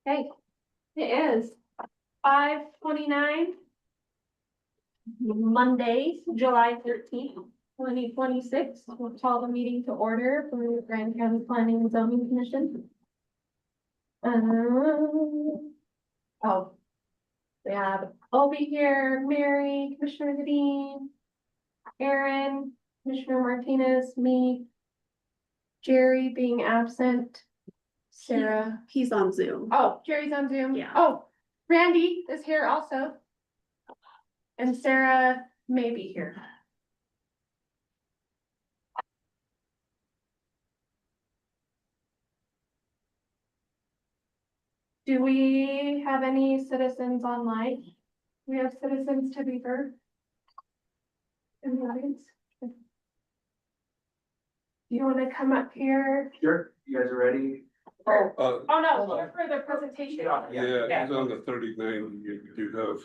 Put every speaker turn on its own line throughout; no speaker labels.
Okay, it is 5:29. Monday, July 13th, 2026. We'll call the meeting to order for the Grand County Planning and Zoning Commission. Oh, we have Obi here, Mary, Commissioner Gadeen, Aaron, Commissioner Martinez, me, Jerry being absent, Sarah.
He's on Zoom.
Oh, Jerry's on Zoom.
Yeah.
Oh, Randy is here also. And Sarah may be here. Do we have any citizens online? We have citizens to be heard in the audience. Do you want to come up here?
Sure, you guys are ready?
Oh no, here for the presentation.
Yeah, he's on the 39. You do have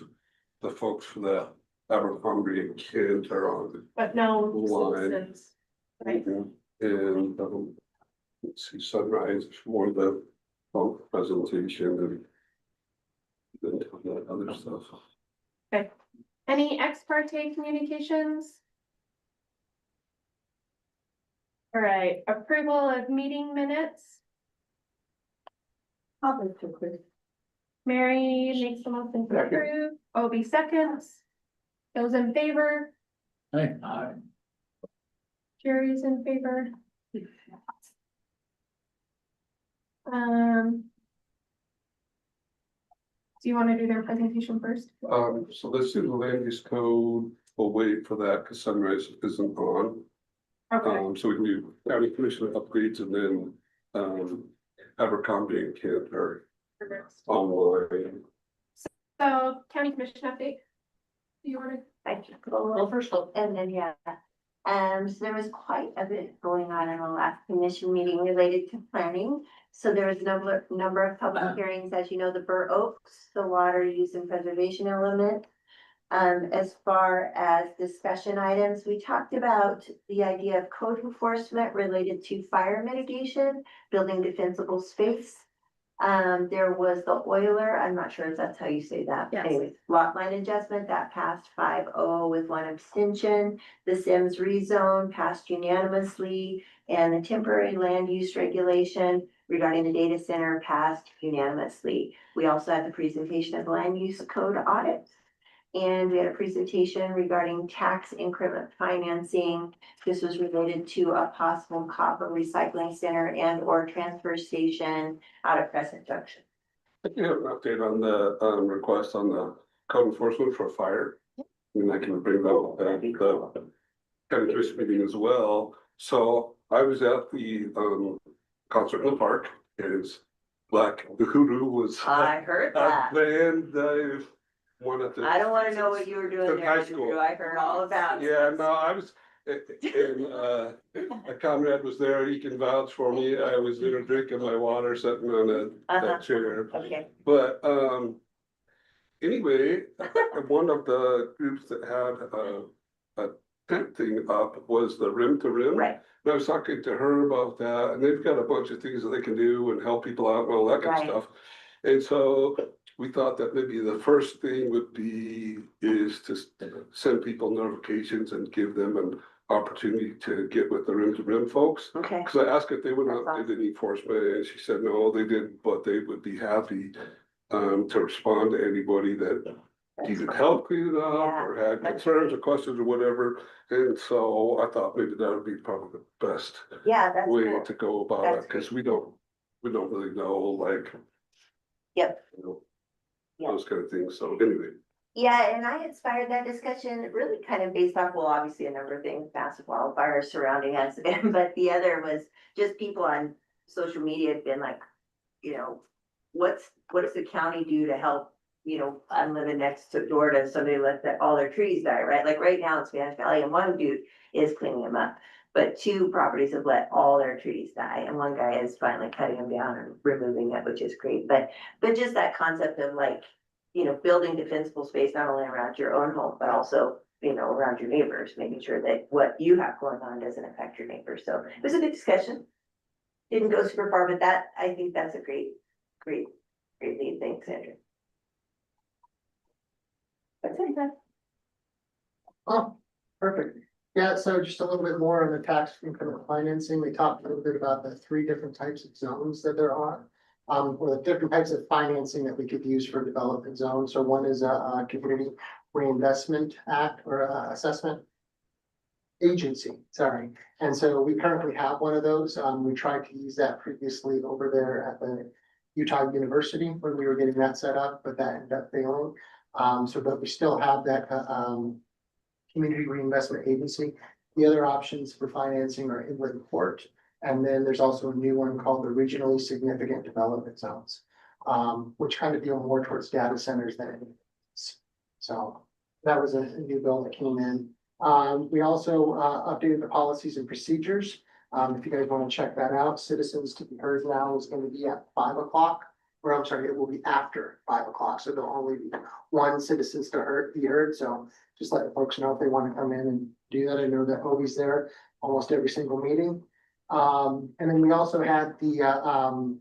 the folks for the Abercrombie and Kent are on.
But no
Line.
citizens, right?
And, let's see, Sunrise for the bulk presentation and then that other stuff.
Any ex parte communications? All right, approval of meeting minutes.
I'll move to approve.
Mary makes the motion to approve, Obi seconds. Those in favor,
Hey.
Jerry's in favor. Do you want to do their presentation first?
So let's do the land use code. We'll wait for that because Sunrise isn't on.
Okay,
So we can do county commission upgrades and then, Abercrombie and Kent are online.
so county commission update. Do you want to?
Thank you. Well, first of all, and then, yeah. So there was quite a bit going on in the last commission meeting related to planning. So there was a number of public hearings, as you know, the Burr Oaks, the water use and preservation element. As far as discussion items, we talked about the idea of code enforcement related to fire mitigation, building defensible space. There was the Euler, I'm not sure if that's how you say that.
Yes.
Anyways, lot line adjustment that passed 5-0 with one abstention. The Sims rezone passed unanimously, and the temporary land use regulation regarding the data center passed unanimously. We also had the presentation of land use code audit. And we had a presentation regarding tax increment financing. This was related to a possible copper recycling center and or transfer station out of Crescent Junction.
I can have an update on the request on the code enforcement for fire. And I can bring that at the county commission meeting as well. So I was at the concert in the park. Is Black the Hoodoo was
I heard
a
that.
band one at the.
I don't wanna know what you were doing
the
there,
high school.
Andrew. I heard all about it.
Yeah, no, I was, and, a comrade was there, he can vouch for me, I was there drinking my water, sitting on that chair.
Okay,
But, anyway, one of the groups that had a tent thing up was the Rim to Rim.
right,
And I was talking to her about that, and they've got a bunch of things that they can do and help people out and all that kind of
Right.
stuff. And so we thought that maybe the first thing would be is to send people notifications and give them an opportunity to get with the Rim to Rim folks.
okay,
Cause I asked if they went out
That's
and did any enforcement, and she said, no, they didn't, but they would be happy to respond to anybody that needed help cleaning it up or had
that's
concerns or questions or whatever. And so I thought maybe that would be probably the best
yeah, that's
way
cool.
to go about
That's
it, cause we don't really know, like.
Yep.
You know,
Yep.
those kind of things, so anyway.
Yeah, and I inspired that discussion really kind of based off, well, obviously a number of things, massive wildfires surrounding us, but the other was just people on social media have been like, you know, what does the county do to help, you know, I'm living next door to somebody let all their trees die, right? Like right now in Spanish Valley, and one dude is cleaning them up. But 2 properties have let all their trees die, and one guy is finally cutting them down and removing it, which is great. But just that concept of like, you know, building defensible space, not only around your own home, but also, you know, around your neighbors, making sure that what you have going on doesn't affect your neighbors. So it was a good discussion. Didn't go super far, but I think that's a great Greatly, thanks, Andrew. That's it.
Oh, perfect. Yeah, so just a little bit more on the tax increment financing. We talked a little bit about the three different types of zones that there are. Or the different types of financing that we could use for development zones. So one is a community reinvestment act or assessment agency, sorry. And so we currently have one of those. We tried to use that previously over there at the Utah University when we were getting that set up, but that ended up failing. But we still have that, community reinvestment agency. The other options for financing are inland port. And then there's also a new one called the regionally significant development zones, which kind of deal more towards data centers than anything else. So that was a new bill that came in. We also updated the policies and procedures. If you guys want to check that out, Citizens to be Heard now is going to be at 5 o'clock. Or I'm sorry, it will be after 5 o'clock. So there'll only be one Citizens to be heard. So just let folks know if they want to come in and do that. I know that Obi's there almost every single meeting. And then we also had the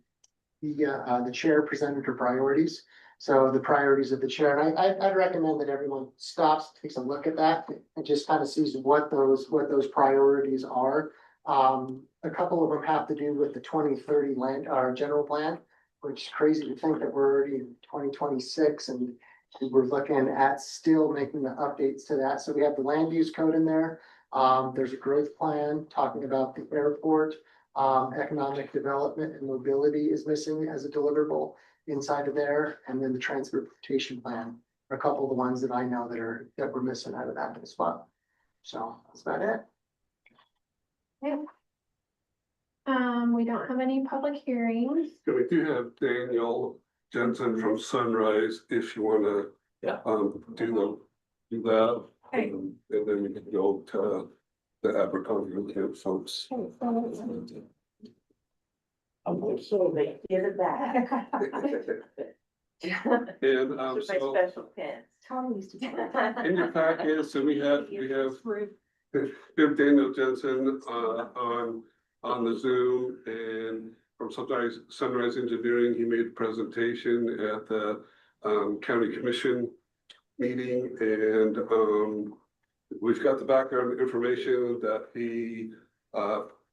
chair presented her priorities. So the priorities of the chair, and I'd recommend that everyone stops, takes a look at that and just kind of sees what those priorities are. A couple of them have to do with the 2030 land, our general plan, which is crazy to think that we're already in 2026 and we're looking at still making the updates to that. So we have the land use code in there. There's a growth plan talking about the airport, economic development and mobility is missing as a deliverable inside of there. And then the transportation plan are a couple of the ones that I know that we're missing out of that as well. So that's about it.
We don't have any public hearings.
Yeah, we do have Daniel Jensen from Sunrise, if you wanna.
Yeah.
Do that.
Okay.
And then we can go to the Abercrombie folks.
So they give it back.
And,
My
so
special pins.
Tom used to.
in your packets, and we have Daniel Jensen, on the Zoom, and from Sunrise Engineering, he made a presentation at the, county commission meeting, and, we've got the background information that he,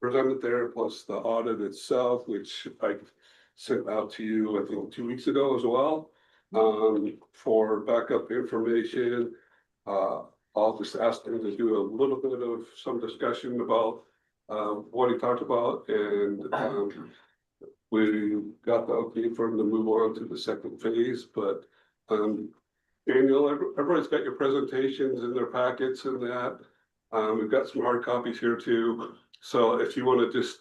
presented there, plus the audit itself, which I sent out to you, I think, 2 weeks ago as well. For backup information, I'll just ask him to do a little bit of some discussion about what he talked about, and we got the okay for him to move on to the second phase, but Daniel, everybody's got your presentations in their packets and that. We've got some hard copies here too, so if you want to just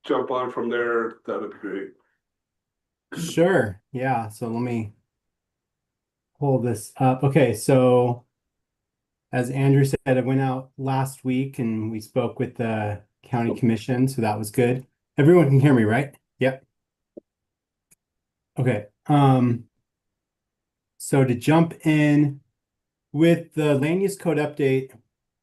jump on from there, that'd be great.
Sure. Yeah. So let me pull this up. Okay. So as Andrew said, I went out last week and we spoke with the county commission. So that was good. Everyone can hear me, right? Yep. Okay. So to jump in with the land use code update,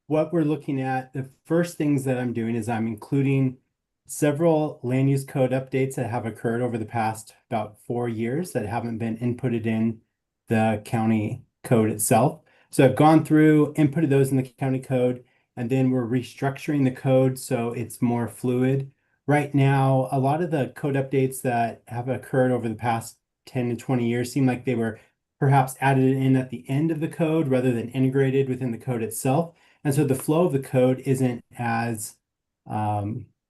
what we're looking at, the first things that I'm doing is I'm including several land use code updates that have occurred over the past about 4 years that haven't been inputted in the county code itself. So I've gone through, inputted those in the county code, and then we're restructuring the code so it's more fluid. Right now, a lot of the code updates that have occurred over the past 10 to 20 years seem like they were perhaps added in at the end of the code rather than integrated within the code itself. And so the flow of the code isn't as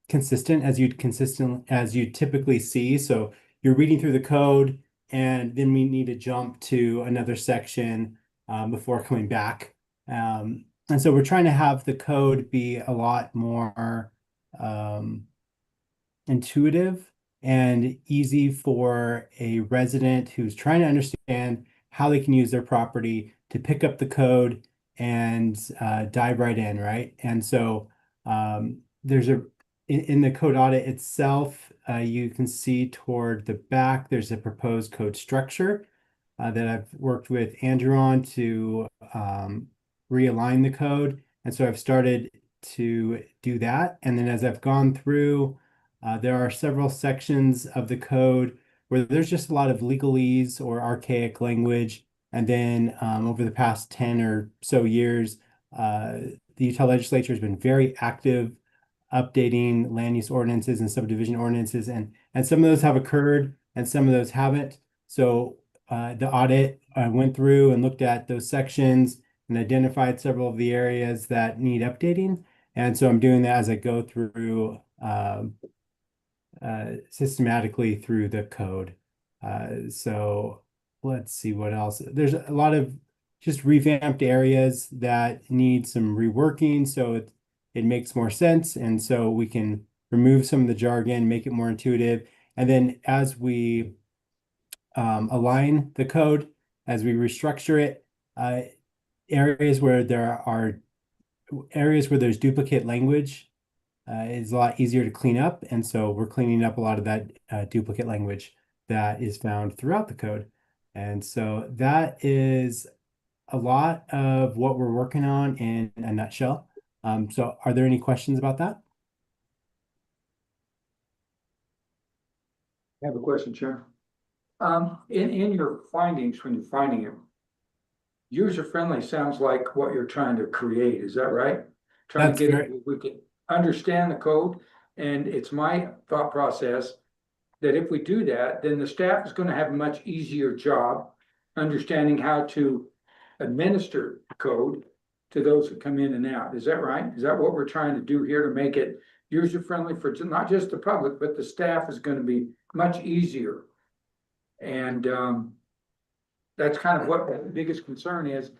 consistent as you'd typically see. So you're reading through the code and then we need to jump to another section before coming back. And so we're trying to have the code be a lot more intuitive and easy for a resident who's trying to understand how they can use their property to pick up the code and dive right in, right? And so there's in the code audit itself, you can see toward the back, there's a proposed code structure that I've worked with Andrew on to realign the code. And so I've started to do that. And then as I've gone through, there are several sections of the code where there's just a lot of legalese or archaic language. And then over the past 10 or so years, the Utah legislature has been very active updating land use ordinances and subdivision ordinances, and some of those have occurred and some of those haven't. So the audit went through and looked at those sections and identified several of the areas that need updating. And so I'm doing that as I go through systematically through the code. So let's see what else. There's a lot of just revamped areas that need some reworking, so it makes more sense. And so we can remove some of the jargon, make it more intuitive. And then as we align the code, as we restructure it, areas where there's duplicate language is a lot easier to clean up. And so we're cleaning up a lot of that duplicate language that is found throughout the code. And so that is a lot of what we're working on in a nutshell. So are there any questions about that?
I have a question, Chair. In your findings, when you're finding it, user-friendly sounds like what you're trying to create, is that right? Trying
That's
to get
right.
it, we can understand the code, and it's my thought process that if we do that, then the staff is gonna have a much easier job understanding how to administer the code to those that come in and out. Is that right? Is that what we're trying to do here to make it user-friendly for not just the public, but the staff is gonna be much easier? And that's kind of what the biggest concern is.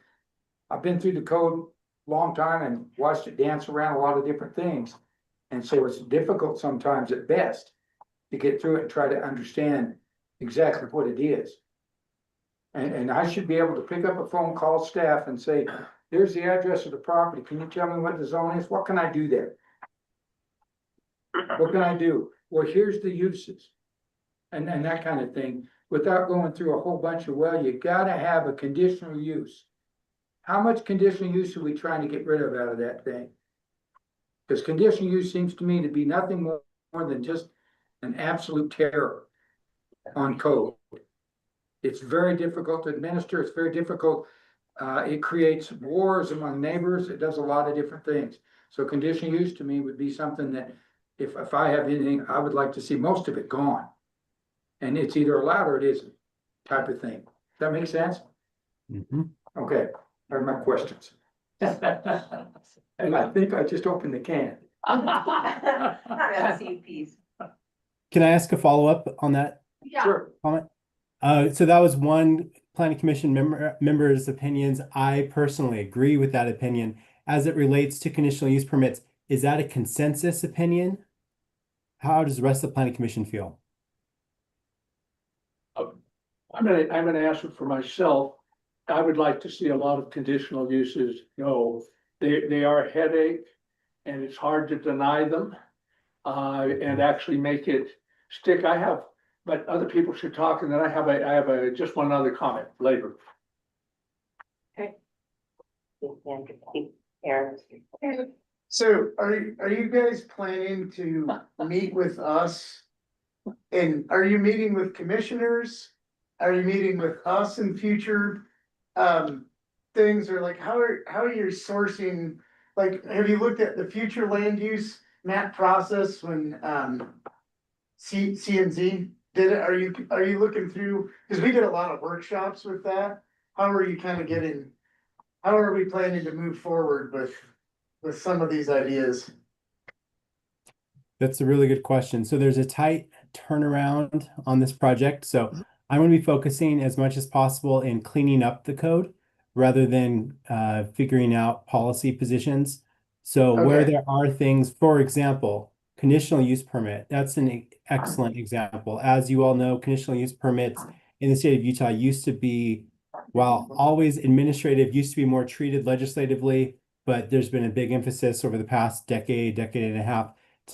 I've been through the code a long time and watched it dance around a lot of different things. And so it's difficult sometimes at best to get through it and try to understand exactly what it is. And I should be able to pick up a phone, call staff and say, here's the address of the property. Can you tell me what the zone is? What can I do there? What can I do? Well, here's the uses. And that kind of thing, without going through a whole bunch of, well, you gotta have a conditional use. How much conditional use are we trying to get rid of out of that thing? Because conditional use seems to me to be nothing more than just an absolute terror on code. It's very difficult to administer, it's very difficult. It creates wars among neighbors, it does a lot of different things. So conditional use to me would be something that if I have anything, I would like to see most of it gone. And it's either allowed or it isn't, type of thing. Does that make sense?
Mm-hmm.
Okay, are my questions. And I think I just opened the can.
Not about CUPs.
Can I ask a follow-up on that
Yeah,
Sure.
comment? So that was one planning commission member's opinions. I personally agree with that opinion as it relates to conditional use permits. Is that a consensus opinion? How does the rest of the planning commission feel?
I'm gonna answer for myself. I would like to see a lot of conditional uses go. They are a headache and it's hard to deny them. And actually make it stick. But other people should talk, and then I have just one other comment later.
So are you guys planning to meet with us? And are you meeting with commissioners? Are you meeting with us in future things, or like how are you sourcing? Like, have you looked at the future land use map process when CNZ did it? Are you looking through, because we did a lot of workshops with that. How are you kind of how are we planning to move forward with some of these ideas?
That's a really good question. So there's a tight turnaround on this project. So I'm going to be focusing as much as possible in cleaning up the code rather than figuring out policy positions. So where
Okay.
there are things, for example, conditional use permit, that's an excellent example. As you all know, conditional use permits in the state of Utah used to be, while always administrative, used to be more treated legislatively, but there's been a big emphasis over the past decade and a half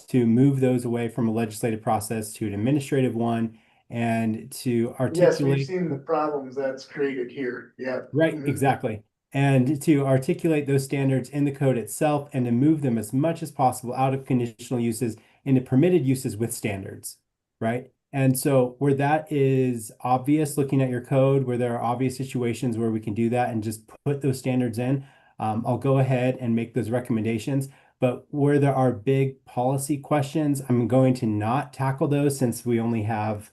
to move those away from a legislative process to an administrative one and to
Yes, we've
articulate.
seen the problems that's created here, yeah.
Right,
Mhm.
exactly. And to articulate those standards in the code itself and to move them as much as possible out of conditional uses into permitted uses with standards, right? And so where that is obvious, looking at your code, where there are obvious situations where we can do that and just put those standards in, I'll go ahead and make those recommendations. But where there are big policy questions, I'm going to not tackle those since we only have,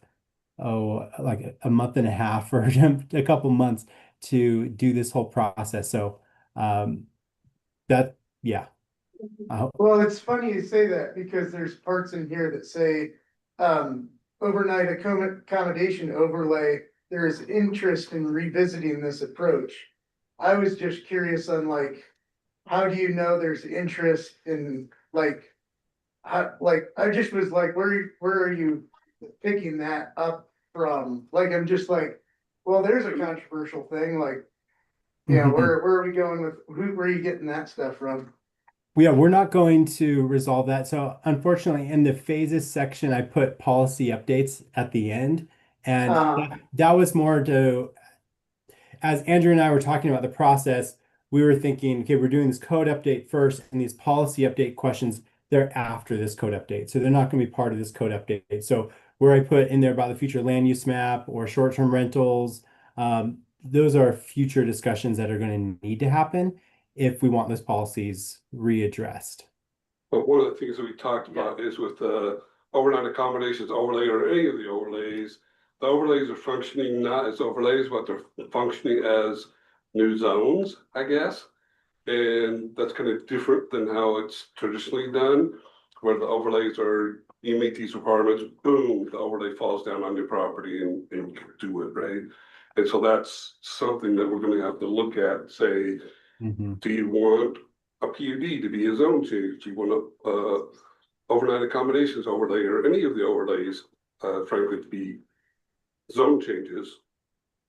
like a month and a half or a couple months to do this whole process. So yeah.
Well, it's funny you say that because there's parts in here that say, overnight accommodation overlay, there is interest in revisiting this approach. I was just curious on like, how do you know there's interest in like, I just was like, where are you picking that up from? Like, I'm just like, well, there's a controversial thing, like, yeah, where are we going with, where are you getting that stuff from?
Yeah, we're not going to resolve that. So unfortunately, in the phases section, I put policy updates at the end. And that was more to, as Andrew and I were talking about the process, we were thinking, okay, we're doing this code update first, and these policy update questions, they're after this code update. So they're not going to be part of this code update. So where I put in there about the future land use map or short-term rentals, those are future discussions that are going to need to happen if we want those policies readdressed.
But one of the things that we talked about is with the overnight accommodations overlay or any of the overlays, the overlays are functioning not as overlays, but they're functioning as new zones, I guess. And that's kind of different than how it's traditionally done, where the overlays are, you meet these requirements, boom, the overlay falls down on your property and you can do it, right? And so that's something that we're gonna have to look at, say, do you want a PUD to be a zone change? Do you want a overnight accommodations overlay or any of the overlays, frankly, to be zone changes?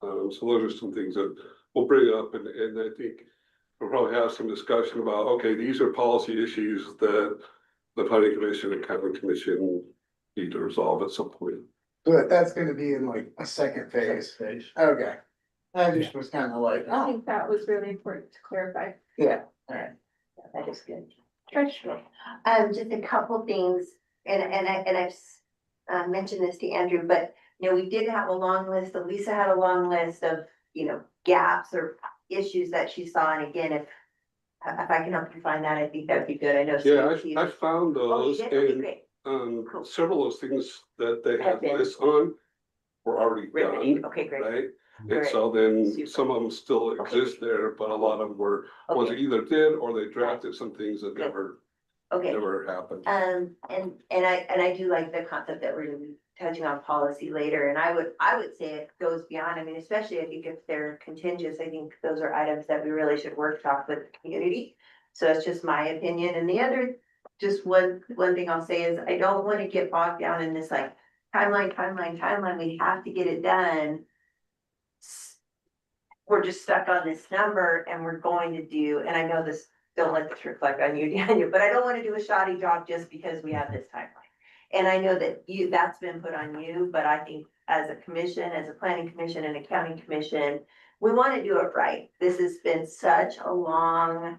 So those are some things that we'll bring up, and I think we'll probably have some discussion about, okay, these are policy issues that the planning commission and county commission need to resolve at some point.
But that's gonna be in like a second phase. Okay. I just was kind of like,
I think that was really important to clarify.
yeah, alright.
That is good.
Trish,
Just a couple things, and I've mentioned this to Andrew, but, you know, we did have a long list, Lisa had a long list of, you know, gaps or issues that she saw, and again, if I can help you find that, I think that'd be good, I know.
Yeah,
Steve-
I found
Oh, you
those,
did? Okay,
and
great. Cool.
several of those things that they
Have
had
been.
lists on were already
Remedied.
done,
Okay, great.
right? And
Great.
so then
Super.
some of them still
Okay.
exist there, but a lot of them were, ones that
Okay,
either did or they drafted some things that
Good. okay.
never happened.
And I do like the concept that we're gonna be touching on policy later, and I would say it goes beyond, I mean, especially I think if they're contentious, I think those are items that we really should workshop with the community. So it's just my opinion, and the other, just one thing I'll say is, I don't wanna get bogged down in this like timeline, we have to get it done. We're just stuck on this number and we're going to do, and I know this, don't let this reflect on you, Daniel, but I don't wanna do a shoddy job just because we have this timeline. And I know that that's been put on you, but I think as a commission, as a planning commission and a county commission, we wanna do it right. This has been such a long-term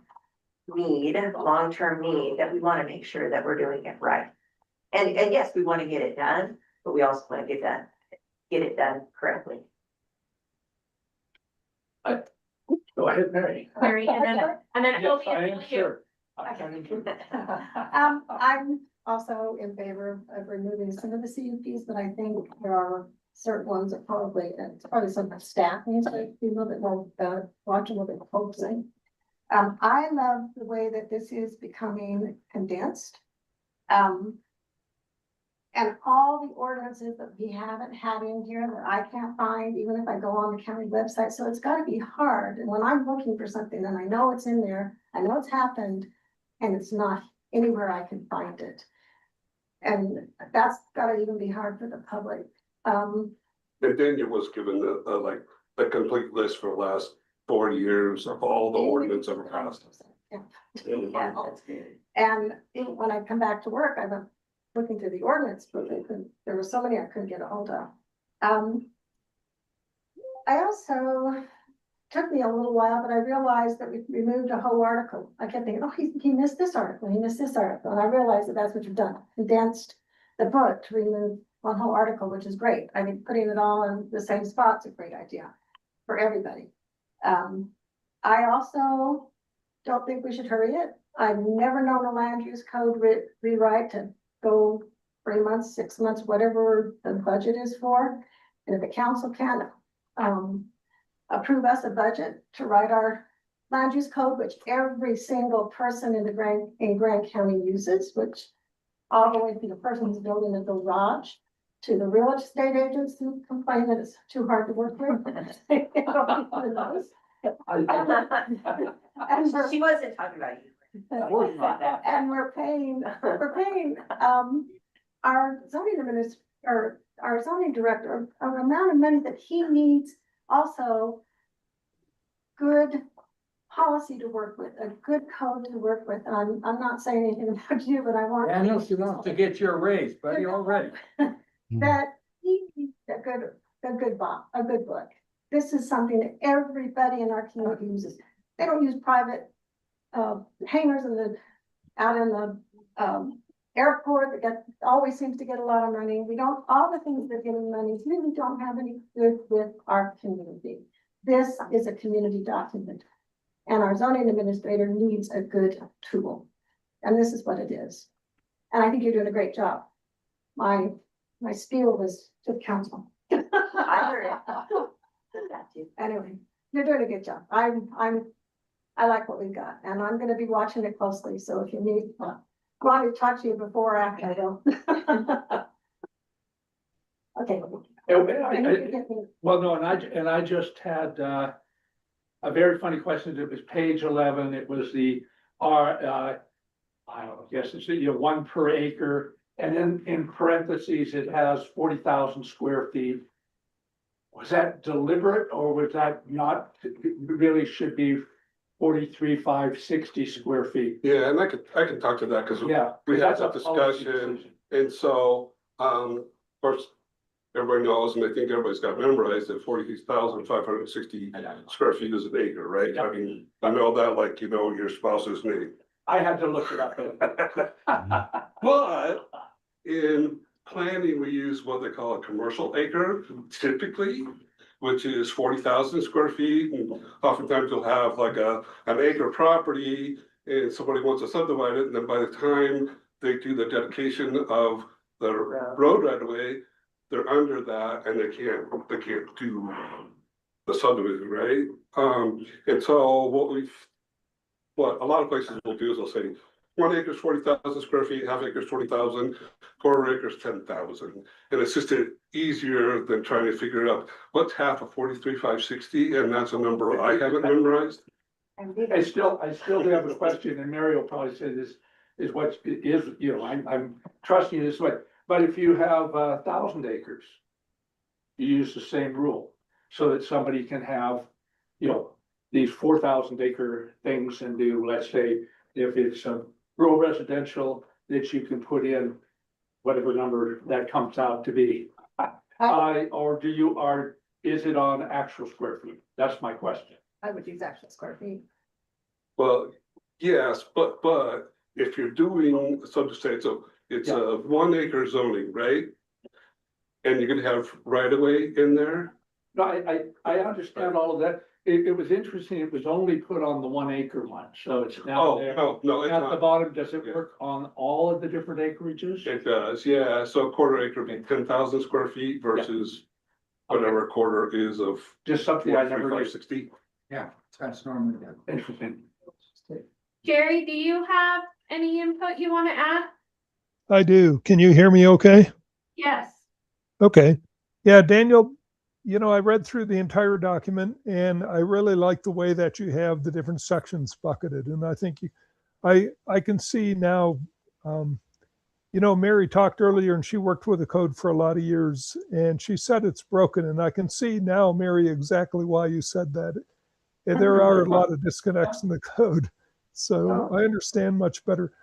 need, that we wanna make sure that we're doing it right. And yes, we wanna get it done, but we also wanna get it done correctly.
Go ahead, Mary.
Mary, and then
Yes,
Toby
I
and
am
you.
sure.
I'm also in favor of removing some of the CUPs, but I think there are certain ones that probably some staff needs to be a little bit more, watch a little bit focusing. I love the way that this is becoming condensed. And all the ordinances that we haven't had in here that I can't find, even if I go on the county website, so it's gotta be hard, and when I'm looking for something and I know it's in there, I know it's happened, and it's not anywhere I can find it. And that's gotta even be hard for the public.
And Daniel was given a complete list for the last 4 years of all the ordinance ever passed.
Yeah. And when I come back to work, I'm looking through the ordinance, but there were so many I couldn't get a hold of. I also, took me a little while, but I realized that we removed a whole article. I kept thinking, oh, he missed this article, he missed this article, and I realized that that's what you've done, condensed the book to remove one whole article, which is great. I think putting it all in the same spot's a great idea for everybody. I also don't think we should hurry it. I've never known a land use code rewrite to go 3 months, 6 months, whatever the budget is for. And if the council can approve us a budget to write our land use code, which every single person in Grant County uses, which all the way to the person who's building a garage, to the real estate agents who complain that it's too hard to work with. They don't even know. And
She wasn't talking about you.
and we're paying, our zoning administrator, or our zoning director, an amount of money that he needs, also good policy to work with, a good code to work with. And I'm not saying anything about you, but I want.
Daniel, she wants to get you a raise, buddy, already.
That he needs a good book. This is something that everybody in our community uses. They don't use private hangars out in the airport that always seems to get a lot of money. We don't, all the things that get money really don't have any good with our community. This is a community document, and our zoning administrator needs a good tool. And this is what it is. And I think you're doing a great job. My spiel was to the council.
I heard it.
Anyway, you're doing a good job. I like what we've got, and I'm gonna be watching it closely, so if you need, want me to talk to you before or after, I will. Okay.
Well, no, and I just had, a very funny question. It was page 11. It was the, I guess it's, 1 per acre. And then in parentheses, it has 40,000 square feet. Was that deliberate, or was that not, really should be 43,560 square feet?
Yeah, and I can talk to that, because
Yeah.
we had
that's
that
a policy
discussion,
decision.
and so, of course, everybody knows, and I think everybody's got memorized that 46,560 square feet is an acre, right? I mean, I know that like, your spouse's name.
I had to look it up.
But in planning, we use what they call a commercial acre typically, which is 40,000 square feet. And oftentimes you'll have like an acre property and somebody wants to subdivide it. And then by the time they do the dedication of the road right away, they're under that and they can't do the subdivision, right? And so what a lot of places will do is they'll say 1 acre is 40,000 square feet, half acre is 20,000, quarter acre is 10,000. And it's just easier than trying to figure out what's half of 43,560, and that's a number I haven't memorized.
I still have a question, and Mary will probably say this is what is, I'm trusting you this way. But if you have 1,000 acres, you use the same rule so that somebody can have, these 4,000 acre things and do, let's say, if it's a rural residential, that you can put in whatever number that comes out to be. Or is it on actual square feet? That's my question.
I would use actual square feet.
Well, yes, but if you're doing, so to say, so it's a 1 acre zoning, right? And you're gonna have right of way in there?
No, I understand all of that. It was interesting, it was only put on the 1 acre one, so it's now there.
No, it's
At the
not.
bottom, does it
Yeah.
work on all of the different acreages?
It does, yeah, so a quarter acre would be 10,000 square feet versus whatever a quarter is of
Just something I never knew.
43,560.
Yeah, that's normally done.
Interesting.
Jerry, do you have any input you want to add?
I do. Can you hear me okay?
Yes.
Okay. Yeah, Daniel, I read through the entire document and I really like the way that you have the different sections bucketed. And I think I can see now, Mary talked earlier and she worked with the code for a lot of years and she said it's broken. And I can see now, Mary, exactly why you said that. And there are a lot of disconnects in the code. So I understand much better.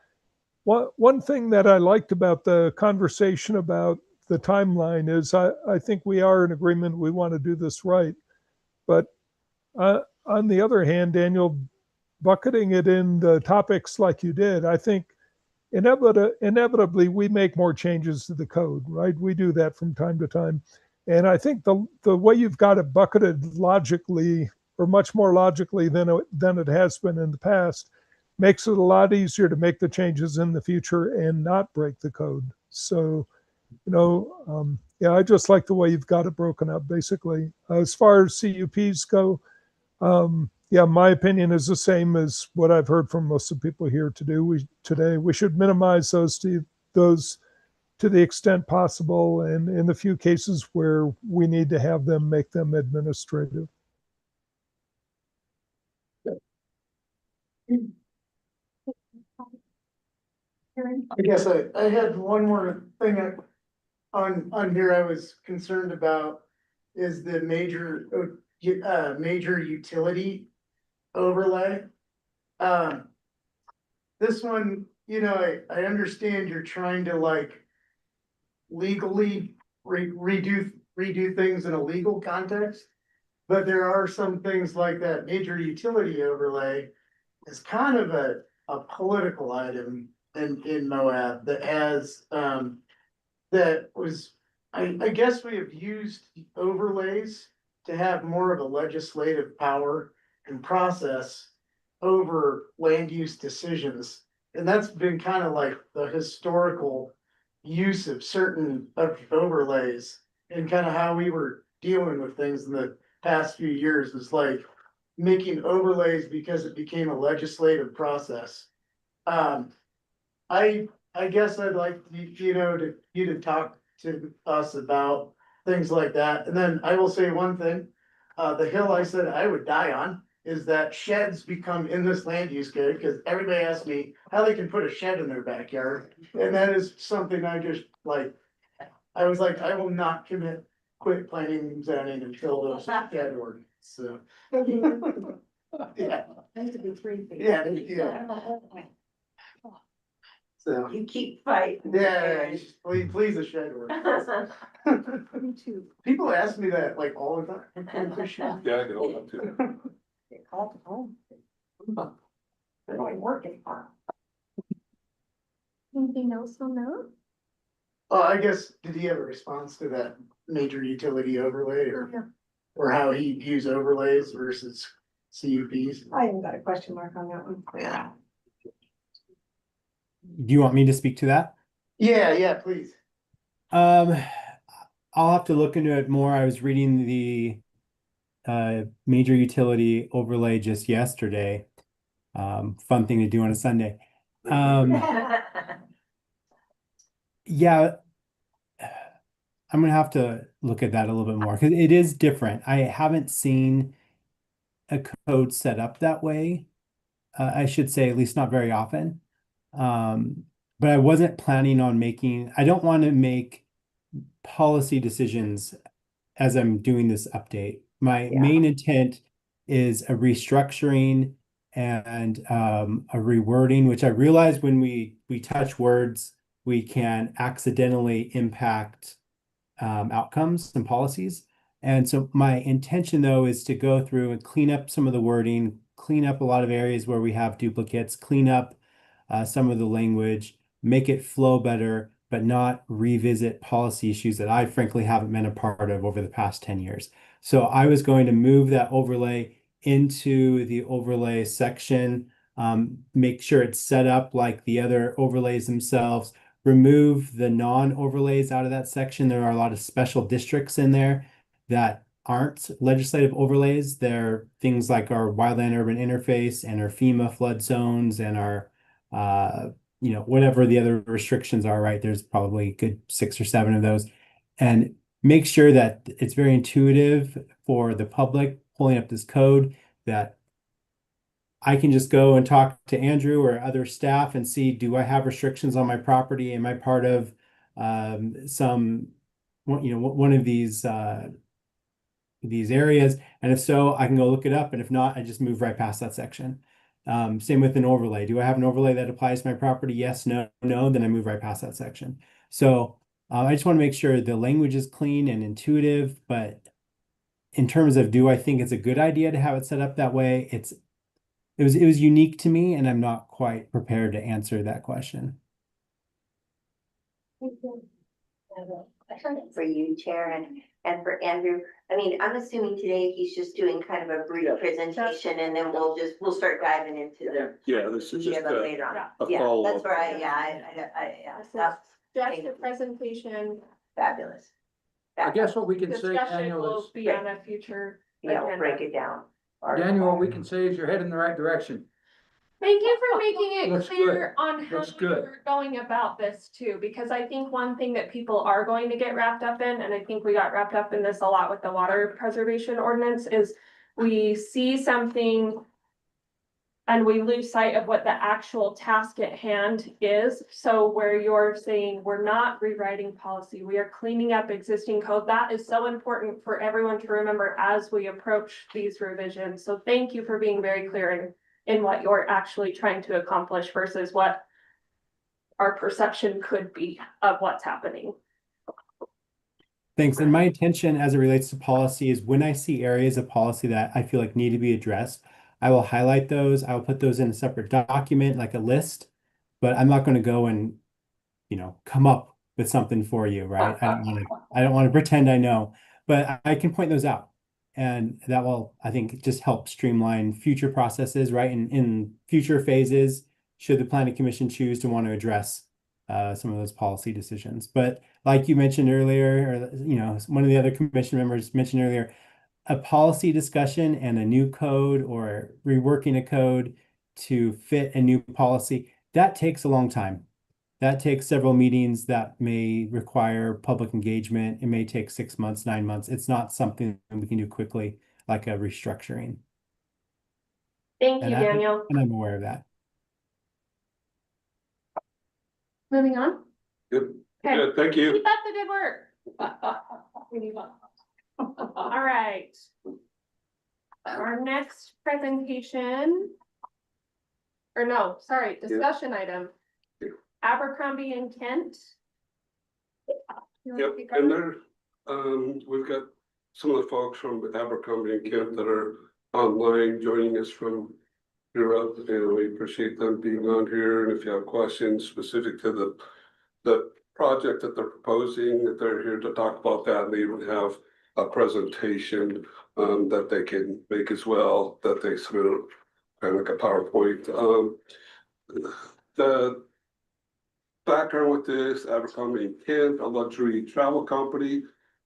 One thing that I liked about the conversation about the timeline is I think we are in agreement. We want to do this right. But on the other hand, Daniel, bucketing it in the topics like you did, I think inevitably we make more changes to the code, right? We do that from time to time. And I think the way you've got it bucketed logically, or much more logically than it has been in the past, makes it a lot easier to make the changes in the future and not break the code. So, yeah, I just like the way you've got it broken up, basically. As far as CUPs go, yeah, my opinion is the same as what I've heard from most of the people here today. We should minimize those to the extent possible, and in the few cases where we need to have them, make them administrative.
I guess I had one more thing on here I was concerned about is the major utility overlay. This one, I understand you're trying to like legally redo things in a legal context. But there are some things like that major utility overlay is kind of a political item in Moab that has, I guess we have used overlays to have more of a legislative power and process over land use decisions. And that's been kind of like the historical use of certain overlays and kind of how we were dealing with things in the past few years was like making overlays because it became a legislative process. I guess I'd like you to talk to us about things like that. And then I will say one thing, the hill I said I would die on is that sheds become in this land use code, because everybody asks me how they can put a shed in their backyard. And that is something I just like, I was like, I will not quit planning and zoning until those shed ordinance, so. Yeah.
Has to be 3 feet.
Yeah. So,
You keep fighting.
yeah, please a shed ordinance.
Me too.
People ask me that like all the time.
Yeah, I get all that too.
Get called to home. They're going working.
Anything else on that?
I guess, did he have a response to that major utility overlay or how he views overlays versus CUPs?
I even got a question mark on that one.
Yeah.
Do you want me to speak to that?
Yeah, please.
I'll have to look into it more. I was reading the major utility overlay just yesterday. Fun thing to do on a Sunday. Yeah, I'm gonna have to look at that a little bit more because it is different. I haven't seen a code set up that way. I should say, at least not very often. But I wasn't planning on I don't want to make policy decisions as I'm doing this update. My main intent is a restructuring and a rewording, which I realize when we touch words, we can accidentally impact outcomes and policies. And so my intention though is to go through and clean up some of the wording, clean up a lot of areas where we have duplicates, clean up some of the language, make it flow better, but not revisit policy issues that I frankly haven't been a part of over the past 10 years. So I was going to move that overlay into the overlay section, make sure it's set up like the other overlays themselves, remove the non-overlays out of that section. There are a lot of special districts in there that aren't legislative overlays. They're things like our wildland urban interface and our FEMA flood zones and our whatever the other restrictions are, right? There's probably a good 6 or 7 of those. And make sure that it's very intuitive for the public pulling up this code, that I can just go and talk to Andrew or other staff and see, do I have restrictions on my property? Am I part of one of these areas? And if so, I can go look it up. And if not, I just move right past that section. Same with an overlay. Do I have an overlay that applies to my property? Yes, no, then I move right past that section. So I just want to make sure the language is clean and intuitive, but in terms of, do I think it's a good idea to have it set up that way? It was unique to me, and I'm not quite prepared to answer that question.
For you, Chair, and for Andrew. I mean, I'm assuming today he's just doing kind of a brief presentation and then we'll start diving into the.
Yeah, this is just
agenda later on.
a
Yeah,
follow-up.
that's where yeah,
This is
that's
just a presentation.
fabulous.
I guess what we can say,
Discussion
Daniel,
will
is,
be on a future.
Yeah, we'll break
agenda.
it down.
Daniel, what we can say is you're heading in the right direction.
Thank you for making it
Looks
clear on how
Looks good.
you're going about this too, because I think one thing that people are going to get wrapped up in, and I think we got wrapped up in this a lot with the water preservation ordinance, is we see something and we lose sight of what the actual task at hand is. So where you're saying we're not rewriting policy, we are cleaning up existing code, that is so important for everyone to remember as we approach these revisions. So thank you for being very clear in what you're actually trying to accomplish versus what our perception could be of what's happening.
Thanks. And my intention as it relates to policy is when I see areas of policy that I feel like need to be addressed, I will highlight those. I will put those in a separate document, like a list, but I'm not going to go and, come up with something for you, right? I don't want to pretend I know, but I can point those out. And that will, I think, just help streamline future processes, right? In future phases, should the planning commission choose to want to address some of those policy decisions. But like you mentioned earlier, or one of the other commission members mentioned earlier, a policy discussion and a new code or reworking a code to fit a new policy, that takes a long time. That takes several meetings, that may require public engagement. It may take 6 months, 9 months. It's not something we can do quickly, like a restructuring.
Thank you, Daniel.
And I'm aware of that.
Moving on.
Good,
Okay.
good, thank you.
Keep up the good work. We need one. All right. Our next presentation. Or no, sorry, discussion item. Abercrombie and Kent. You wanna
Yep,
speak
and
on
there, we've got some of the folks from Abercrombie and Kent that are online joining us from Europe, and we appreciate them being on here. And if you have questions specific to the project that they're proposing, that they're here to talk about that, and they even have a presentation that they can make as well, that they submit kind of like a PowerPoint. The background with this, Abercrombie and Kent, a luxury travel company,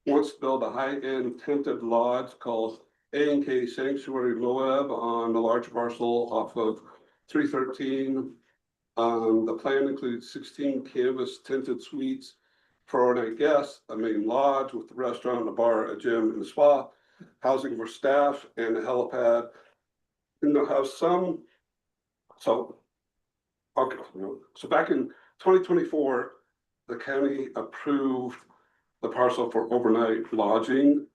wants to build a high-end tented lodge called A&K Sanctuary Moab on a large parcel off of 313. The plan includes 16 canvas tented suites for overnight guests, a main lodge with a restaurant, a bar, a gym, and a spa, housing for staff, and a helipad. And they'll have some, so back in 2024, the county approved the parcel for overnight lodging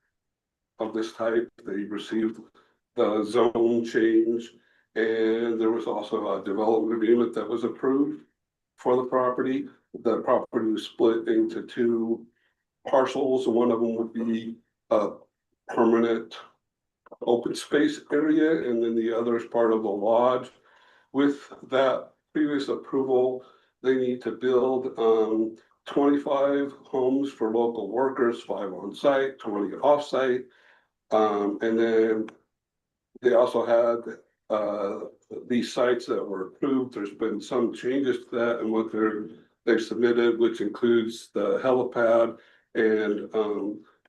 of this type. They received the zone change, and there was also a development agreement that was approved for the property. The property was split into two parcels. One of them would be a permanent open space area, and then the other is part of the lodge. With that previous approval, they need to build 25 homes for local workers, 5 on site, 20 off site. And then they also had these sites that were approved. There's been some changes to that and what they've submitted, which includes the helipad and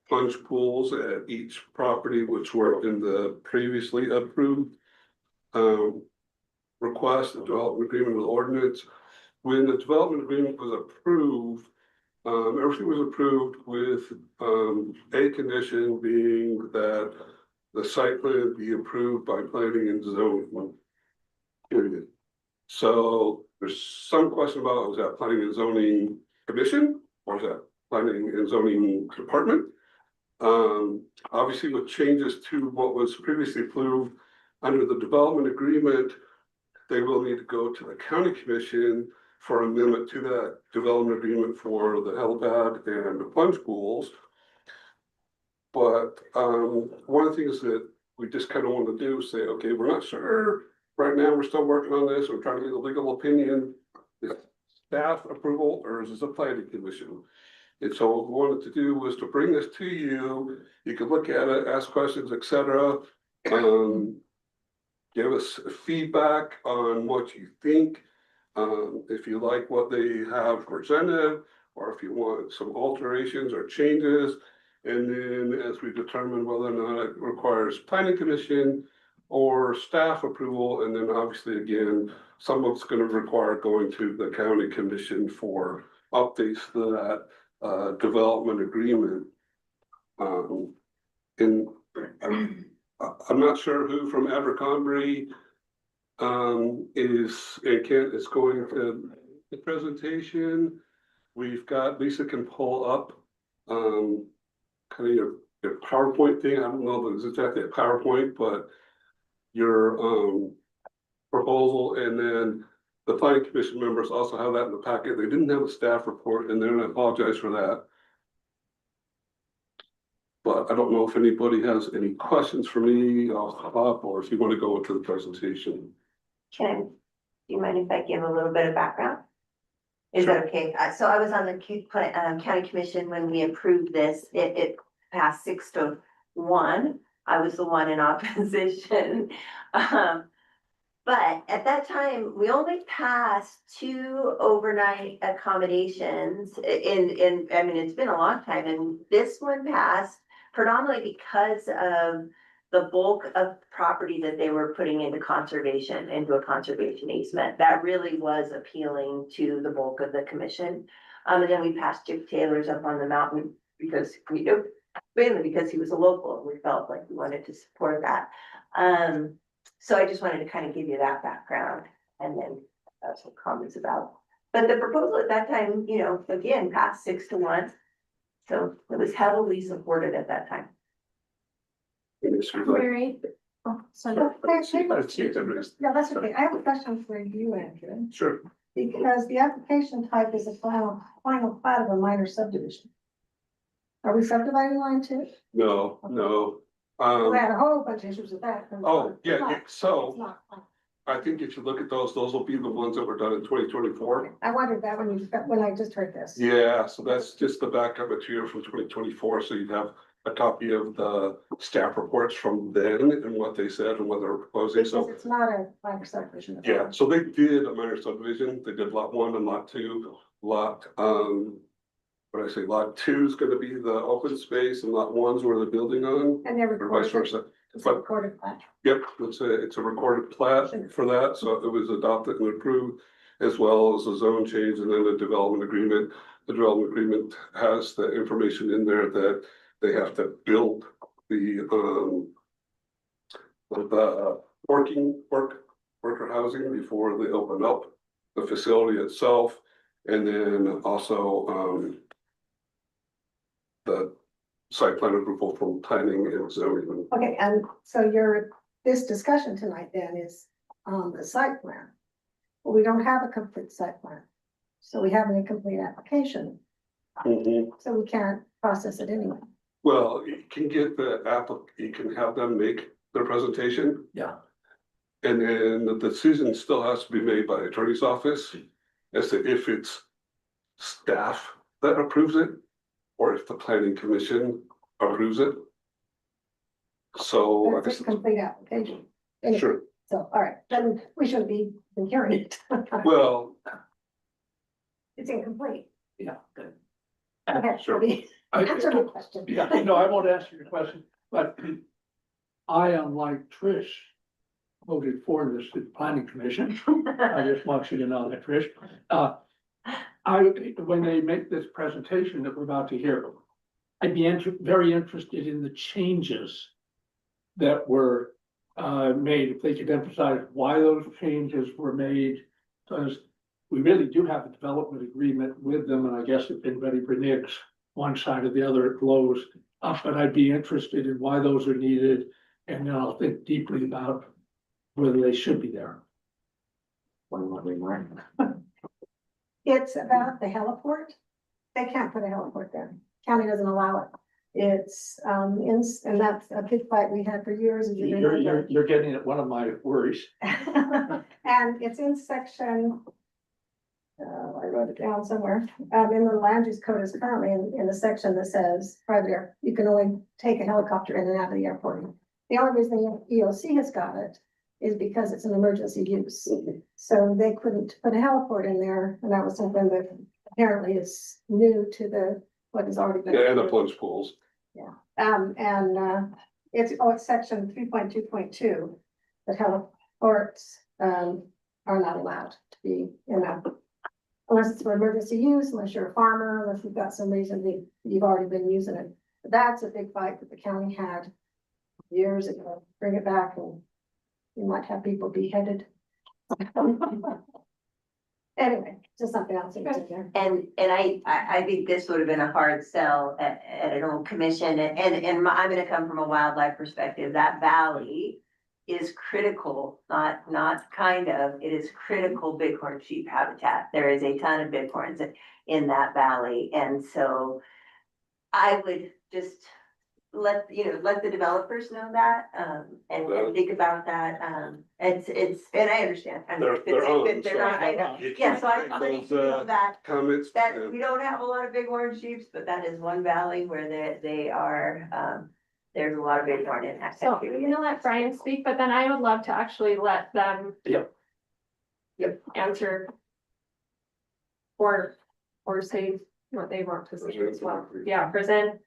plunge pools at each property, which were in the previously approved request, the development agreement with ordinance. When the development agreement was approved, everything was approved with a condition being that the site plan be approved by planning and zoning. Period. So there's some question about, was that planning and zoning commission or is that planning and zoning department? Obviously with changes to what was previously approved under the development agreement, they will need to go to the county commission for amendment to that development agreement for the helipad and the plunge pools. But one of the things that we just kind of want to do is say, okay, we're not sure right now, we're still working on this, we're trying to get a legal opinion. Is staff approval or is this a planning commission? And so what we wanted to do was to bring this to you. You could look at it, ask questions, etc. Give us feedback on what you think. If you like what they have presented, or if you want some alterations or changes. And then as we determine whether or not it requires planning commission or staff approval, and then obviously again, some of it's gonna require going to the county commission for updates to that development agreement. And I'm not sure who from Abercrombie is going to the presentation. We've got, Lisa can pull up kind of your PowerPoint thing. I don't know if it's exactly a PowerPoint, but your proposal, and then the planning commission members also have that in the packet. They didn't have a staff report, and then I apologize for that. But I don't know if anybody has any questions for me off the top, or if you want to go into the presentation.
Do you mind if I give a little bit of background? Is that okay? So I was on the county commission when we approved this. It passed 6-1. I was the one in opposition. But at that time, we only passed 2 overnight accommodations I mean, it's been a long time, and this one passed predominantly because of the bulk of property that they were putting into a conservation easement. That really was appealing to the bulk of the commission. And then we passed Dick Taylor's up on the mountain because mainly because he was a local, and we felt like we wanted to support that. So I just wanted to kind of give you that background, and then some comments about. But the proposal at that time, again, passed 6-1. So it was heavily supported at that time.
Mary. Oh, sorry.
Sure.
No, that's okay. I have a question for you, Andrew,
Sure.
because the application type is a final plat of a minor subdivision. Are we subdividing line 2?
No.
We had a whole bunch of issues with that.
Oh, yeah,
It's not-
yeah, so
it's not.
I think if you look at those will be the ones that were done in 2024.
I wondered that when I just heard this.
Yeah, so that's just the backup material from 2024, so you'd have a copy of the staff reports from then and what they said and what they're proposing,
Because
so.
it's not a minor subdivision. at all.
Yeah, so they did a minor subdivision, they did lot 1 and lot 2, lot, lot 2 is gonna be the open space and lot 1's where they're building on,
And they're
or vice
recorded,
versa.
it's a recorded plat.
Yep, it's a recorded plat for that, so it was adopted and approved, as well as a zone change and then a development agreement. The development agreement has the information in there that they have to build the worker housing before they open up the facility itself. And then also the site plan approval from planning and zoning.
Okay, and so this discussion tonight then is on the site plan. Well, we don't have a complete site plan, so we have an incomplete application,
Mhm.
so we can't process it anyway.
Well, you can get you can have them make their presentation.
Yeah.
And then the decision still has to be made by the attorney's office as to if it's staff that approves it or if the planning commission approves it. So I
But it's
guess,
a complete application. Anyway,
sure,
So, all right, then we shouldn't be hearing it.
well,
It's incomplete.
Yeah, good.
Okay,
Sure.
answer my question.
Yeah, no, I won't answer your question, but I, unlike Trish, voted for this at the planning commission. I just want you to know that, Trish. When they make this presentation that we're about to hear, I'd be very interested in the changes that were made, if they could emphasize why those changes were made. Because we really do have a development agreement with them, and I guess if anybody reneges one side or the other, it blows up, but I'd be interested in why those are needed, and then I'll think deeply about whether they should be there.
It's about the heliport. They can't put a heliport there. County doesn't allow it. It's, and that's a big fight we had for years. as you remember.
You're getting at one of my worries.
And it's in section I wrote it down somewhere, in the land use code is currently in the section that says private air, you can only take a helicopter in and out of the airport. The only reason the EOC has got it is because it's an emergency use. So they couldn't put a heliport in there, and that was something that apparently is new to what has already been.
Yeah, and the plunge pools.
It's section 3.2.2 that heliports, are not allowed to be in that. Unless it's for emergency use, unless you're a farmer, unless you've got some reason that you've already been using it. But that's a big fight that the county had years ago. Bring it back and you might have people beheaded. Anyway, just something else in there.
And I think this would have been a hard sell at an old commission, and I'm gonna come from a wildlife perspective, that valley is critical, not kind of, it is critical bighorn sheep habitat. There is a ton of bighorns in that valley, and so I would just let the developers know that, and think about that, and I understand. I mean,
They're on,
they're not, I know,
You
yeah,
can't
so I
make
want you
those,
to know that.
Comments.
That we don't have a lot of bighorn sheep, but that is one valley where they are, there's a lot of bighorn in that.
So
country.
you're gonna let Brian speak, but then I would love to actually let them.
Yep.
Answer. Or say what they want to say as well. Yeah, present.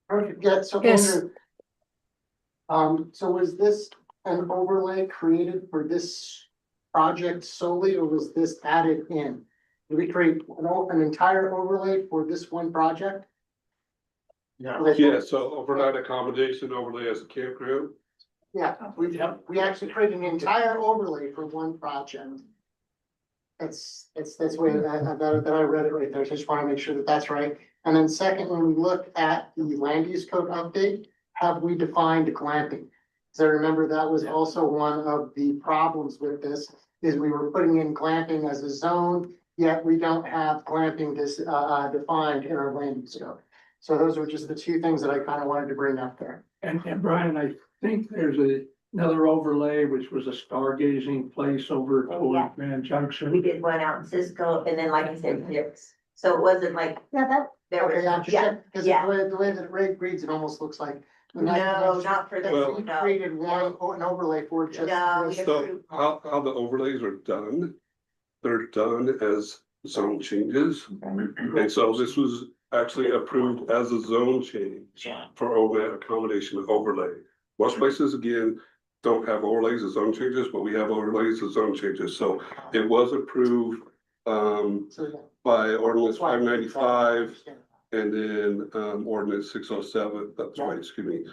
Perfect, yeah, so
Yes.
Andrew. So was this an overlay created for this project solely, or was this added in? Did we create an entire overlay for this one project?
Yeah, so overnight accommodation overlay as a campground.
Yeah, we actually created an entire overlay for one project. That's the way that I read it right there, so I just wanna make sure that that's right. And then second, when we look at the land use code update, have we defined glamping? So remember, that was also one of the problems with this, is we were putting in glamping as a zone, yet we don't have glamping defined in our land use code. So those were just the two things that I kind of wanted to bring up there.
And Brian, I think there's another overlay, which was a stargazing place over
Oh, yeah.
toward Grand
We
Junction.
did one out in Cisco, and then like I said, so it wasn't like
Yeah, that,
there was,
Okay, yeah, just
yeah,
check, because
yeah.
the way that it reads, it almost looks like.
No, not for this,
Well-
We
no.
created an overlay for just
No,
this.
So how the overlays are done, they're done as zone changes. And so this was actually approved as a zone change for overlay accommodation overlay. Most places, again, don't have overlays as zone changes, but we have overlays as zone changes. So it was approved by ordinance 595 and then ordinance 607, that's right, excuse me.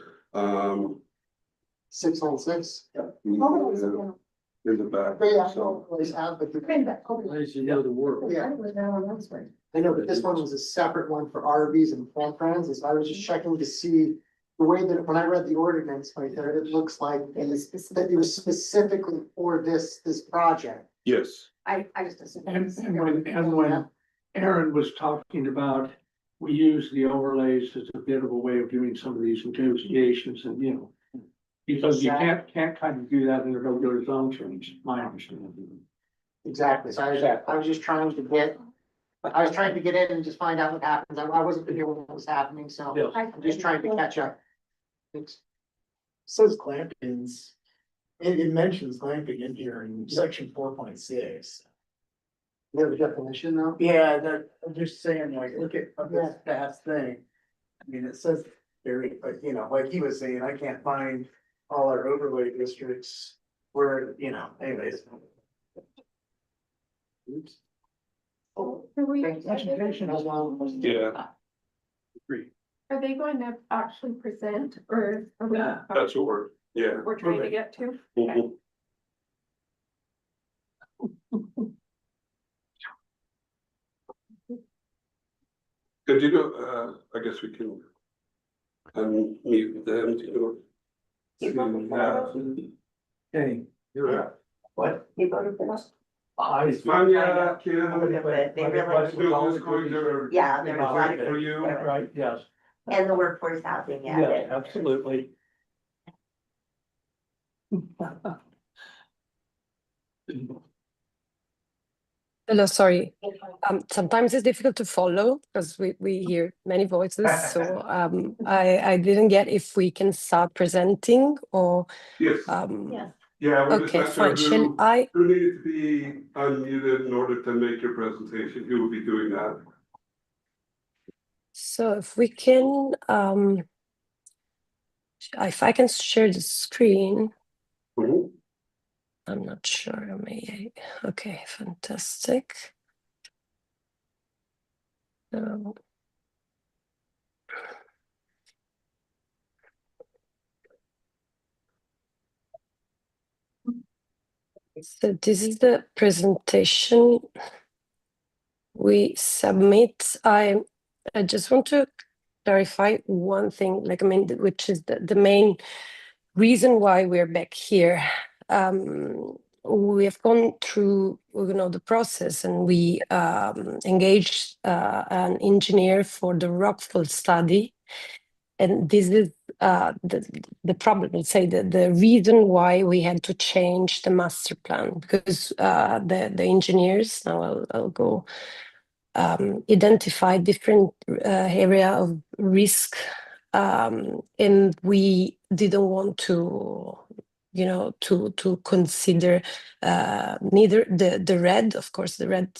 616.
In the back.
Yeah,
So
always have, but
bring that over.
As you know the work.
Yeah.
It was down on this way.
I know, but this one was a separate one for RVs and campgrounds, and so I was just checking to see the way that, when I read the ordinance right there, it looks like
It was
that
specific.
it was specifically for this project.
yes,
I just assumed.
And when Aaron was talking about, we use the overlays as a bit of a way of doing some of these negotiations and, because you can't kind of do that in a regular zone change, my understanding.
Exactly, so I was just trying to get, in and just find out what happens. I wasn't here when it was happening, so
Yes.
I'm just trying to catch up. Thanks.
Says glampings, it mentions glamping in here in section 4.6.
You have a definition though?
Yeah, that, I'm just saying, like, look at this past thing. I mean, it says very, but like he was saying, I can't find all our overlay districts where, anyways. Oops.
Vegetation is one.
yeah,
Are they going to actually present or? are we-
that's what
We're trying to get to.
Mhm. Did you know, I guess we can unmute them to.
Okay, you're up.
What?
You voted for us?
Manya, Kim.
But they really, yeah, there's a lot of.
For you.
Right, yes,
And the workforce housing, yeah.
yeah, absolutely.
Hello, sorry. Sometimes it's difficult to follow because we hear many voices. So I didn't get if we can start presenting or
Yes,
Yes.
yeah, we're just
okay,
not sure
fine. Shall
who,
I?
who needed to be unmuted in order to make your presentation, who will be doing that?
So if we can, if I can share the screen,
Mhm.
I'm not sure. I may. Okay, fantastic. So, so this is the presentation we submit. I just want to clarify one thing, like, I mean, which is the main reason why we're back here. We have gone through, the process, and we engaged an engineer for the rockfall study. And this is the problem, let's say, the reason why we had to change the master plan, because the engineers, now I'll go, identify different area of risk, and we didn't want to to consider neither the red. Of course, the red,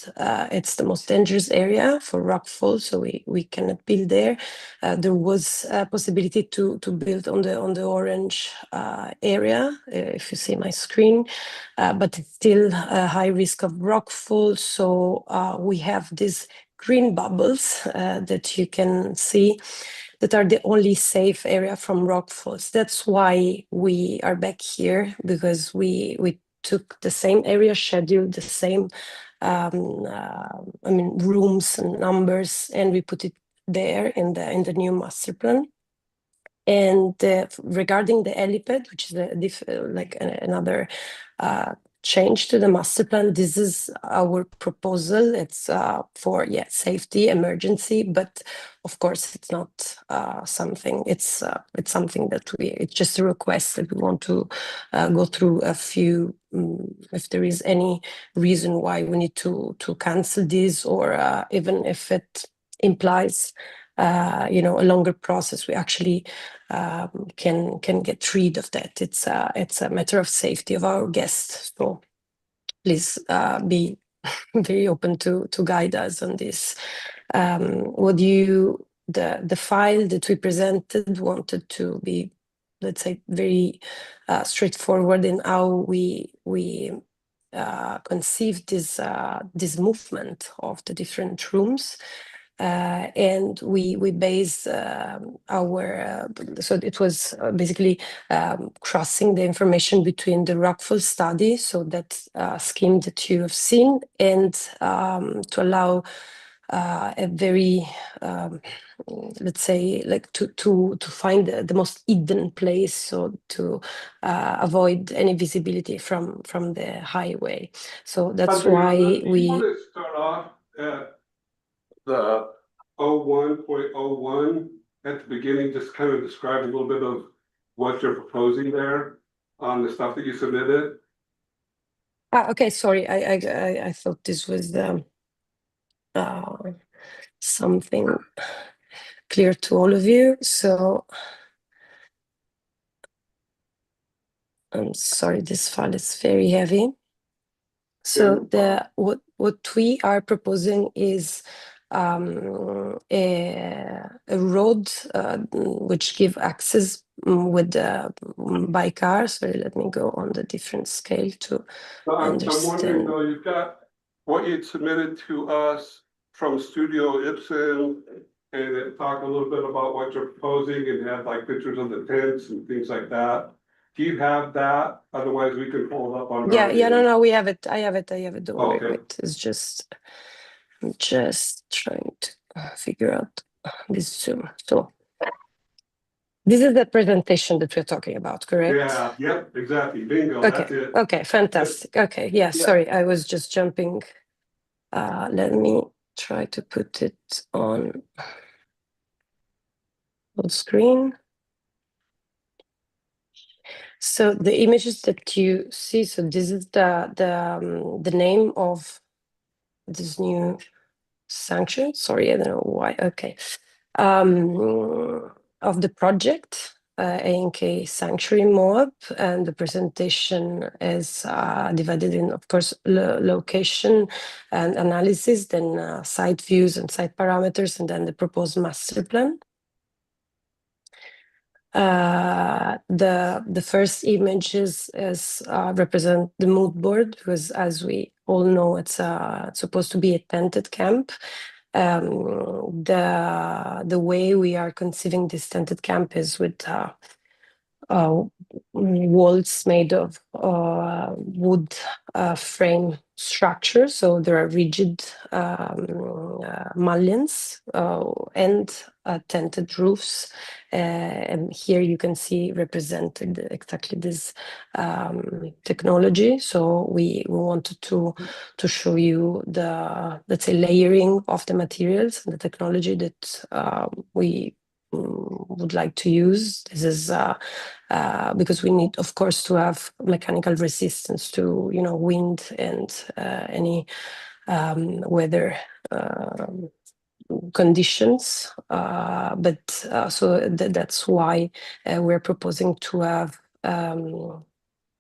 it's the most dangerous area for rockfall, so we cannot build there. There was a possibility to build on the orange area, if you see my screen, but it's still a high risk of rockfall. So we have these green bubbles that you can see that are the only safe area from rockfalls. That's why we are back here, because we took the same area schedule, the same rooms and numbers, and we put it there in the new master plan. And regarding the helipad, which is another change to the master plan, this is our proposal. It's for safety, emergency, but of course it's not something. It's something that it's just a request that we want to go through a few. If there is any reason why we need to cancel this, or even if it implies a longer process, we actually can get rid of that. It's a matter of safety of our guests. So please be very open to guide us on this. The file that we presented wanted to be, let's say, very straightforward in how we conceived this movement of the different rooms. And we based our so it was basically crossing the information between the rockfall study, so that scheme that you have seen, and to allow a very let's say, like, to find the most hidden place, so to avoid any visibility from the highway. So that's
Andrea,
why
do you
we
want to start off at the 01.01 at the beginning, just kind of describe a little bit of what you're proposing there on the stuff that you submitted?
okay, sorry, I thought this was something clear to all of you. So I'm sorry, this file is very heavy. So what we are proposing is a road which give access with by car. Sorry, let me go on the different scale to
I'm
understand.
wondering though, you've got what you'd submitted to us from Studio Ibsen, and it talked a little bit about what you're proposing and had like pictures of the tents and things like that. Do you have that? Otherwise, we can pull it up on.
No, we have it. I have it. Don't worry.
Okay.
Wait, it's just, I'm just trying to figure out this Zoom. So this is the presentation that we're talking about, correct?
Yeah, yep, exactly. Bingo, that's
Okay.
it.
Okay, fantastic. Okay, yeah, sorry, I was just jumping. Let me try to put it on full screen. So the images that you see, so this is the name of this new sanction. Sorry, I don't know why. Okay. Of the project, ANK Sanctuary Moab, and the presentation is divided in, of course, location and analysis, then site views and site parameters, and then the proposed master plan. The first images is represent the mood board, because as we all know, it's supposed to be a tented camp. The way we are conceiving this tented camp is with walls made of wood frame structure, so there are rigid mullions and tented roofs, and here you can see represented exactly this technology. So we wanted to show you the, let's say, layering of the materials and the technology that we would like to use. This is because we need, of course, to have mechanical resistance to, wind and any weather conditions. So that's why we're proposing to have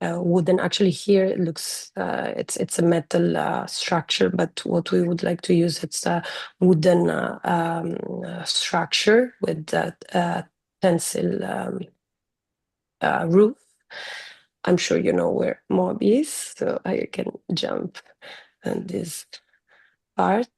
wooden. Actually, here it looks it's a metal structure, but what we would like to use, it's a wooden structure with that pencil roof. I'm sure you know where Moab is, so I can jump on this part.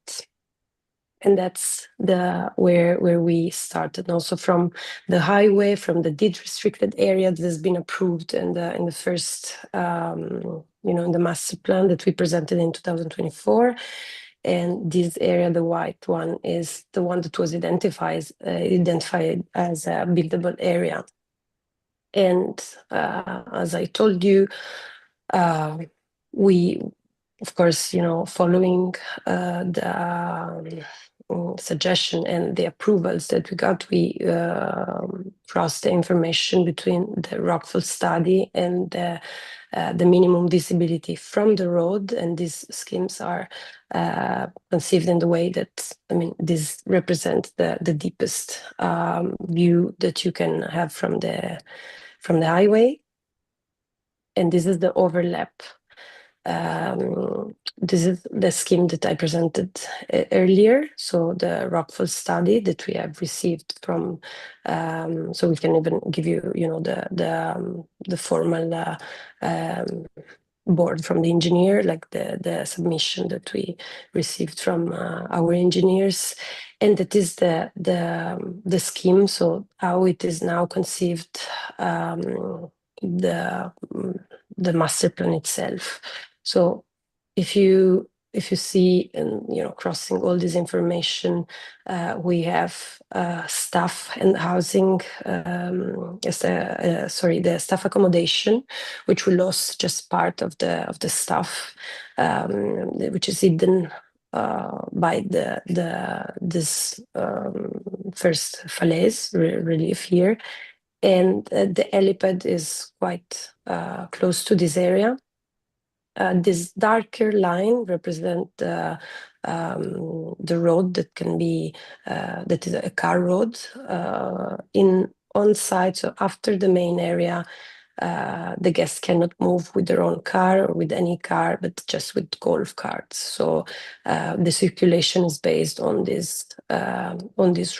And that's where we started. Also from the highway, from the deed restricted area that has been approved in the first, in the master plan that we presented in 2024. And this area, the white one, is the one that was identified as a buildable area. And as I told you, we, of course, following the suggestion and the approvals that we got, we crossed the information between the rockfall study and the minimum visibility from the road. And these schemes are conceived in the way that, this represents the deepest view that you can have from the highway. And this is the overlap. This is the scheme that I presented earlier. So the rockfall study that we have received from, so we can even give you, the formal board from the engineer, like the submission that we received from our engineers. And that is the scheme. So how it is now conceived, the master plan itself. So if you see, and crossing all this information, we have staff and housing, the staff accommodation, which we lost just part of the staff, which is hidden by this first falaise relief here. And the helipad is quite close to this area. This darker line represents the road that can be that is a car road on site. So after the main area, the guests cannot move with their own car or with any car, but just with golf carts. So the circulation is based on this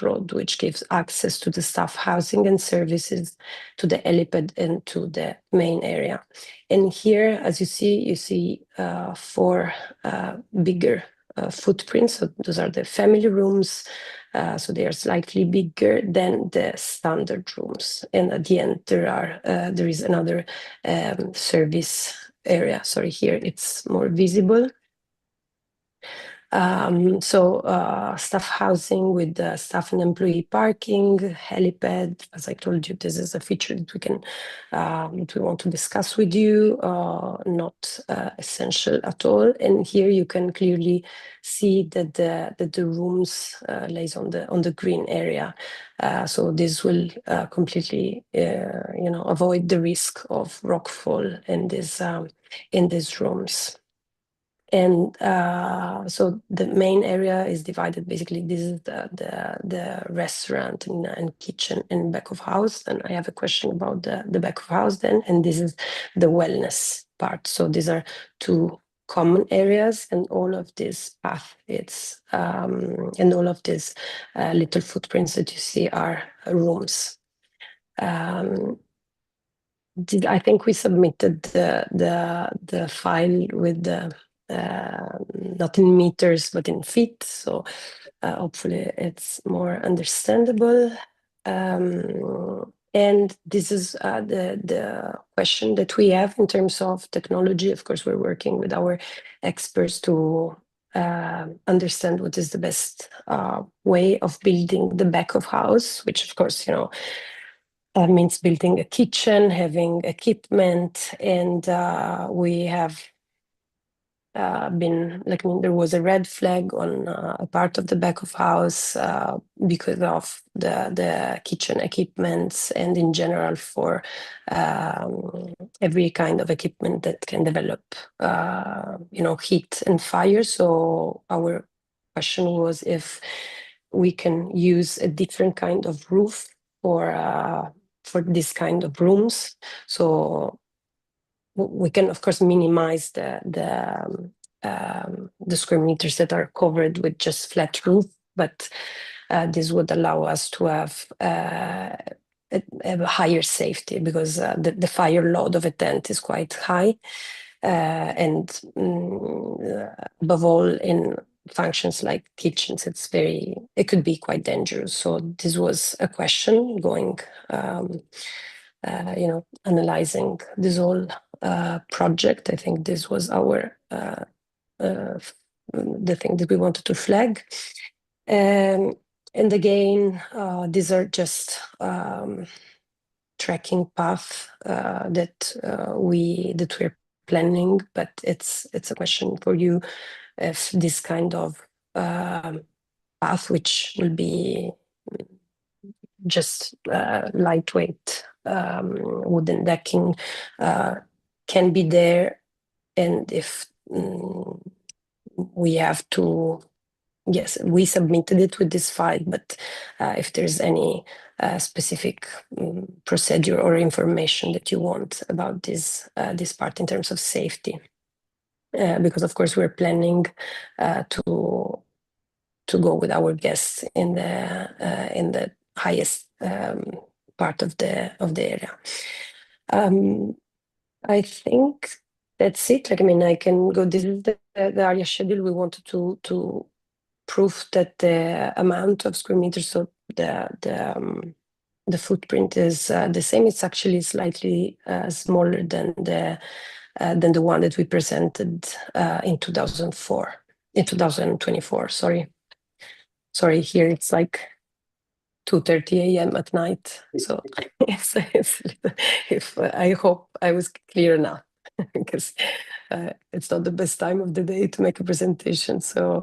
road, which gives access to the staff housing and services, to the helipad, and to the main area. And here, as you see 4 bigger footprints. So those are the family rooms. So they are slightly bigger than the standard rooms. And at the end, there is another service area. Sorry, here it's more visible. Staff housing with staff and employee parking, helipad. As I told you, this is a feature that we can that we want to discuss with you. Not essential at all. And here you can clearly see that the rooms lays on the green area. So this will completely avoid the risk of rockfall in these rooms. And so the main area is divided. Basically, this is the restaurant and kitchen and back of house. And I have a question about the back of house then. And this is the wellness part. So these are two common areas, and all of this path, it's and all of these little footprints that you see are rooms. I think we submitted the file with the not in meters but in feet, so hopefully it's more understandable. And this is the question that we have in terms of technology. Of course, we're working with our experts to understand what is the best way of building the back of house, which of course, means building a kitchen, having equipment, and we have been there was a red flag on a part of the back of house because of the kitchen equipments, and in general for every kind of equipment that can develop heat and fire. So our question was if we can use a different kind of roof for this kind of rooms. So we can, of course, minimize the square meters that are covered with just flat roof, but this would allow us to have a higher safety, because the fire load of a tent is quite high, and above all in functions like kitchens, it could be quite dangerous. So this was a question going, analyzing this whole project. I think this was our the thing that we wanted to flag. And again, these are just tracking path that we're planning, but it's a question for you if this kind of path, which will be just lightweight wooden decking, can be there, and if we have to, yes, we submitted it with this file, but if there's any specific procedure or information that you want about this part in terms of safety, because of course we're planning to go with our guests in the highest part of the area. I think that's it. I can go. This is the area schedule. We wanted to prove that the amount of square meters, so the footprint is the same. It's actually slightly smaller than the one that we presented in 2024. Sorry, here it's like 2:30 a.m. at night. So yes, I hope I was clear enough, because it's not the best time of the day to make a presentation. So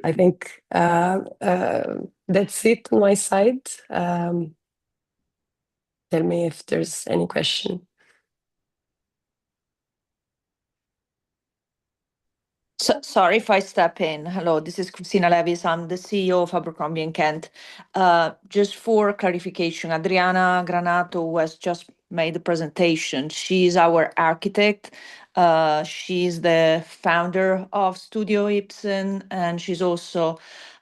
I think that's it on my side. Tell me if there's any question.
Sorry if I step in. Hello, this is Christina Levis. I'm the CEO of Abercrombie & Kent. Just for clarification, Adriana Granato, who has just made the presentation, she's our architect. She's the founder of Studio Ibsen, and she's also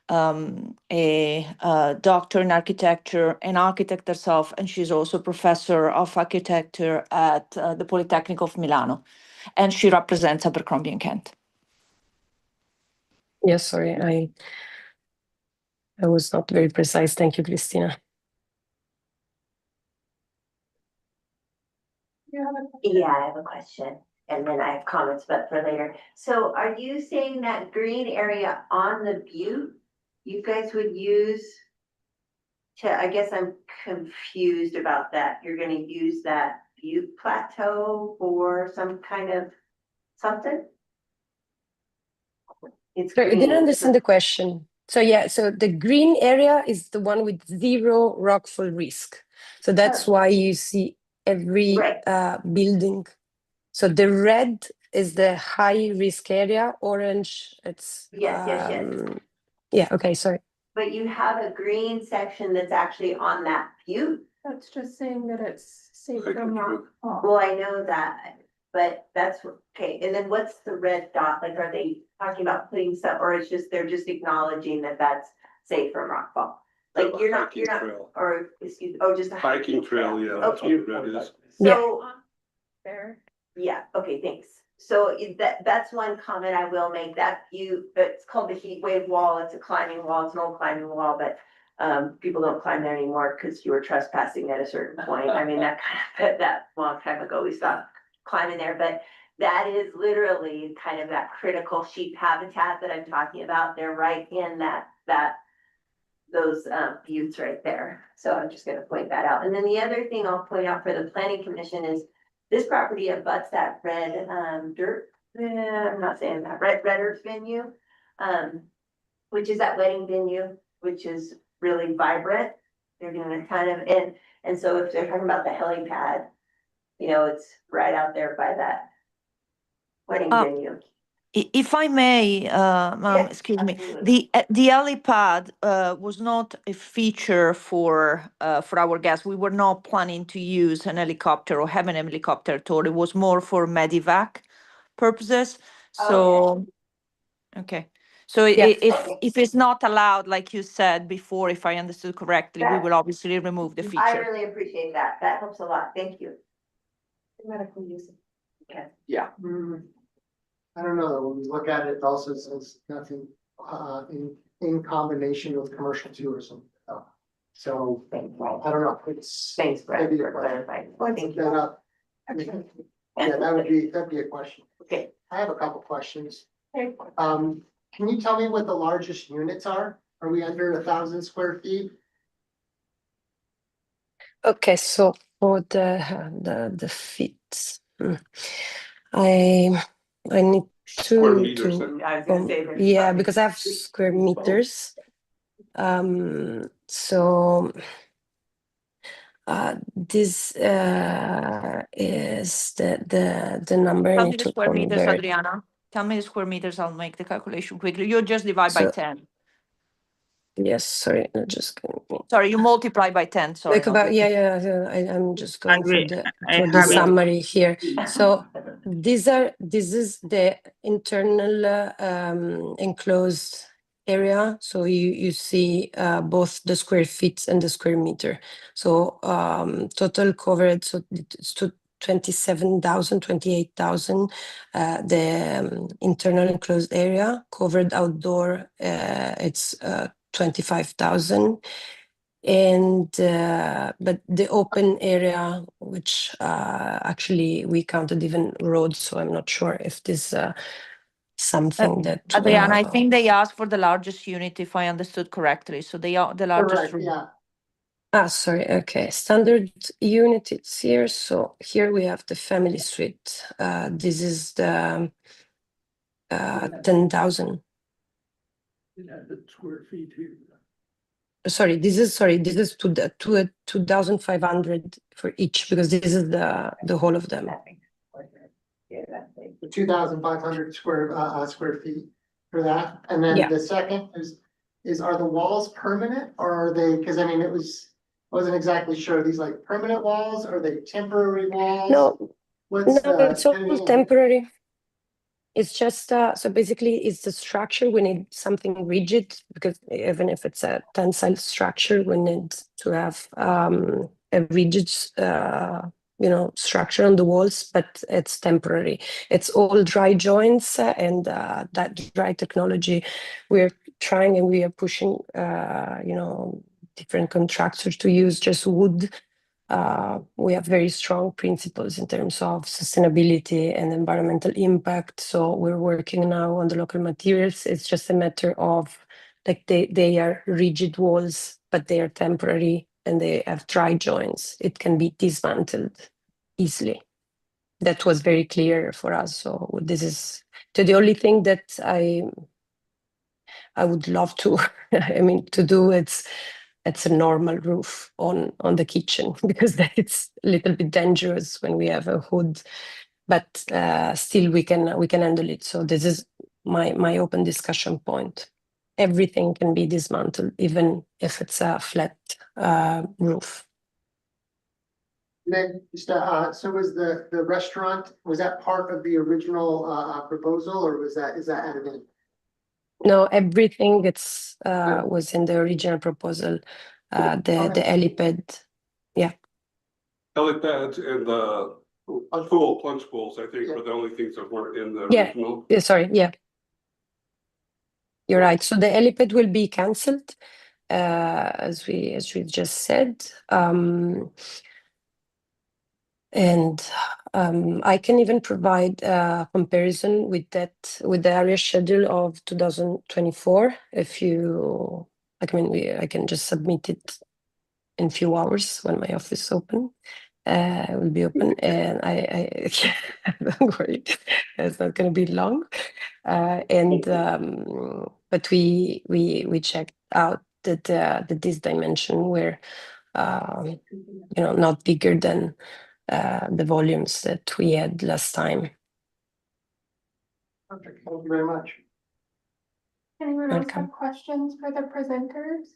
a doctor in architecture, an architect herself, and she's also professor of architecture at the Polytechnic of Milano, and she represents Abercrombie & Kent.
Yes, sorry, I was not very precise. Thank you, Christina.
Yeah, I have a question, and then I have comments, but for later. So are you saying that green area on the butte, you guys would use I guess I'm confused about that. You're gonna use that butte plateau for some kind of something?
Sorry, I didn't understand the question. So yeah, so the green area is the one with zero rockfall risk. So that's why you see every building. So the red is the high risk area. Orange, it's
Yes.
yeah, okay, sorry.
But you have a green section that's actually on that butte.
That's just saying that it's safe from rockfall.
Well, I know that, but that's, okay, and then what's the red dot? Like, are they talking about putting stuff, or it's just, they're just acknowledging that that's safe from rockfall? Like, you're not,
Hiking trail.
or, excuse me, oh, just a
Hiking trail, yeah, that's
Okay.
what red is.
So,
There.
yeah, okay, thanks. So that's one comment I will make, that it's called the heat wave wall. It's a climbing wall. It's an old climbing wall, but people don't climb there anymore because you were trespassing at a certain point. I mean, that long time ago, we stopped climbing there, but that is literally kind of that critical sheep habitat that I'm talking about. They're right in those buttes right there. So I'm just gonna point that out. And then the other thing I'll point out for the planning commission is this property abuts that red dirt, I'm not saying that, red earth venue, which is that wedding venue, which is really vibrant. They're doing a ton of, and so if they're talking about the helipad, you know, it's right out there by that wedding venue.
If I may, ma'am, excuse me, the helipad was not a feature for our guests. We were not planning to use an helicopter or have an helicopter at all. It was more for medevac purposes. So, okay. So if it's not allowed, like you said before, if I understood correctly, we will obviously remove the
I
feature.
really appreciate that. That helps a lot. Thank you. Medical use. Okay.
Yeah.
I don't know, when we look at it, it also says nothing, in combination with commercial tourism. So, I don't know, it's.
Thanks, Brett,
maybe a
for
question.
clarifying.
Let's
Thank
look that
you.
up. Yeah, that'd be a question.
Okay.
I have a couple questions.
Okay.
Can you tell me what the largest units are? Are we under 1,000 square feet?
Okay, so for the feet, I need
Square
to
meters.
I was gonna say there's
yeah,
probably-
because I have square meters. So this is the number I
Tell me
need
the
to
square meters,
convert.
Adriana. Tell me the square meters, I'll make the calculation quickly. You just divide by
So-
10.
Yes, sorry, I'm just going.
Sorry, you multiply by 10, sorry.
Like
not
about,
divide.
yeah, I'm just going for the
I
for the
have it.
summary here. So this is the internal enclosed area. So you see both the square feet and the square meter. So total coverage, so it's to 27,000, 28,000. The internal enclosed area, covered outdoor, it's 25,000. And but the open area, which actually we counted even roads, so I'm not sure if this something that
Adriana, I think they asked for the largest unit, if I understood correctly. So they are the largest.
Correct, yeah.
sorry, okay, standard unit, it's here. So here we have the family suite. This is the 10,000.
Square feet here.
Sorry, this is to the 2,500 for each, because this is the whole of them.
2,500 square feet for that. And then
Yeah.
the second is are the walls permanent or are they, because I mean, I wasn't exactly sure. Are these like permanent walls? Are they temporary walls?
No,
What's
no,
the?
it's all temporary. It's just so basically it's the structure. We need something rigid, because even if it's a tensile structure, we need to have a rigid structure on the walls, but it's temporary. It's all dry joints, and that dry technology we're trying, and we are pushing different contractors to use just wood. We have very strong principles in terms of sustainability and environmental impact. So we're working now on the local materials. It's just a matter of like they are rigid walls, but they are temporary and they have dry joints. It can be dismantled easily. That was very clear for us. So this is the only thing that I would love to, to do. It's a normal roof on the kitchen, because it's a little bit dangerous when we have a hood but still we can handle it. So this is my open discussion point. Everything can be dismantled, even if it's a flat roof.
Then, just, so was the restaurant, was that part of the original, proposal, or is that added in?
No, everything was in the original proposal. The helipad,
Helipads and the plunge pools, I think, were the only things that weren't in the
Yeah.
original.
sorry, yeah. You're right. So the helipad will be cancelled, as we just said. And I can even provide a comparison with the area schedule of 2024. If you, I can just submit it in few hours when my office open. Will be open, and I don't worry, it's not going to be long. But we checked out that this dimension were not bigger than the volumes that we had last time.
Perfect, thank you very much.
Anyone else
Welcome.
have questions for the presenters?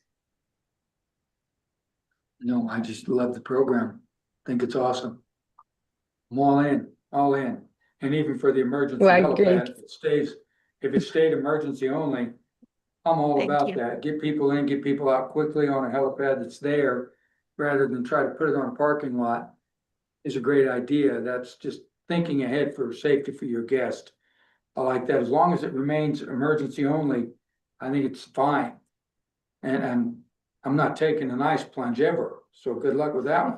No, I just love the program. Think it's awesome. I'm all in. And even for the emergency
Right,
helipad, if it stayed emergency only, I'm all
Thank
about
you.
that. Get people in, get people out quickly on a helipad that's there, rather than try to put it on a parking lot is a great idea. That's just thinking ahead for safety for your guest. I like that. As long as it remains emergency only, I think it's fine. And I'm not taking an ice plunge ever, so good luck with that one.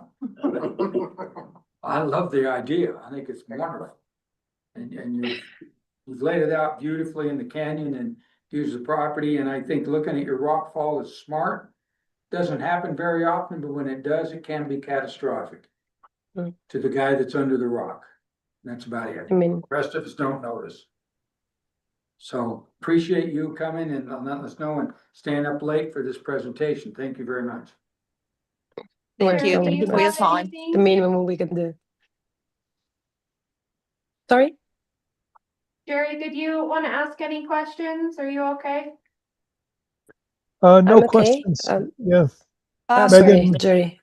I love the idea. I think it's wonderful. And you've laid it out beautifully in the canyon and use the property, and I think looking at your rock fall is smart. Doesn't happen very often, but when it does, it can be catastrophic to the guy that's under the rock. That's about it. The rest of us don't notice. So appreciate you coming and letting us know and staying up late for this presentation. Thank you very much.
Thank you.
Sure, do
Thank you for
have
your time.
anything?
The minimum we can do. Sorry?
Jerry, did you want to ask any questions? Are you okay?
No
I'm okay.
questions. Yeah.
Sorry,
Megan.
Jerry.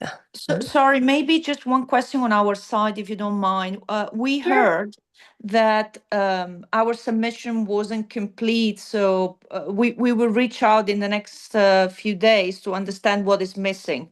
Sorry, maybe just one question on our side, if you don't mind. We
Sure.
heard that our submission wasn't complete, so we will reach out in the next few days to understand what is missing.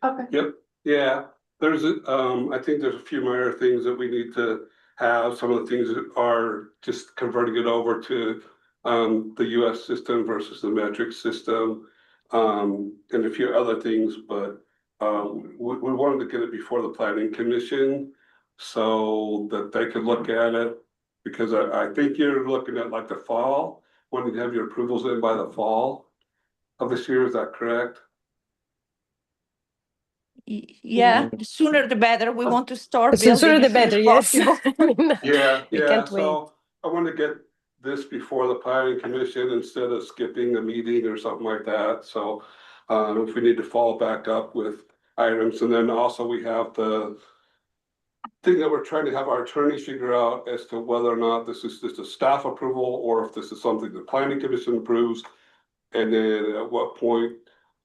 Okay.
Yep, yeah, there's I think there's a few minor things that we need to have. Some of the things that are just converting it over to the US system versus the metric system. And a few other things, but we wanted to get it before the planning commission so that they could look at it. Because I think you're looking at like the fall, when you have your approvals in by the fall of this year, is that correct?
Yeah, the sooner the better. We want to start
The sooner
building
the
as soon as
better, yes.
possible.
Yeah,
We
yeah,
can't wait.
so I want to get this before the planning commission instead of skipping a meeting or something like that, so. If we need to follow back up with items, and then also we have the thing that we're trying to have our attorneys figure out as to whether or not this is just a staff approval or if this is something the planning commission approves. And then at what point,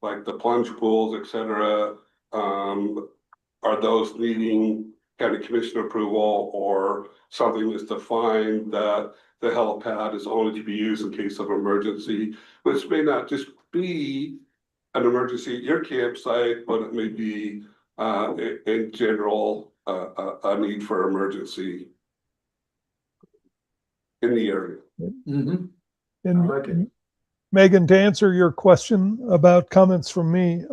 like the plunge pools, et cetera, are those needing county commission approval or something is defined that the helipad is only to be used in case of emergency, which may not just be an emergency at your campsite, but it may be in general a need for emergency in the area.
Mm-hmm.
And
I like it.
Megan, to answer your question about comments from me,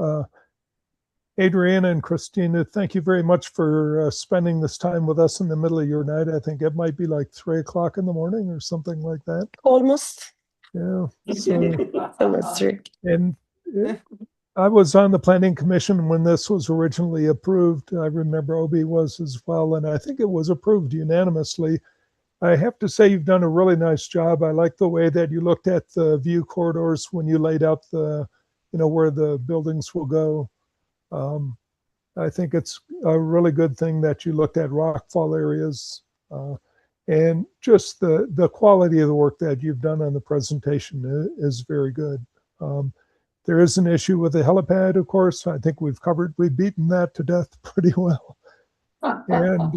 Adriana and Christina, thank you very much for spending this time with us in the middle of your night. I think it might be like 3 o'clock in the morning or something like that.
Almost.
Yeah. So,
Almost true.
and I was on the planning commission when this was originally approved. I remember Obi was as well, and I think it was approved unanimously. I have to say you've done a really nice job. I like the way that you looked at the view corridors when you laid out the, where the buildings will go. I think it's a really good thing that you looked at rockfall areas. And just the quality of the work that you've done on the presentation is very good. There is an issue with the helipad, of course. I think we've beaten that to death pretty well. And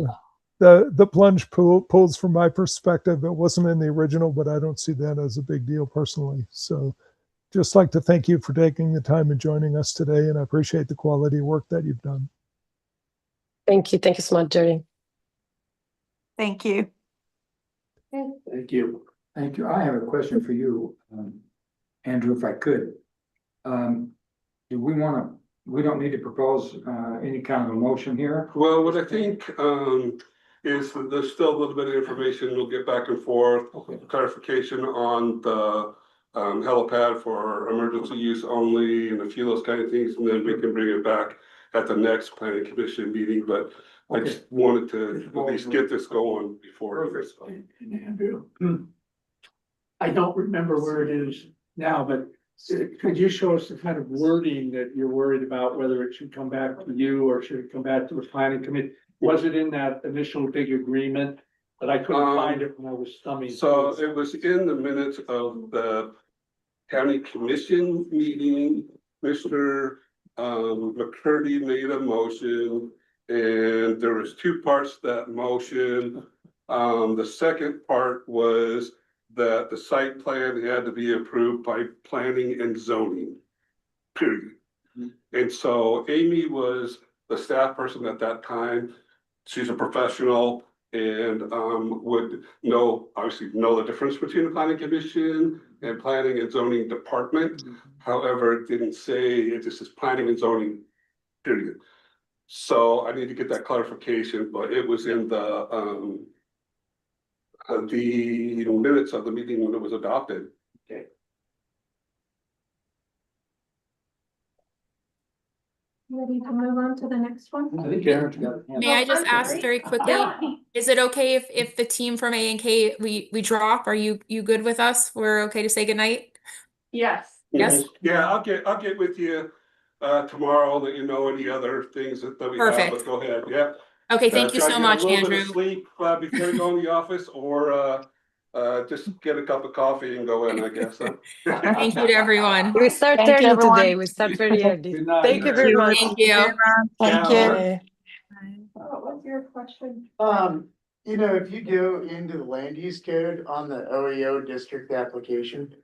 the plunge pools, from my perspective, it wasn't in the original, but I don't see that as a big deal personally. So just like to thank you for taking the time and joining us today, and I appreciate the quality of work that you've done.
Thank you so much, Jerry.
Thank you.
Thank you.
Thank you. I have a question for you, Andrew, if I could. Do we don't need to propose any kind of a motion here?
Well, what I think, is that there's still a little bit of information, we'll get back and forth, clarification on the helipad for emergency use only and a few of those kind of things, and then we can bring it back at the next planning commission meeting, but I just wanted to at least get this going before.
And Andrew, I don't remember where it is now, but could you show us the kind of wording that you're worried about, whether it should come back to you or should it come back to the planning committee? Was it in that initial big agreement? But I couldn't find it when I was thumbing.
So it was in the minutes of the county commission meeting. Mr. McCurdy made a motion, and there was two parts to that motion. The second part was that the site plan had to be approved by planning and zoning, period. And so Amy was the staff person at that time. She's a professional and would obviously know the difference between the planning commission and planning and zoning department. However, it didn't say, it just says planning and zoning, period. So I need to get that clarification, but it was in the minutes of the meeting when it was adopted.
Okay.
Ready to move on to the next one?
I think Aaron's got it.
May I just ask very quickly, is it okay if the team from A&K, we drop? Are you good with us? We're okay to say goodnight?
Yes.
Yes.
Yeah, I'll get with you tomorrow, let you know any other things that we have,
Perfect.
but go ahead, yeah.
Okay, thank you
Try
so
to get
much,
a little bit
Andrew.
of sleep before you go in the office, or just get a cup of coffee and go in, I guess. Huh?
Thank you to everyone.
We start
Thank you,
early
everyone.
today. We start very early.
Good night.
Thank you very much.
Thank you.
Thank
Yeah.
you.
What was your question?
If you go into the land use code on the OEO district application,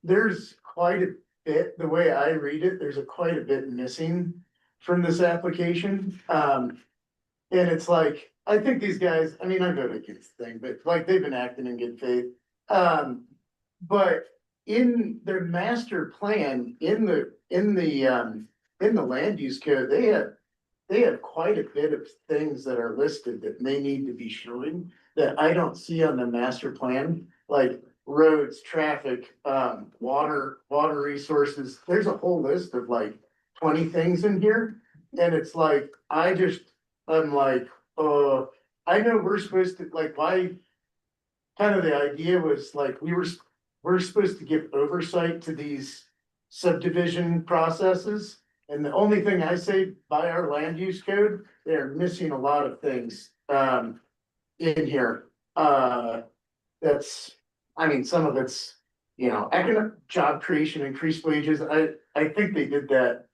there's quite a bit, the way I read it, there's quite a bit missing from this application. And it's like, I think these guys, I voted against the thing, but like they've been acting in good faith. But in their master plan, in the land use code, they have quite a bit of things that are listed that they need to be showing that I don't see on the master plan, like roads, traffic, water resources. There's a whole list of like 20 things in here. And it's like, I'm like, I know we're supposed to, like, why, kind of the idea was like, we're supposed to give oversight to these subdivision processes. And the only thing I say by our land use code, they're missing a lot of things, in here. Some of it's, economic job creation, increased wages. I think they did that.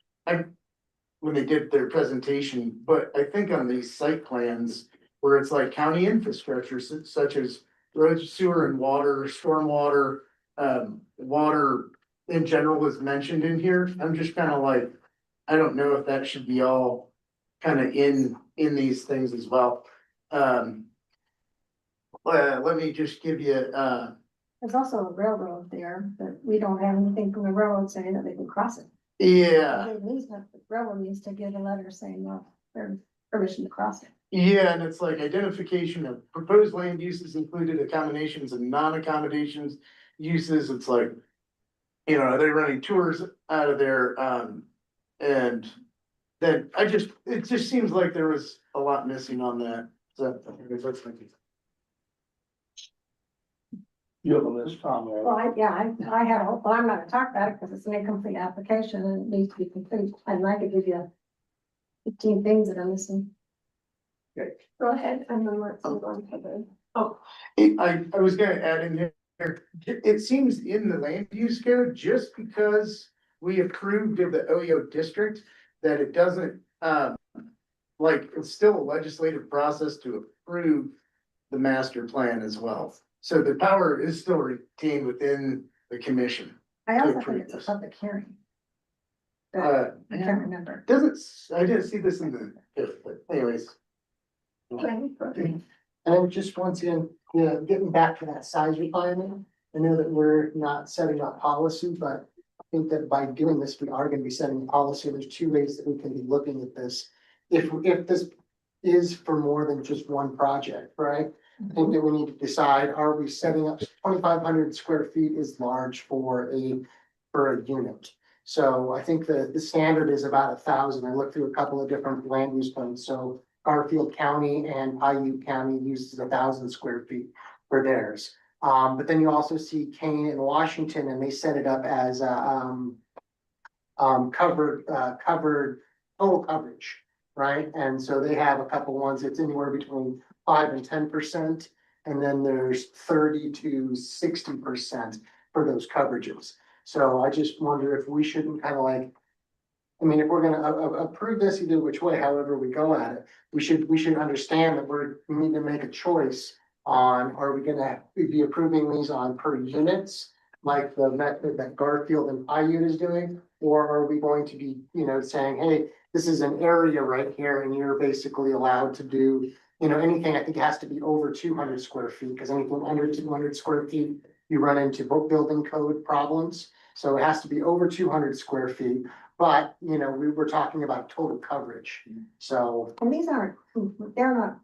When they did their presentation, but I think on these site plans where it's like county infrastructure such as roads, sewer and water, stormwater, water in general is mentioned in here. I'm just kind of like, I don't know if that should be all kind of in these things as well. Let me just give you,
There's also a railroad there, but we don't have anything from the railroad saying that they can cross it.
yeah.
The railroad needs to get a letter saying, no, there's permission to cross it.
Yeah, and it's like identification of proposed land uses included accommodations and non-accommodations uses. It's like, are they running tours out of there? And then it just seems like there was a lot missing on that. So that's my piece.
You have a list, Tom, right?
Well, I had, well, I'm not gonna talk about it because it's an incomplete application and it needs to be complete. And I could give you 15 things that are missing.
Go ahead, and then let's move on to the.
I was gonna add in here, it seems in the land use code, just because we approved of the OYO district, that it doesn't, like, it's still a legislative process to approve the master plan as well. So the power is still retained within the commission.
I
To
also
approve
think it's a
this.
public hearing.
Uh,
I can't remember.
Doesn't, I didn't see this in the, but anyways.
And then just once again, you know, getting back to that size requirement, I know that we're not setting up policy, but I think that by doing this, we are gonna be setting a policy. There's two ways that we can be looking at this. If this is for more than just one project, right? I think that we need to decide, are we setting up 2,500 square feet is large for a unit. So I think the standard is about 1,000. I looked through a couple of different land use plans, so Garfield County and Paiute County uses 1,000 square feet for theirs. But then you also see Kane and Washington, and they set it up as covered total coverage, right? And so they have a couple ones that's anywhere between 5 and 10%, and then there's 30 to 60% for those coverages. So I just wonder if we shouldn't kind of like, I mean, if we're gonna approve this either which way, however we go at it, we should understand that we need to make a choice on, are we gonna be approving these on per units, like the method that Garfield and Paiute is doing, or are we going to be, you know, saying, hey, this is an area right here, and you're basically allowed to do, you know, anything, I think has to be over 200 square feet, because anything under 200 square feet, you run into both building code problems. So it has to be over 200 square feet, but, you know, we were talking about total coverage, so.
And these aren't, they're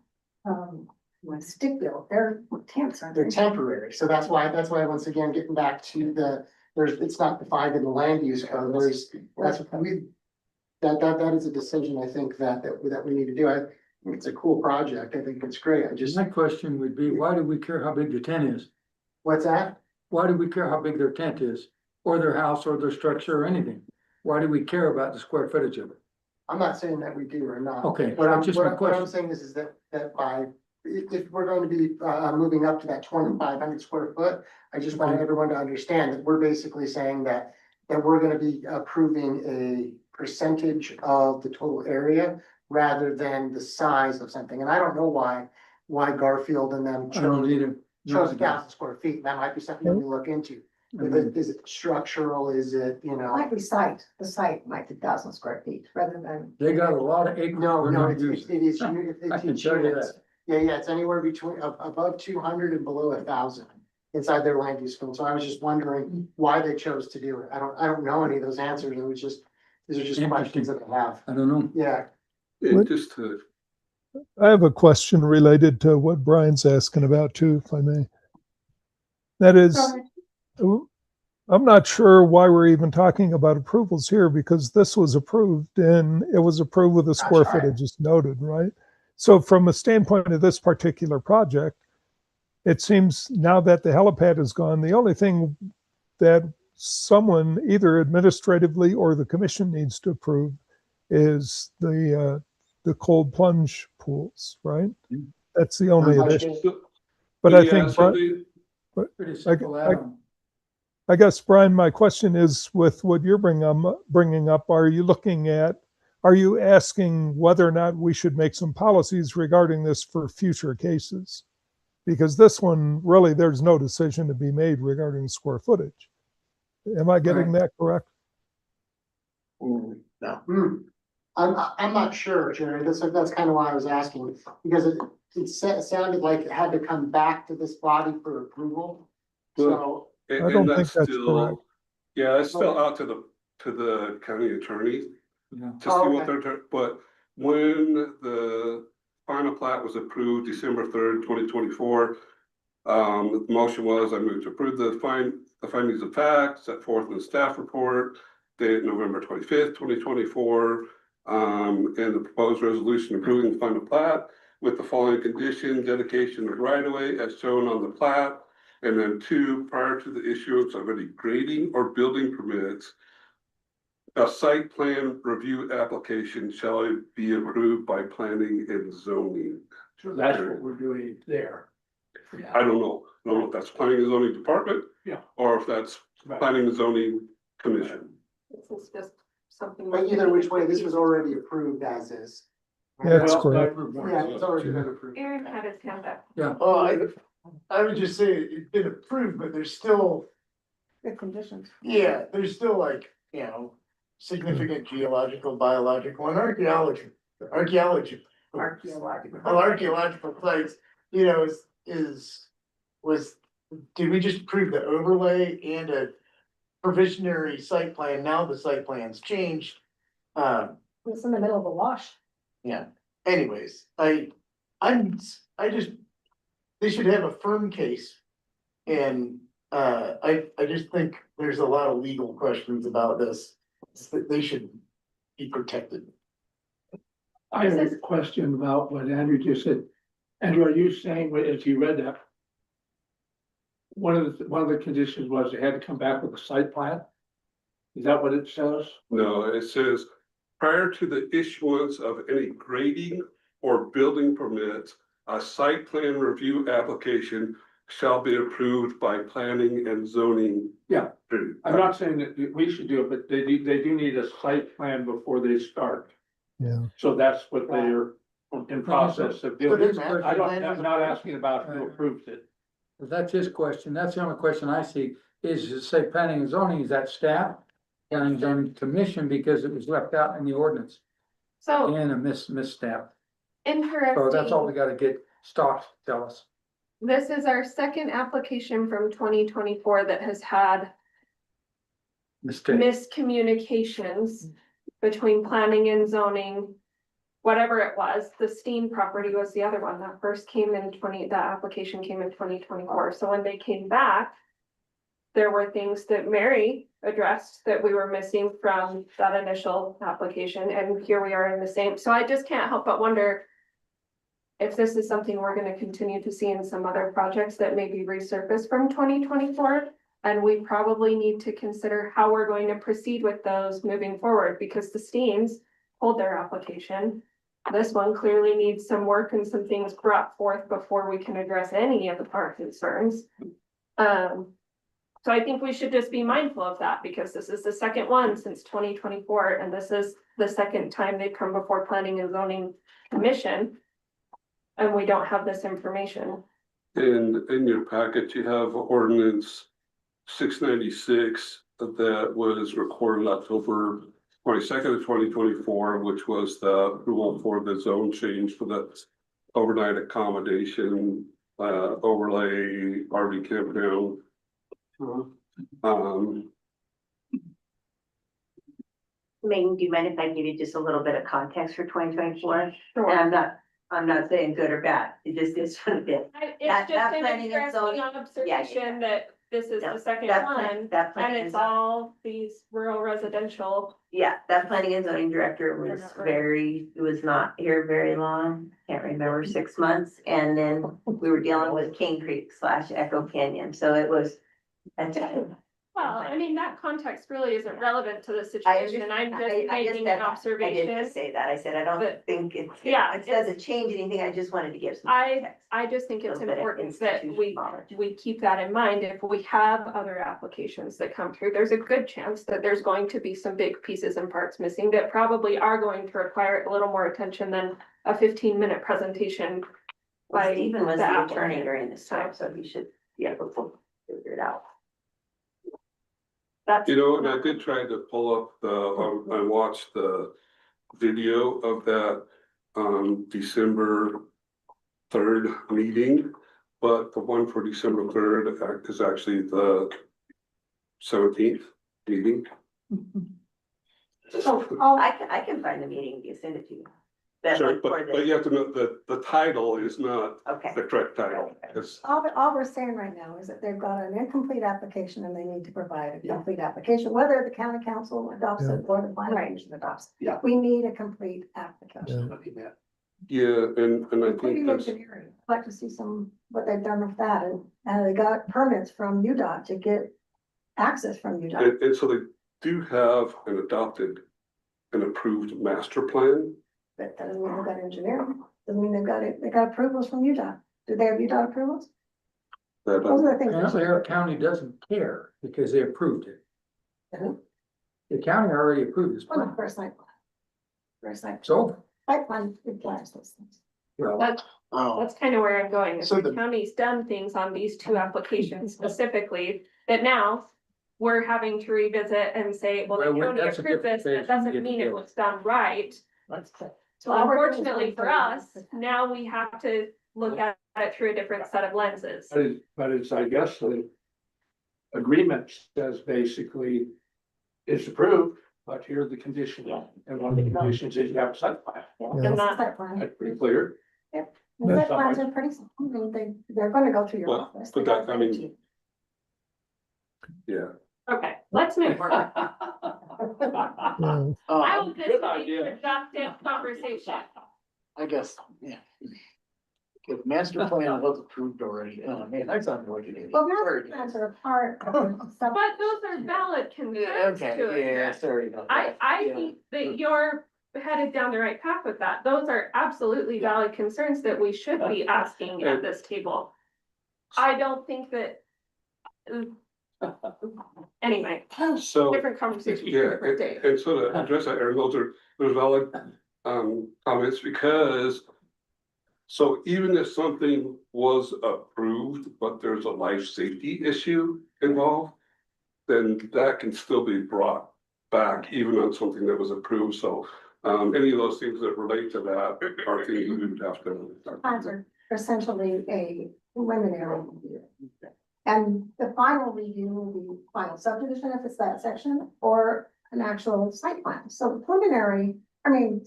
not, stick built, they're tents, aren't
They're
they?
temporary, so that's why, once again, getting back to it's not defined in the land use code, that is a decision, I think, that we need to do. I think it's a cool project, I think it's great,
My question would be, why do we care how big the tent is?
what's that?
Why do we care how big their tent is, or their house, or their structure, or anything? Why do we care about the square footage of it?
I'm not saying that we do or not.
Okay,
What I'm,
that's just my
what I'm
question.
saying is that by, if we're going to be, moving up to that 2,500 square foot, I just want
Okay.
everyone to understand that we're basically saying that we're gonna be approving a percentage of the total area rather than the size of something. And I don't know why Garfield and them
I don't either.
chose 1,000 square feet. That might be something we look into. Is it structural? Is it, you know?
Might be the site might be 1,000 square feet rather than.
They got a lot of acres.
No,
they're
no,
not
it
using.
is,
I
it's
can tell you
units.
that.
Yeah, it's anywhere between above 200 and below 1,000 inside their land use code. So I was just wondering why they chose to do it. I don't know any of those answers. It was just, these are just questions that I have.
I don't know.
Yeah.
And just to,
I have a question related to what Brian's asking about too, if I may. That is, I'm not sure why we're even talking about approvals here, because this was approved and it was approved with the square
right.
footage as noted, right? So from a standpoint of this particular project, it seems now that the helipad is gone, the only thing that someone either administratively or the commission needs to approve is the cold plunge pools, right? That's the only addition. But I think,
Pretty simple add-on.
I guess, Brian, my question is, with what you're bringing up, are you asking whether or not we should make some policies regarding this for future cases? Because this one, really, there's no decision to be made regarding square footage. Am I getting that correct?
No. I'm not sure, Jerry. That's kind of why I was asking, because it sounded like it had to come back to this body for approval. So,
I don't think that's correct.
Yeah, that's still out to the county attorney
Yeah.
to see what they're, but when the final plat was approved December 3rd, 2024, the motion was, I moved to approve the findings of fact set forth in the staff report dated November 25th, 2024, and the proposed resolution approving the final plat with the following condition: dedication of right of way as shown on the plat. And then 2, prior to the issuance of any grading or building permits, A site plan review application shall be approved by planning and zoning.
So that's what we're doing there.
I don't know if that's planning and zoning department.
Yeah.
Or if that's
Right.
planning and zoning commission.
This is just something.
But either which way, this was already approved as is.
Yeah, that's
Well,
correct.
Yeah, it's already been approved.
Aaron had his hand up.
Oh, I would just say it's been approved, but there's still,
The conditions.
yeah, there's still like, you know, significant geological, biological and archaeological sites, you know, did we just approve the overlay and a provisionary site plan? Now the site plan's changed.
It's in the middle of a wash.
Yeah, anyways, they should have a firm case. And, I just think there's a lot of legal questions about this, that they should be protected.
I have a question about what Andrew just said. Andrew, are you saying, as you read that, one of the conditions was they had to come back with a site plan? Is that what it says?
No, it says prior to the issuance of any grading or building permits, a site plan review application shall be approved by planning and zoning.
Yeah. I'm not saying that we should do it, but they do need a site plan before they start.
Yeah.
So that's what they're in process of doing.
So
I'm not asking about who approves it.
That's his question. That's the only question I see is to say planning and zoning, is that staff? Planning and zoning commission, because it was left out in the ordinance
So
and a misstep.
interesting.
So that's all we gotta get Stock to tell us.
This is our second application from 2024 that has had
Mistake.
miscommunications between planning and zoning. Whatever it was, the Steen property was the other one that first came in that application came in 2024. So when they came back, there were things that Mary addressed that we were missing from that initial application, and here we are in the same. So I just can't help but wonder if this is something we're gonna continue to see in some other projects that maybe resurface from 2024. And we probably need to consider how we're going to proceed with those moving forward, because the Steens pulled their application. This one clearly needs some work and some things brought forth before we can address any of our concerns. So I think we should just be mindful of that, because this is the second one since 2024, and this is the second time they've come before Planning and Zoning Commission. And we don't have this information.
And in your packet, you have ordinance 696 that was recorded October 22nd of 2024, which was the approval for the zone change for the overnight accommodation, overlay RV campground.
Megan, do you mind if I give you just a little bit of context for 2024?
Sure.
And I'm not saying good or bad, it just is a bit.
It's
That
just an
planning and
interesting
zoning-
observation that this is
Yeah,
the second
that
one,
That
and
planning and
it's
zoning,
all these rural residential.
yeah, that planning and zoning director
They're
was
not right.
was not here very long, can't remember, 6 months. And then we were dealing with King Creek / Echo Canyon, so it was.
Well, I mean, that context really isn't relevant to the situation. I'm just making an
I
observation.
didn't say that, I said, I don't
But-
think it's,
Yeah,
it doesn't change anything, I just wanted to give some.
I
context.
just think it's
Little bit of
important that
institutional knowledge.
we keep that in mind. If we have other applications that come through, there's a good chance that there's going to be some big pieces and parts missing that probably are going to require a little more attention than a 15-minute presentation.
Well,
by
Stephen was
the
the attorney
applicant.
during this time, so he should be able to figure it out.
That's.
You know, and I did try to pull up I watched the video of that, December 3rd meeting. But the one for December 3rd is actually the 17th meeting.
I can find the meeting, you send it to you. That
Sure,
one for
but you
the,
have to know that the title is not
okay,
the correct title. It's,
All we're saying right now is that they've got an incomplete application and they need to provide a complete application, whether the county council adopts it or the planning commission adopts it.
Yeah.
We need a complete application.
yeah, and I think
Including
that's,
engineering. I'd like to see what they've done with that, and they got permits from UDOT to get access from UDOT.
and so do have an adopted, an approved master plan.
But that doesn't mean they've got engineering, doesn't mean they've got it, they got approvals from UDOT. Do they have UDOT approvals?
That,
Those are the things.
Apparently, our county doesn't care because they approved it.
Mhm.
The county already approved this
Well,
plan.
for a site plan. For a site,
So,
site plan requires those things.
well,
That's,
Oh,
that's kind of where I'm going. is
So
the
the-
county's done things on these two applications specifically that now we're having to revisit and say, well, the
Well,
county
that's a
approved this,
different
that
phase
doesn't
to
mean
get
it
to.
was done right. So
all we're doing is
unfortunately for
going
us,
forward.
now we have to look at it through a different set of lenses.
But it's, I guess, the agreement says basically it's approved, but here are the conditions. And one of the conditions is you have a site plan.
Yeah,
Yeah.
that's
Not-
the site plan.
That's pretty clear.
The site plans are pretty, simple. I mean, they're gonna go through your
Well,
office.
but
They gotta
that- I
go to
mean-
you.
Yeah,
Okay, let's move forward.
Yeah.
I will
Good
just be
idea.
productive conversation.
I guess, yeah. If master plan was approved already, oh man, that's not what it is.
Well, master plans are a part of the sub.
But those are valid concerns to address.
sorry about
I
Yeah.
think that you're headed down the right path with that. Those are absolutely valid concerns that we should be asking at this table. I don't think that. Anyway,
so.
different conversation, for
Yeah,
different day.
and so to address that, Aaron, those valid comments because. So even if something was approved, but there's a life safety issue involved. Then that can still be brought back even on something that was approved, so any of those things that relate to that are things we would have to.
Plans are essentially a preliminary review. And the final review will be final subdivision if it's that section, or an actual site plan. So the preliminary, I mean,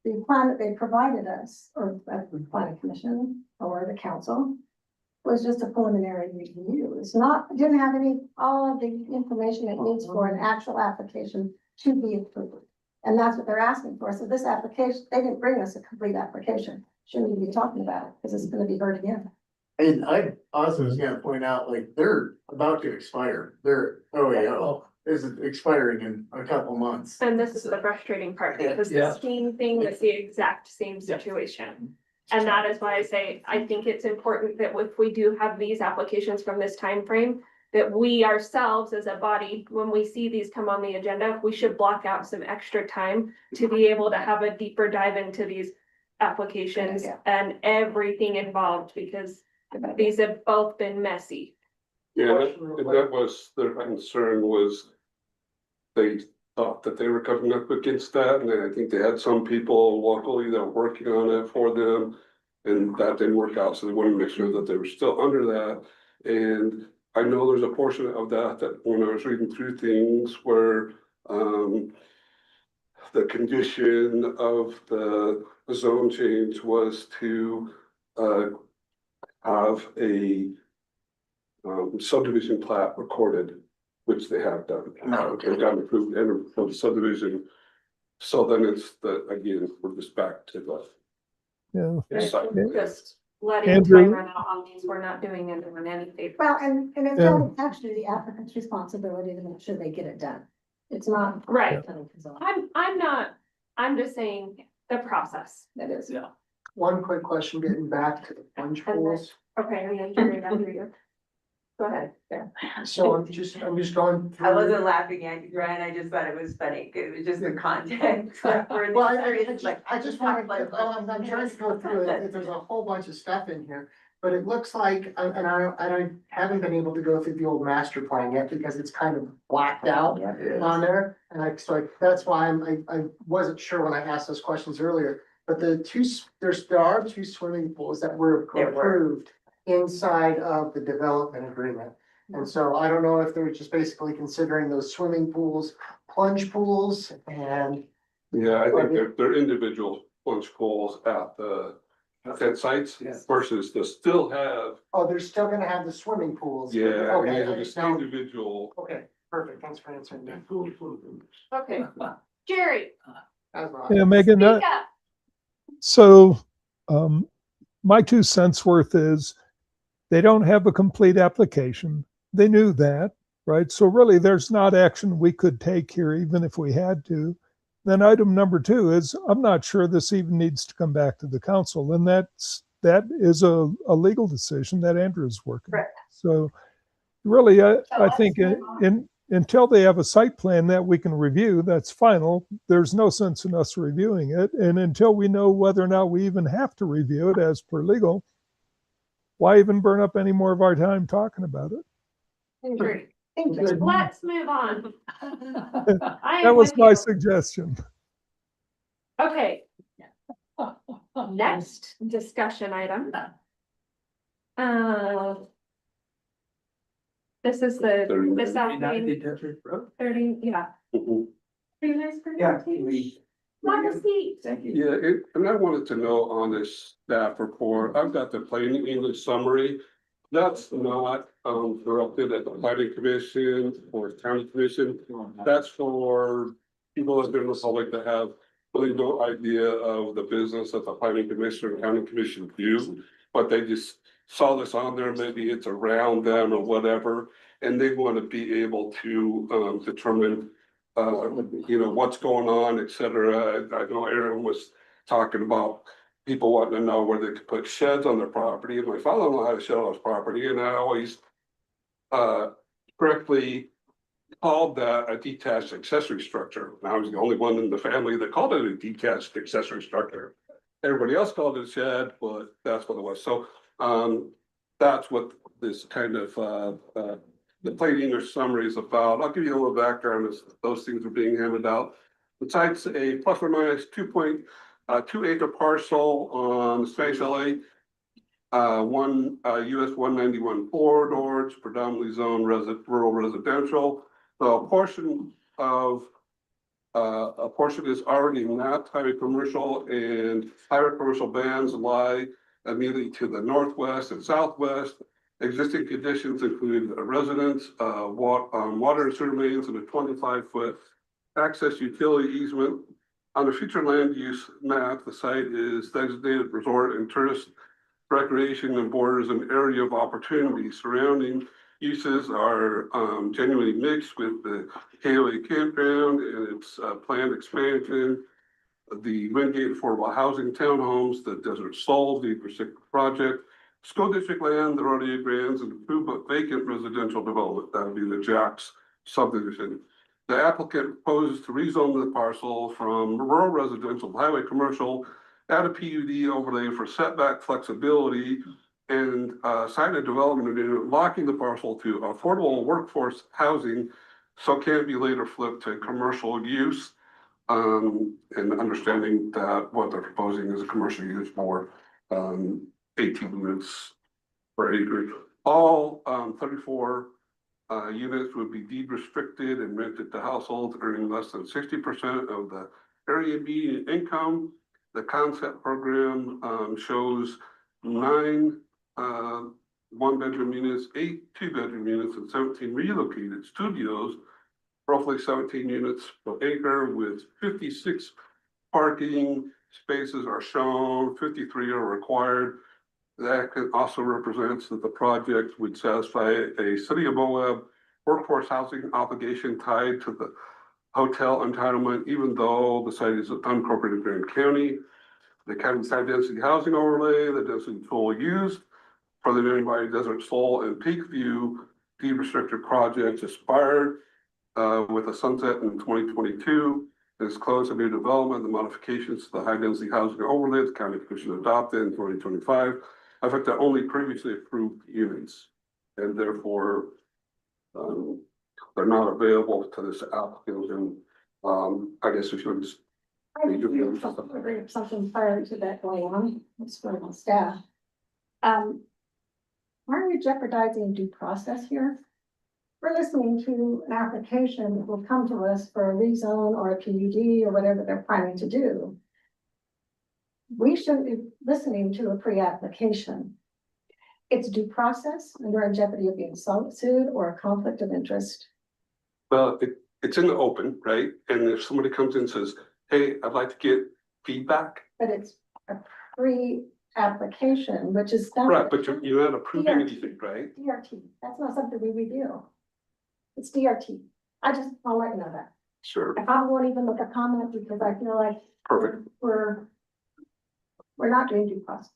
the plan that they provided us, or the planning commission, or the council, was just a preliminary review. It's not, didn't have all of the information it needs for an actual application to be approved. And that's what they're asking for. So this application, they didn't bring us a complete application. Shouldn't even be talking about it, because it's gonna be heard again.
And I also was gonna point out, like, they're about to expire, their OAO is expiring in a couple months.
And this is the frustrating part, because the
Yeah.
same thing is the exact same situation. And that is why I say, I think it's important that if we do have these applications from this time frame, that we ourselves as a body, when we see these come on the agenda, we should block out some extra time to be able to have a deeper dive into these applications
Yeah.
and everything involved, because these have both been messy.
Yeah, that was, their concern was. They thought that they were coming up against that, and then I think they had some people locally that were working on it for them. And that didn't work out, so they wanted to make sure that they were still under that. And I know there's a portion of that when I was reading through things where the condition of the zone change was to have a subdivision plat recorded, which they have done. They've gotten approved and for the subdivision. So then it's again, we're just back to the.
Yeah.
site.
Just letting
Andrew?
time run out on these, we're not doing anyone any favor.
Well, and it's really actually the applicant's responsibility to make sure they get it done. It's not.
Right. I'm just saying the process.
That is.
Yeah.
One quick question, getting back to the plunge pools.
Okay, and then Jerry, after you. Go ahead, there.
So I'm just going through.
I wasn't laughing at you, Brian, I just thought it was funny, it was just the context. for
Well,
this, like,
I just wanted, I'm trying to go through it, there's a whole bunch of stuff in here. But it looks like, and I haven't been able to go through the old master plan yet because it's kind of blacked out on there. And that's why I wasn't sure when I asked those questions earlier. But there are two swimming pools that were
There were.
approved inside of the development agreement. And so I don't know if they're just basically considering those swimming pools, plunge pools, and
Yeah, I think they're individual plunge pools at sites
Yes.
versus they still have,
oh, they're still gonna have the swimming pools.
yeah, and
Okay,
these
I
are just
just know-
individual.
Okay, perfect, thanks for answering that.
Okay, Jerry,
That's all.
Yeah, Megan,
speak up.
so my 2 cents worth is they don't have a complete application. They knew that. right? So really, there's not action we could take here, even if we had to. Then item number 2 is, I'm not sure this even needs to come back to the council, and that is a legal decision that Andrew's working.
Correct.
So really, I
let's
think
move on.
until they have a site plan that we can review, that's final. There's no sense in us reviewing it. And until we know whether or not we even have to review it as per legal, why even burn up any more of our time talking about it?
Agree.
Thank you.
Let's move on. I
That
am
was
with
my
you.
suggestion.
Okay. Next discussion item. This is the, this afternoon, 30, yeah.
Mhm.
Pretty nice
Yeah,
presentation.
we,
Have a seat.
thank you.
Yeah, and I wanted to know on this staff report, I've got the plain English summary. That's not directed at the planning commission or county commission. That's for people in the public that have really no idea of the business that the planning commission or county commission do. But they just saw this on there, maybe it's around them or whatever, and they want to be able to determine what's going on, et cetera. I know Aaron was talking about people wanting to know where they could put sheds on their property, and my father-in-law had a shed on his property, and I always correctly called that a detached accessory structure. And I was the only one in the family that called it a detached accessory structure. Everybody else called it a shed, but that's what it was. So that's what this kind of the plain English summary is about. I'll give you a little background as those things are being handed out. The site's a plus or minus 2.2 acre parcel on Spanish LA. One US 191 corridor. It's predominantly zoned rural residential. So a portion is already not highway commercial, and highway commercial bands lie immediately to the northwest and southwest. Existing conditions include a residence, water and sewer mains, and a 25-foot access utility easement. On the future land use map, the site is designated resort and tourist recreation and borders an area of opportunity. Surrounding uses are genuinely mixed with the KOA campground and its planned expansion, the Wingate Affordable Housing Townhomes, the Desert Soul, the Pacific Project, School District land, the Rodeo Grands, and approved but vacant residential development. That would be the Jacks subdivision. The applicant proposes to rezone the parcel from rural residential to highway commercial, add a PUD overlay for setback flexibility, and sign a development agreement locking the parcel to affordable workforce housing, so it can't be later flipped to commercial use. And understanding that what they're proposing is a commercial use for 18 units per acre. All 34 units would be deed restricted and rented to households earning less than 60% of the area median income. The concept program shows 9 one-bedroom units, 8 two-bedroom units, and 17 relocated studios, roughly 17 units per acre, with 56 parking spaces are shown, 53 are required. That also represents that the project would satisfy a City of Moab workforce housing obligation tied to the hotel entitlement, even though the site is unincorporated Grand County. The county's high density housing overlay, the density tool used for the Nearby Desert Soul and Peak View deed restricted projects expired with a sunset in 2022. It's closed a new development, the modifications to the high density housing overlay the county commission adopted in 2025 affect the only previously approved units, and therefore they're not available to this applicant. And I guess we should just
I agree with something prior to that going on, it's for the staff. Aren't we jeopardizing due process here? We're listening to an application that will come to us for a rezone or a PUD or whatever they're planning to do. We shouldn't be listening to a pre-application. It's due process, and we're in jeopardy of being sued or a conflict of interest.
Well, it's in the open, right? And if somebody comes in and says, hey, I'd like to get feedback.
But it's a pre-application, which is not.
Right, but you're not approving
DRT.
anything, right?
DRT, that's not something we review. It's DRT. I'll let you know that.
Sure,
I won't even look at comment because I feel like
perfect.
we're not doing due process.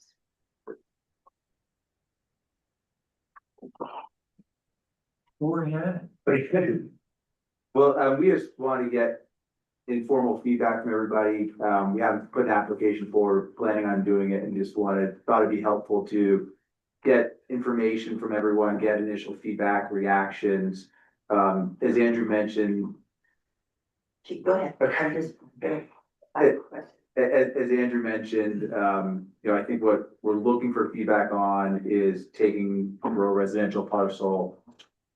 Go ahead.
Well, we just want to get informal feedback from everybody. We haven't put an application forward, planning on doing it, and just thought it'd be helpful to get information from everyone, get initial feedback, reactions. As Andrew mentioned,
Go ahead.
Okay.
I have a question.
as Andrew mentioned, I think what we're looking for feedback on is taking a rural residential parcel,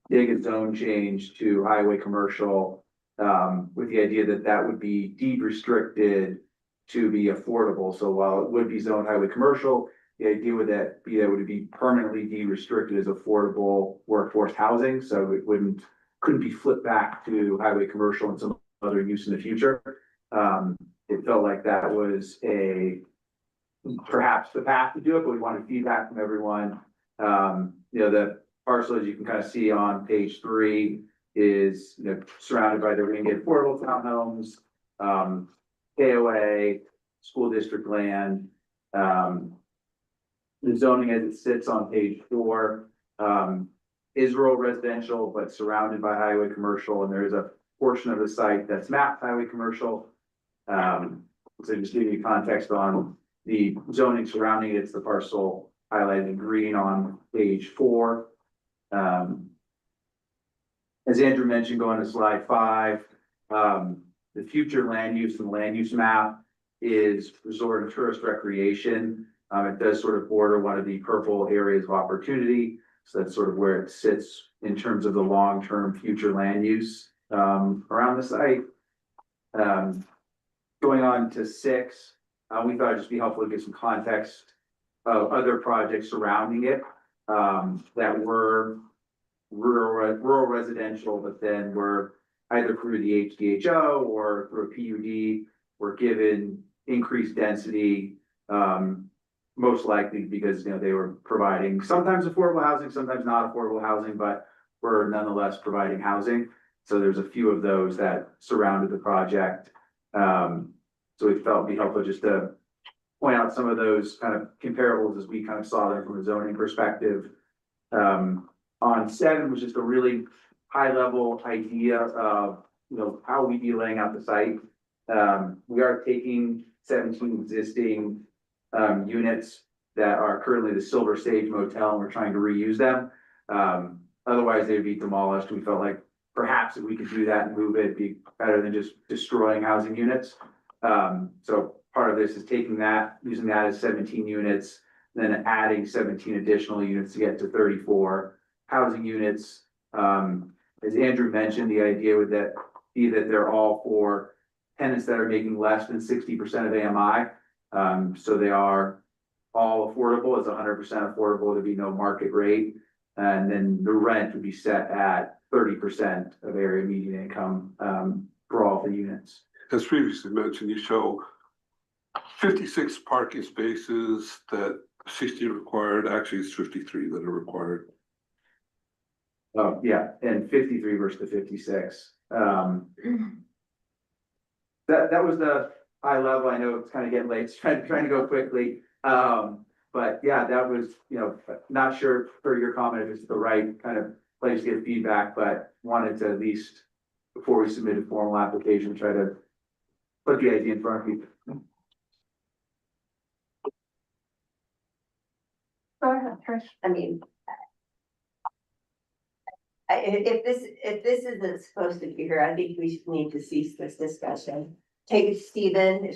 dig a zone change to highway commercial, with the idea that that would be deed restricted to be affordable. So while it would be zoned highway commercial, the idea would that be that would be permanently deed restricted as affordable workforce housing. So it couldn't be flipped back to highway commercial and some other use in the future. It felt like that was perhaps the path to do it, but we wanted feedback from everyone. The parcel, as you can kind of see on page 3, is surrounded by the Wingate affordable townhomes, KOA, school district land. The zoning as it sits on page 4 is rural residential, but surrounded by highway commercial, and there's a portion of the site that's mapped highway commercial. So just give you context on the zoning surrounding it, it's the parcel highlighted in green on page 4. As Andrew mentioned, going to slide 5, the future land use and land use map is resort and tourist recreation. It does sort of border one of the purple areas of opportunity. So that's sort of where it sits in terms of the long-term future land use around the site. Going on to 6, we thought it'd just be helpful to give some context of other projects surrounding it that were rural residential, but then were either through the HDHO or through a PUD were given increased density, most likely because they were providing sometimes affordable housing, sometimes not affordable housing, but were nonetheless providing housing. So there's a few of those that surrounded the project. So we felt it'd be helpful just to point out some of those kind of comparables as we kind of saw them from a zoning perspective. On 7 was just a really high level idea of how we'd be laying out the site. We are taking 17 existing units that are currently the Silver Sage Motel, and we're trying to reuse them. Otherwise they'd be demolished. We felt like perhaps if we could do that and move it, it'd be better than just destroying housing units. So part of this is taking that, using that as 17 units, then adding 17 additional units to get to 34 housing units. As Andrew mentioned, the idea would be that they're all for tenants that are making less than 60% of AMI. So they are all affordable. It's 100% affordable. There'd be no market rate. And then the rent would be set at 30% of area median income for all the units.
As previously mentioned, you show 56 parking spaces that 60 required, actually it's 53 that are required.
Oh, yeah, and 53 versus the 56. That was the high level. I know it's kind of getting late, trying to go quickly. But yeah, that was, not sure for your comment if it's the right kind of place to get feedback, but wanted to at least, before we submit a formal application, try to put the idea in front of people.
Go ahead, Trish.
I mean, if this isn't supposed to be here, I think we need to cease this discussion. Take Stephen,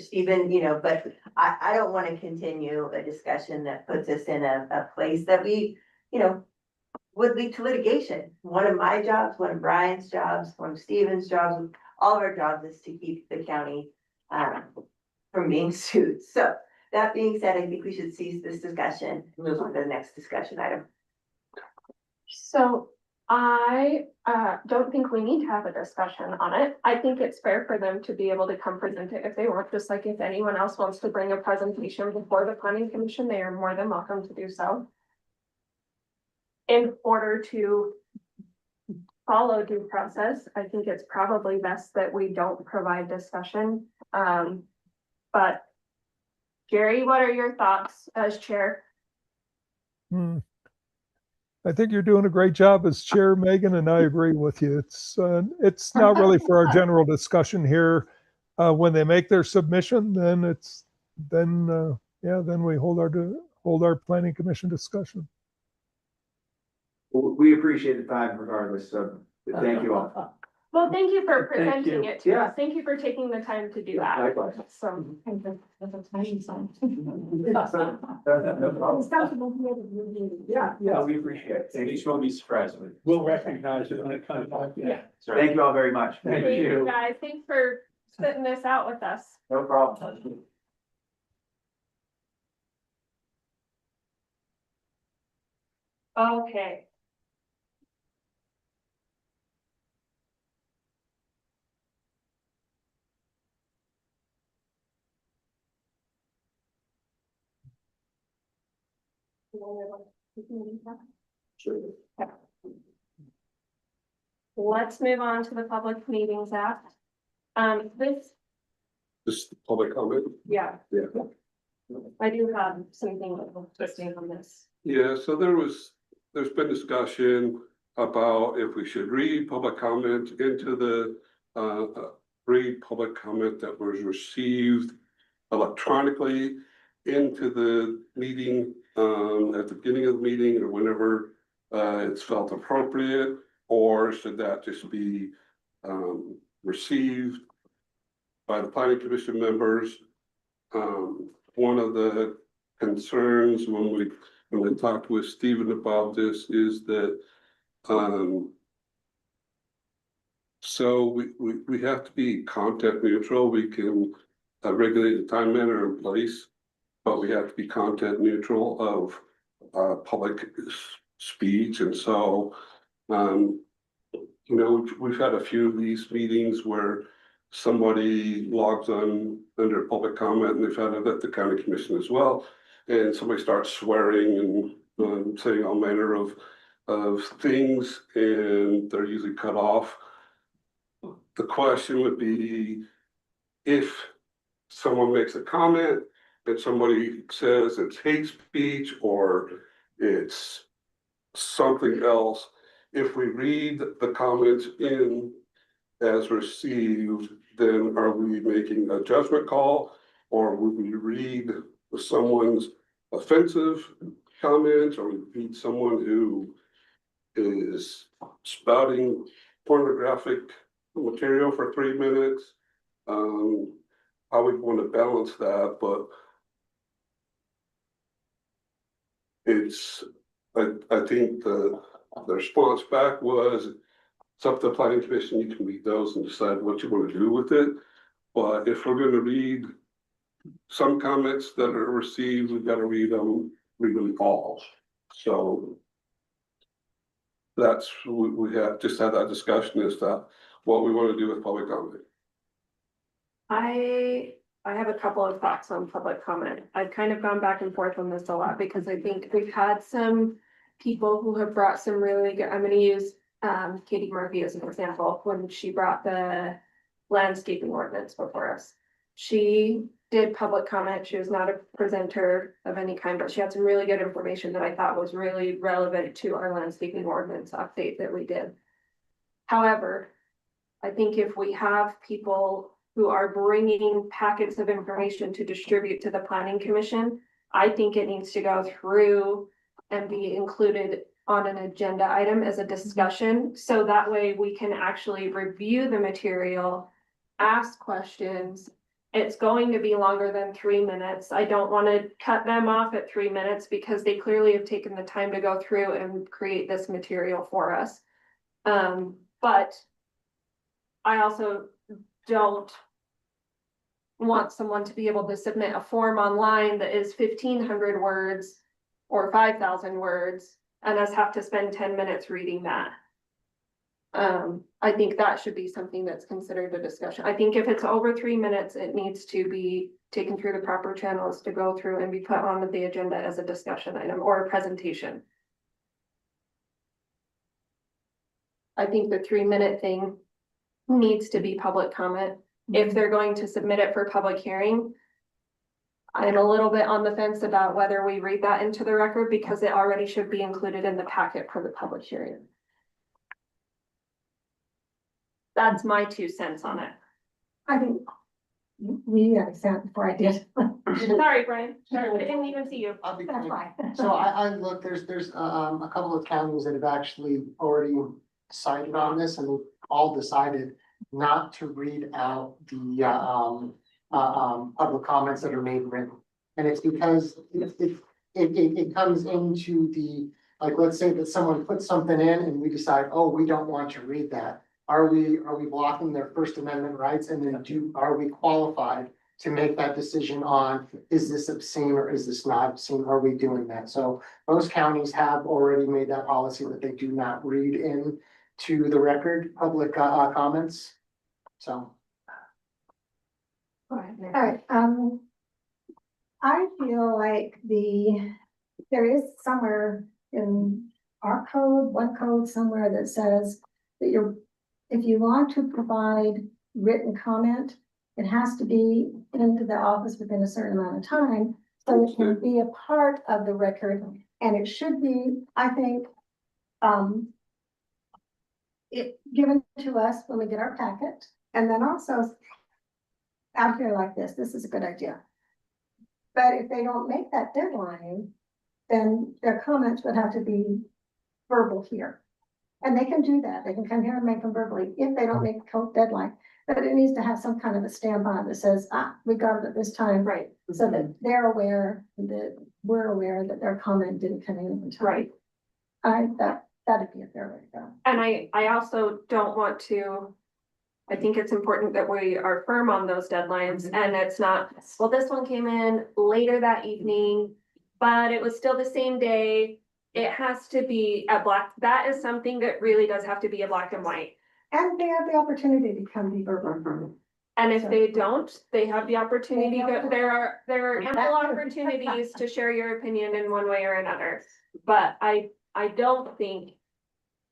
but I don't want to continue a discussion that puts us in a place that we, would lead to litigation. One of my jobs, one of Brian's jobs, one of Stephen's jobs, all of our jobs is to keep the county from being sued. So that being said, I think we should cease this discussion and move on to the next discussion item.
So I don't think we need to have a discussion on it. I think it's fair for them to be able to come present it if they want, just like if anyone else wants to bring a presentation before the planning commission, they are more than welcome to do so. In order to follow due process, I think it's probably best that we don't provide discussion. But Jerry, what are your thoughts as chair?
I think you're doing a great job as chair, Megan, and I agree with you. It's not really for our general discussion here. When they make their submission, then then we hold our planning commission discussion.
We appreciate the time regardless, so thank you all.
Well, thank you for
Thank
presenting
you.
it to
Yeah.
us. Thank you for taking the time to do that.
Likewise.
So.
Yeah, we appreciate it.
At least you won't be surprised.
We'll recognize it when it comes up. Yeah.
Thank you all very much.
Thank
Thank
you.
you guys. Thanks for spitting this out with us.
No problem.
Okay. Let's move on to the Public Meetings Act. This,
Just public comment.
yeah,
Yeah.
I do have something to say on this.
Yeah, so there's been discussion about if we should read public comment into the, read public comment that was received electronically into the meeting, at the beginning of the meeting or whenever, it's felt appropriate, or should that just be, received by the planning commission members? One of the concerns when I talked with Stephen about this is that, so we have to be content neutral. We can regulate the time, manner, and place, but we have to be content neutral of public speech. And so, we've had a few of these meetings where somebody logs on under public comment, and they've had it at the county commission as well. And somebody starts swearing and saying all manner of things, and they're usually cut off. The question would be, if someone makes a comment and somebody says it's hate speech or it's something else, if we read the comments in as received, then are we making a judgment call? Or would we read someone's offensive comments, or we read someone who is spouting pornographic material for 3 minutes? I would want to balance that, but I think the response back was, it's up to the planning commission. You can read those and decide what you want to do with it. But if we're going to read some comments that are received, we've got to read them all. So that's, we have just had that discussion as to what we want to do with public comment.
I have a couple of thoughts on public comment. I've kind of gone back and forth on this a lot because I think we've had some people who have brought some really good, I'm gonna use Katie Murphy as an example, when she brought the landscaping ordinance before us. She did public comment. She was not a presenter of any kind, but she had some really good information that I thought was really relevant to our landscaping ordinance update that we did. However, I think if we have people who are bringing packets of information to distribute to the planning commission, I think it needs to go through and be included on an agenda item as a discussion. So that way we can actually review the material, ask questions. It's going to be longer than 3 minutes. I don't want to cut them off at 3 minutes because they clearly have taken the time to go through and create this material for us. But I also don't want someone to be able to submit a form online that is 1,500 words or 5,000 words and us have to spend 10 minutes reading that. I think that should be something that's considered a discussion. I think if it's over 3 minutes, it needs to be taken through the proper channels to go through and be put on the agenda as a discussion item or a presentation. I think the 3-minute thing needs to be public comment. If they're going to submit it for public hearing, I'm a little bit on the fence about whether we read that into the record because it already should be included in the packet for the public hearing. That's my 2 cents on it.
I think we understand before I did.
Sorry, Brian. Sorry, I didn't even see you.
I'll be
That's
quick.
fine.
So I look, there's a couple of counties that have actually already decided on this and we've all decided not to read out the public comments that are made written. And it's because it comes into the, like, let's say that someone puts something in and we decide, oh, we don't want to read that. Are we blocking their First Amendment rights? And then are we qualified to make that decision on, is this obscene or is this not obscene? Are we doing that? So most counties have already made that policy that they do not read in to the record, public comments. So.
All right, I feel like there is somewhere in our code, one code somewhere that says that if you want to provide written comment, it has to be into the office within a certain amount of time, so it can be a part of the record, and it should be, I think, it given to us when we get our packet, and then also out here like this is a good idea. But if they don't make that deadline, then their comments would have to be verbal here. And they can do that. They can come here and make them verbally if they don't make a code deadline. But it needs to have some kind of a stamp on it that says, we got it at this time.
Right.
So that they're aware, that we're aware that their comment didn't come in time.
Right.
That'd be a fair way to go.
And I also don't want to, I think it's important that we are firm on those deadlines and it's not, well, this one came in later that evening, but it was still the same day. It has to be that is something that really does have to be a black and white.
And they have the opportunity to come be verbal.
And if they don't, they have the opportunity, there are ample opportunities to share your opinion in one way or another. But I don't think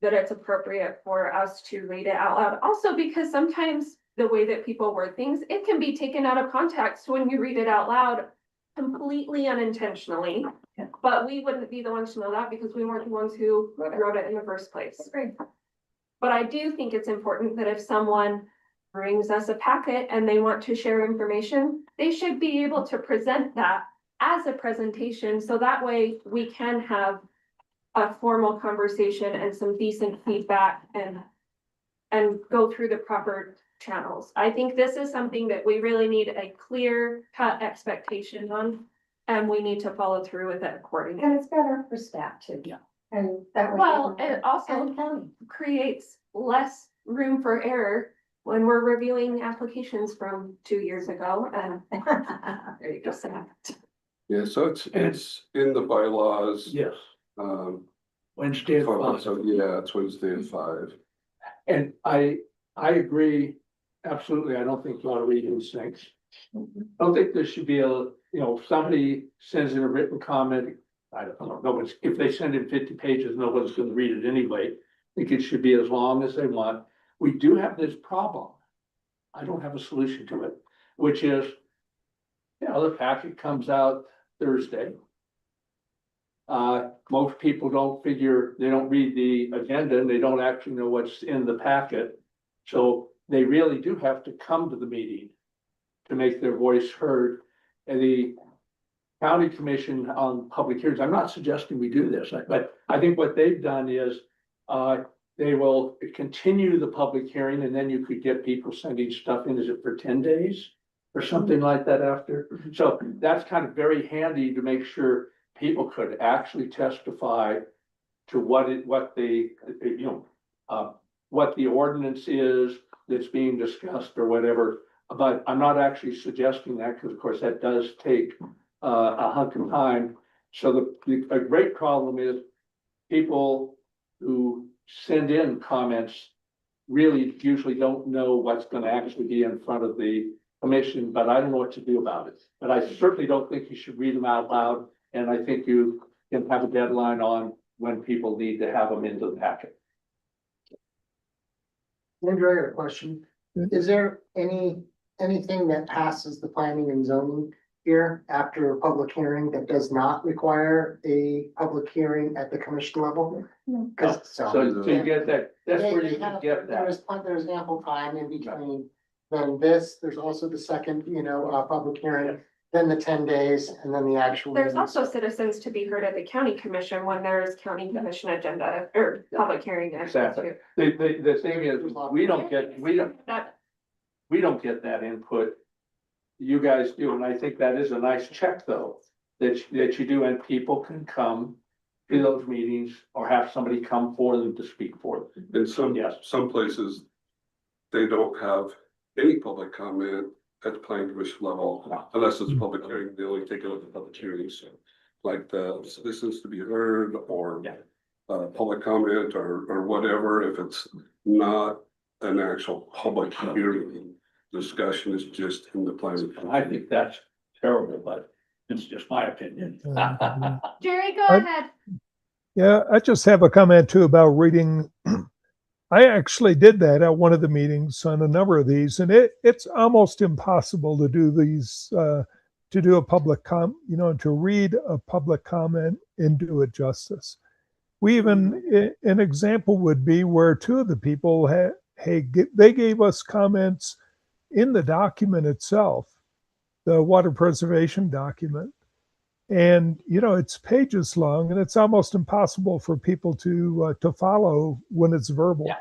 that it's appropriate for us to read it out loud. Also, because sometimes the way that people word things, it can be taken out of context when you read it out loud completely unintentionally.
Yeah.
But we wouldn't be the ones to know that because we weren't the ones who wrote it in the first place.
Great.
But I do think it's important that if someone brings us a packet and they want to share information, they should be able to present that as a presentation. So that way we can have a formal conversation and some decent feedback and go through the proper channels. I think this is something that we really need a clear cut expectation on, and we need to follow through with it accordingly.
And it's better for staff too.
Yeah.
And that way.
Well, it also
And county.
creates less room for error when we're reviewing applications from 2 years ago, and there you go.
Yeah, so it's in the bylaws.
Yes, Wednesday at
So
5.
yeah, it's Wednesday at 5.
And I agree, absolutely, I don't think you ought to read these things. I don't think there should be if somebody sends in a written comment, I don't know, if they send in 50 pages, nobody's gonna read it anyway. I think it should be as long as they want. We do have this problem. I don't have a solution to it, which is, the packet comes out Thursday. Most people they don't read the agenda and they don't actually know what's in the packet. So they really do have to come to the meeting to make their voice heard. And the county commission on public hearings, I'm not suggesting we do this, but I think what they've done is, they will continue the public hearing and then you could get people sending stuff in, is it for 10 days? Or something like that after? So that's kind of very handy to make sure people could actually testify to what the ordinance is that's being discussed or whatever. But I'm not actually suggesting that because of course that does take a hunk of time. So a great problem is people who send in comments really usually don't know what's going to actually be in front of the commission, but I don't know what to do about it. But I certainly don't think you should read them out loud. And I think you can have a deadline on when people need to have them into the packet.
Andrew, I got a question. Is there anything that passes the planning and zoning here after a public hearing that does not require a public hearing at the commission level? Cause
So you get that, that's where you
They have-
get that.
There's ample time in between, then this, there's also the second, public hearing, then the 10 days, and then the actual.
There's
meeting.
also citizens to be heard at the county commission when there's county commission agenda or public hearing.
Exactly. The thing is, we don't get that input. You guys do, and I think that is a nice check though, that you do, and people can come to those meetings or have somebody come for them to speak for them.
In some places, they don't have any public comment at the planning commission level, unless it's a public hearing, they only take it at the public hearings. Like the citizens to be heard, or public comment, or whatever, if it's not an actual public hearing. Discussion is just in the planning.
I think that's terrible, but it's just my opinion.
Jerry, go
I-
ahead.
Yeah, I just have a comment too about reading. I actually did that at one of the meetings on a number of these, and it's almost impossible to do these, to do a public to read a public comment and do it justice. We even, an example would be where two of the people they gave us comments in the document itself, the water preservation document. And, it's pages long and it's almost impossible for people to follow when it's verbal.
Yeah.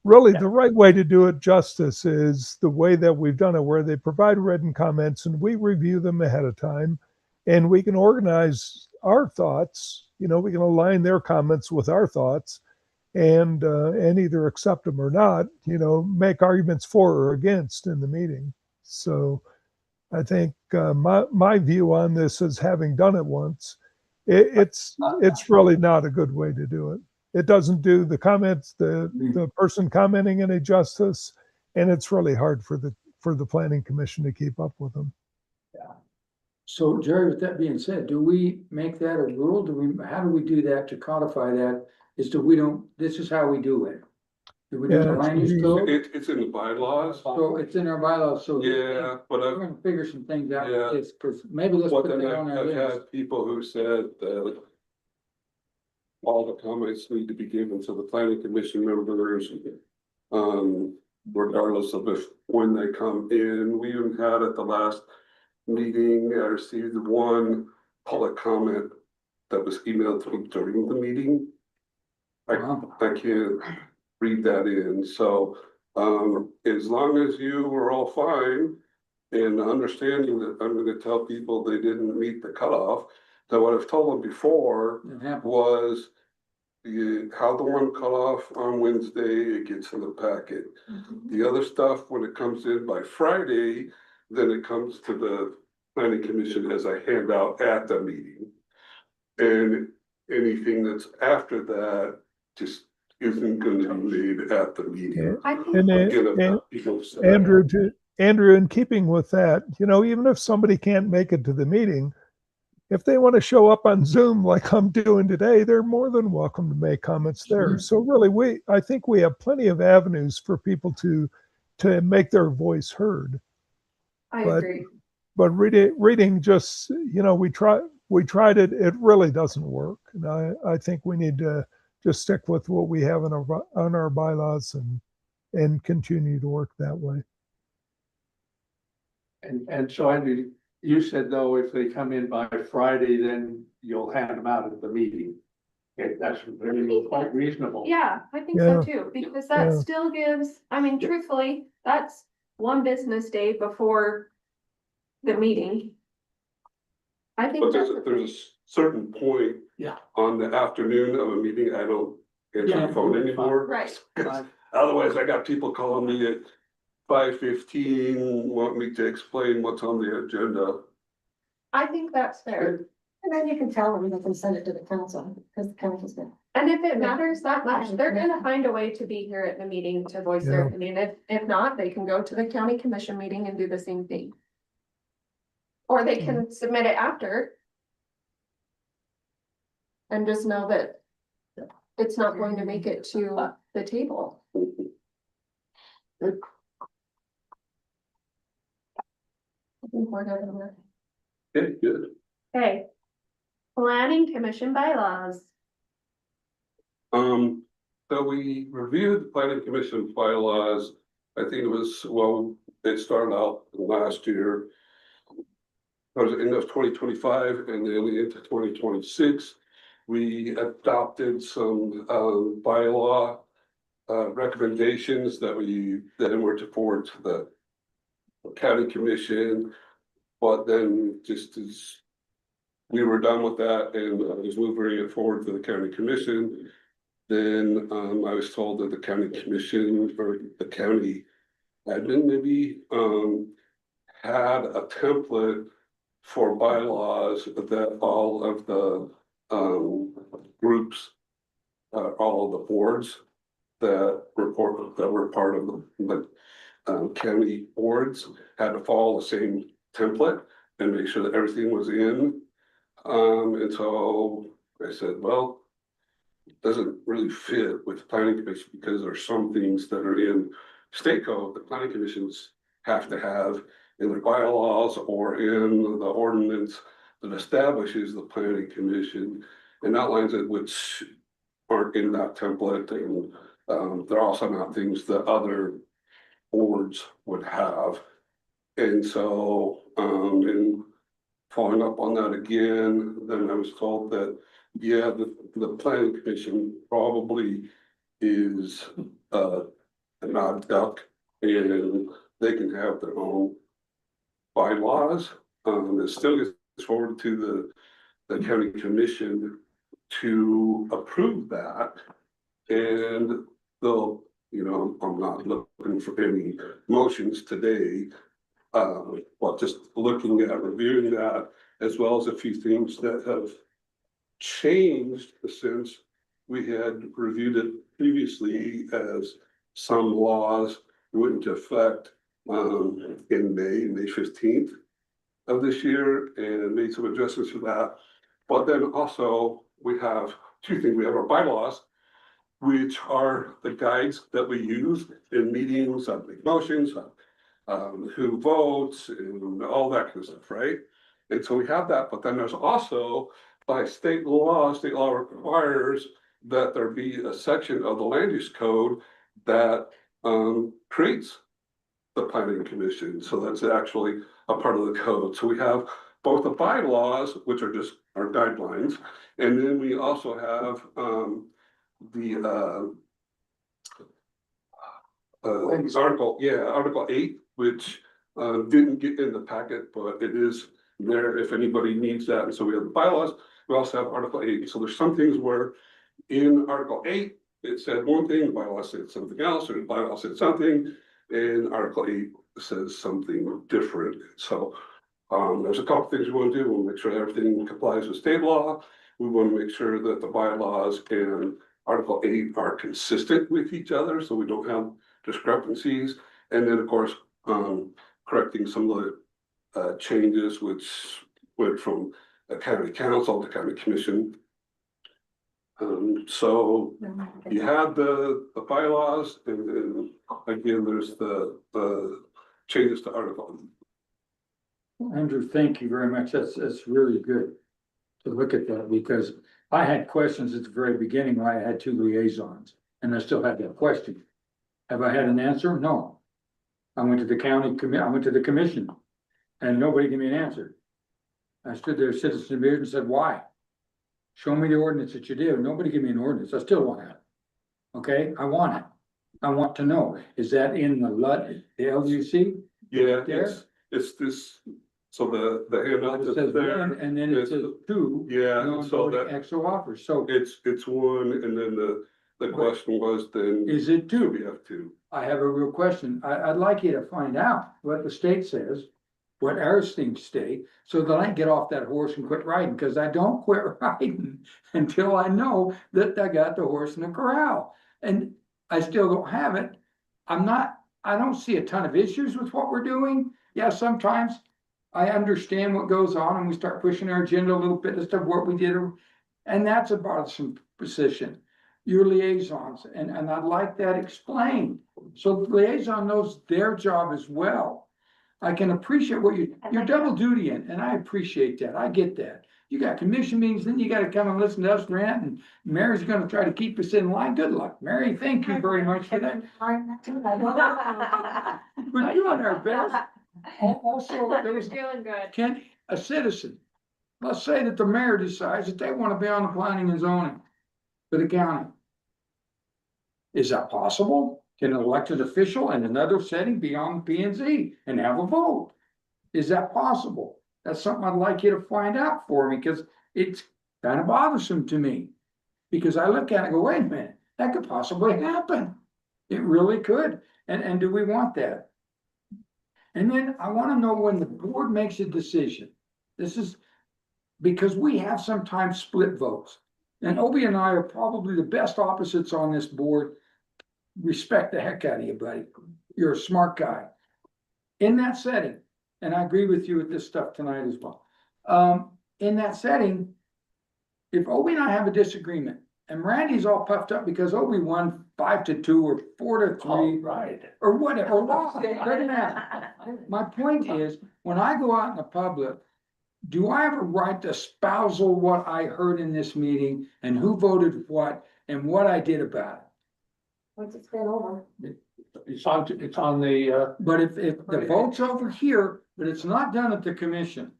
Really, the right way to do it justice is the way that we've done it, where they provide written comments and we review them ahead of time and we can organize our thoughts. We can align their comments with our thoughts and either accept them or not, make arguments for or against in the meeting. So I think my view on this is, having done it once, it's really not a good way to do it. It doesn't do the comments, the person commenting any justice, and it's really hard for the planning commission to keep up with them.
So Jerry, with that being said, do we make that a rule? How do we do that to codify that? This is how we do it. Do we do the land use code?
It's in the bylaws.
So it's in our bylaws, so.
Yeah, but
We're gonna figure some things out
Yeah.
with this, cause maybe let's
But
put
then
that on our
I've
list.
had people who said that all the comments need to be given to the planning commission members, regardless of when they come in. We even had at the last meeting, I received one public comment that was emailed to me during the meeting.
Wow.
I can't read that in, so, as long as you were all fine and understanding that I'm gonna tell people they didn't meet the cutoff, that what I've told them before
It happened.
was you have the one cutoff on Wednesday, it gets in the packet. The other stuff, when it comes in by Friday, then it comes to the planning commission as a handout at the meeting. And anything that's after that just isn't gonna be made at the meeting.
I think
And
Again, people say-
Andrew, in keeping with that, even if somebody can't make it to the meeting, if they want to show up on Zoom like I'm doing today, they're more than welcome to make comments there. So really, I think we have plenty of avenues for people to make their voice heard.
I
But-
agree.
But reading just, we tried it, it really doesn't work. And I think we need to just stick with what we have on our bylaws and continue to work that way.
And so Andrew, you said though, if they come in by Friday, then you'll hand them out at the meeting. Okay, that's very quite reasonable.
Yeah, I think so
Yeah.
too, because that
Yeah.
still gives, truthfully, that's one business day before the meeting. I think
But
that's.
there's a certain point.
Yeah.
On the afternoon of a meeting, I don't answer
Yeah.
the phone anymore.
Right.
Otherwise, I got people calling me at 5:15, want me to explain what's on the agenda.
I think that's fair.
And then you can tell them they can send it to the council, because the council's gonna.
And if it matters that much, they're gonna find a way to be here at the meeting to voice their
Yeah.
opinion. If not, they can go to the county commission meeting and do the same thing. Or they can submit it after. And just know that it's not going to make it to the table. I think we're good on that.
Okay, good.
Okay. Planning Commission bylaws.
So we reviewed the planning commission bylaws. I think it was, well, it started out last year. It was in 2025 and then into 2026. We adopted some bylaw recommendations that we then were to forward to the county commission. But then just as we were done with that and I was moving it forward to the county commission, then I was told that the county commission or the county admin maybe had a template for bylaws that all of the groups, all of the boards that were part of the county boards had to follow the same template and make sure that everything was in. And so I said, well, it doesn't really fit with the planning commission because there's some things that are in state code the planning commissions have to have in their bylaws or in the ordinance that establishes the planning commission and outlines it, which aren't in that template. And they're also not things that other boards would have. And so, in following up on that again, then I was told that, yeah, the planning commission probably is an odd duck and they can have their own bylaws. It still gets forward to the county commission to approve that. And they'll, you know, I'm not looking for any motions today. But just looking at reviewing that as well as a few things that have changed since we had reviewed it previously, as some laws went into effect in May 15th of this year, and made some adjustments for that. But then also we have two things. We have our bylaws, which are the guides that we use in meetings, on big motions, who votes and all that kind of stuff, right? And so we have that, but then there's also by state law requires that there be a section of the land use code that creates the planning commission. So that's actually a part of the code. So we have both the bylaws, which are just our guidelines, and then we also have the Article 8, which didn't get in the packet, but it is there if anybody needs that. And so we have the bylaws, we also have Article 8. So there's some things where in Article 8, it said one thing, the bylaw said something else, or the bylaw said something, and Article 8 says something different. So there's a couple things we want to do. We'll make sure everything complies with state law. We want to make sure that the bylaws and Article 8 are consistent with each other, so we don't have discrepancies. And then, of course, correcting some of the changes which went from a county council to county commission. So you have the bylaws, and then again, there's the changes to article.
Andrew, thank you very much. That's really good to look at that, because I had questions at the very beginning when I had 2 liaisons, and I still had that question. Have I had an answer? No. I went to the I went to the commission, and nobody gave me an answer. I stood there, citizen meeting, and said, why? Show me the ordinance that you did. Nobody gave me an ordinance. I still want it. Okay, I want it. I want to know, is that in the LUC?
Yeah,
There?
it's this, so the handout
It
that's
says
there.
one, and then it says 2.
Yeah,
No,
so
no
that
extra offers, so
it's one, and then the question was then.
is it 2?
We have 2.
I have a real question. I'd like you to find out what the state says, what our things state, so that I can get off that horse and quit riding, because I don't quit riding until I know that I got the horse in the corral. And I still don't have it. I don't see a ton of issues with what we're doing. Yeah, sometimes I understand what goes on and we start pushing our agenda a little bit as to what we did. And that's a bothersome position. your liaisons, and I'd like that explained. So the liaison knows their job as well. I can appreciate what you're double dutying, and I appreciate that. I get that. You got commission meetings, then you gotta come and listen to us rant, and Mary's gonna try to keep us in line. Good luck, Mary. Thank you very much for that. We're doing our best. Also, there was,
Doing good.
can a citizen, let's say that the mayor decides that they wanna be on the planning and zoning for the county. Is that possible? Can an elected official in another setting be on P and Z and have a vote? Is that possible? That's something I'd like you to find out for me, because it's kind of bothersome to me. Because I look at it and go, wait a minute, that could possibly happen. It really could. And do we want that? And then I want to know when the board makes a decision. This is because we have sometimes split votes. And Obi and I are probably the best opposites on this board. Respect the heck out of you, buddy. You're a smart guy. In that setting, and I agree with you with this stuff tonight as well. In that setting, if Obi and I have a disagreement, and Randy's all puffed up because Obi won 5-2 or 4-3,
Right.
or whatever, or lost, it doesn't matter. My point is, when I go out in the public, do I have a right to espousal what I heard in this meeting and who voted what and what I did about it?
Once it's been over.
It's on the,
But if the vote's over here, but it's not done at the commission.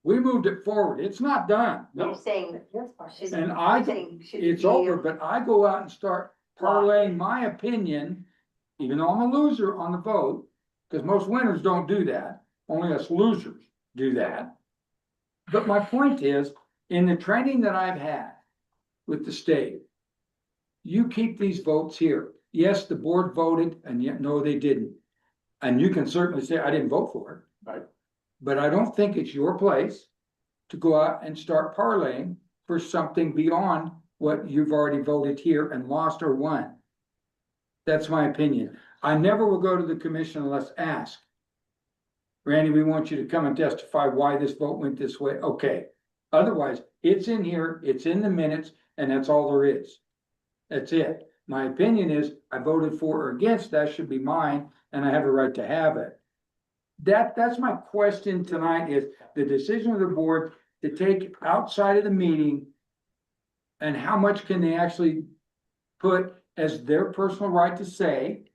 We moved it forward. It's not done.
You're saying, should,
And I,
you're saying, should
it's
be-
over, but I go out and start parlaying my opinion, even though I'm a loser on the vote, because most winners don't do that. Only us losers do that. But my point is, in the training that I've had with the state, you keep these votes here. Yes, the board voted, and yet, no, they didn't. And you can certainly say, I didn't vote for it.
Right.
But I don't think it's your place to go out and start parlaying for something beyond what you've already voted here and lost or won. That's my opinion. I never will go to the commission unless asked. Randy, we want you to come and testify why this vote went this way. Okay. Otherwise, it's in here, it's in the minutes, and that's all there is. That's it. My opinion is I voted for or against, that should be mine, and I have the right to have it. That's my question tonight, is the decision of the board to take outside of the meeting. And how much can they actually put as their personal right to say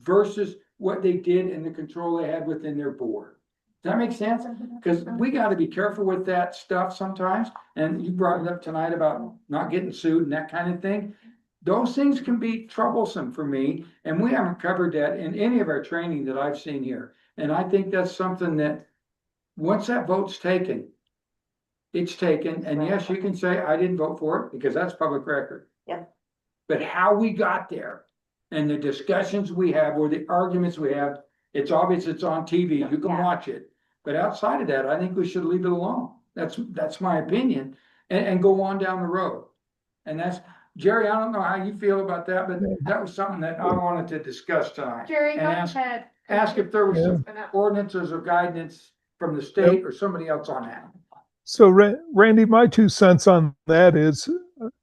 versus what they did and the control they had within their board. Does that make sense? Because we got to be careful with that stuff sometimes. And you brought it up tonight about not getting sued and that kind of thing. Those things can be troublesome for me, and we haven't covered that in any of our training that I've seen here. And I think that's something that, once that vote's taken, it's taken, and yes, you can say, I didn't vote for it, because that's public record.
Yep.
But how we got there, and the discussions we have, or the arguments we have, it's obvious it's on TV, you can
Yeah.
watch it. But outside of that, I think we should leave it alone. That's my opinion, and go on down the road. And that's, Jerry, I don't know how you feel about that, but that was something that I wanted to discuss tonight.
Jerry,
And
go
ask-
ahead.
Ask if there was some
Yeah.
ordinances or guidance from the state or somebody else on that.
So Randy, my 2 cents on that is,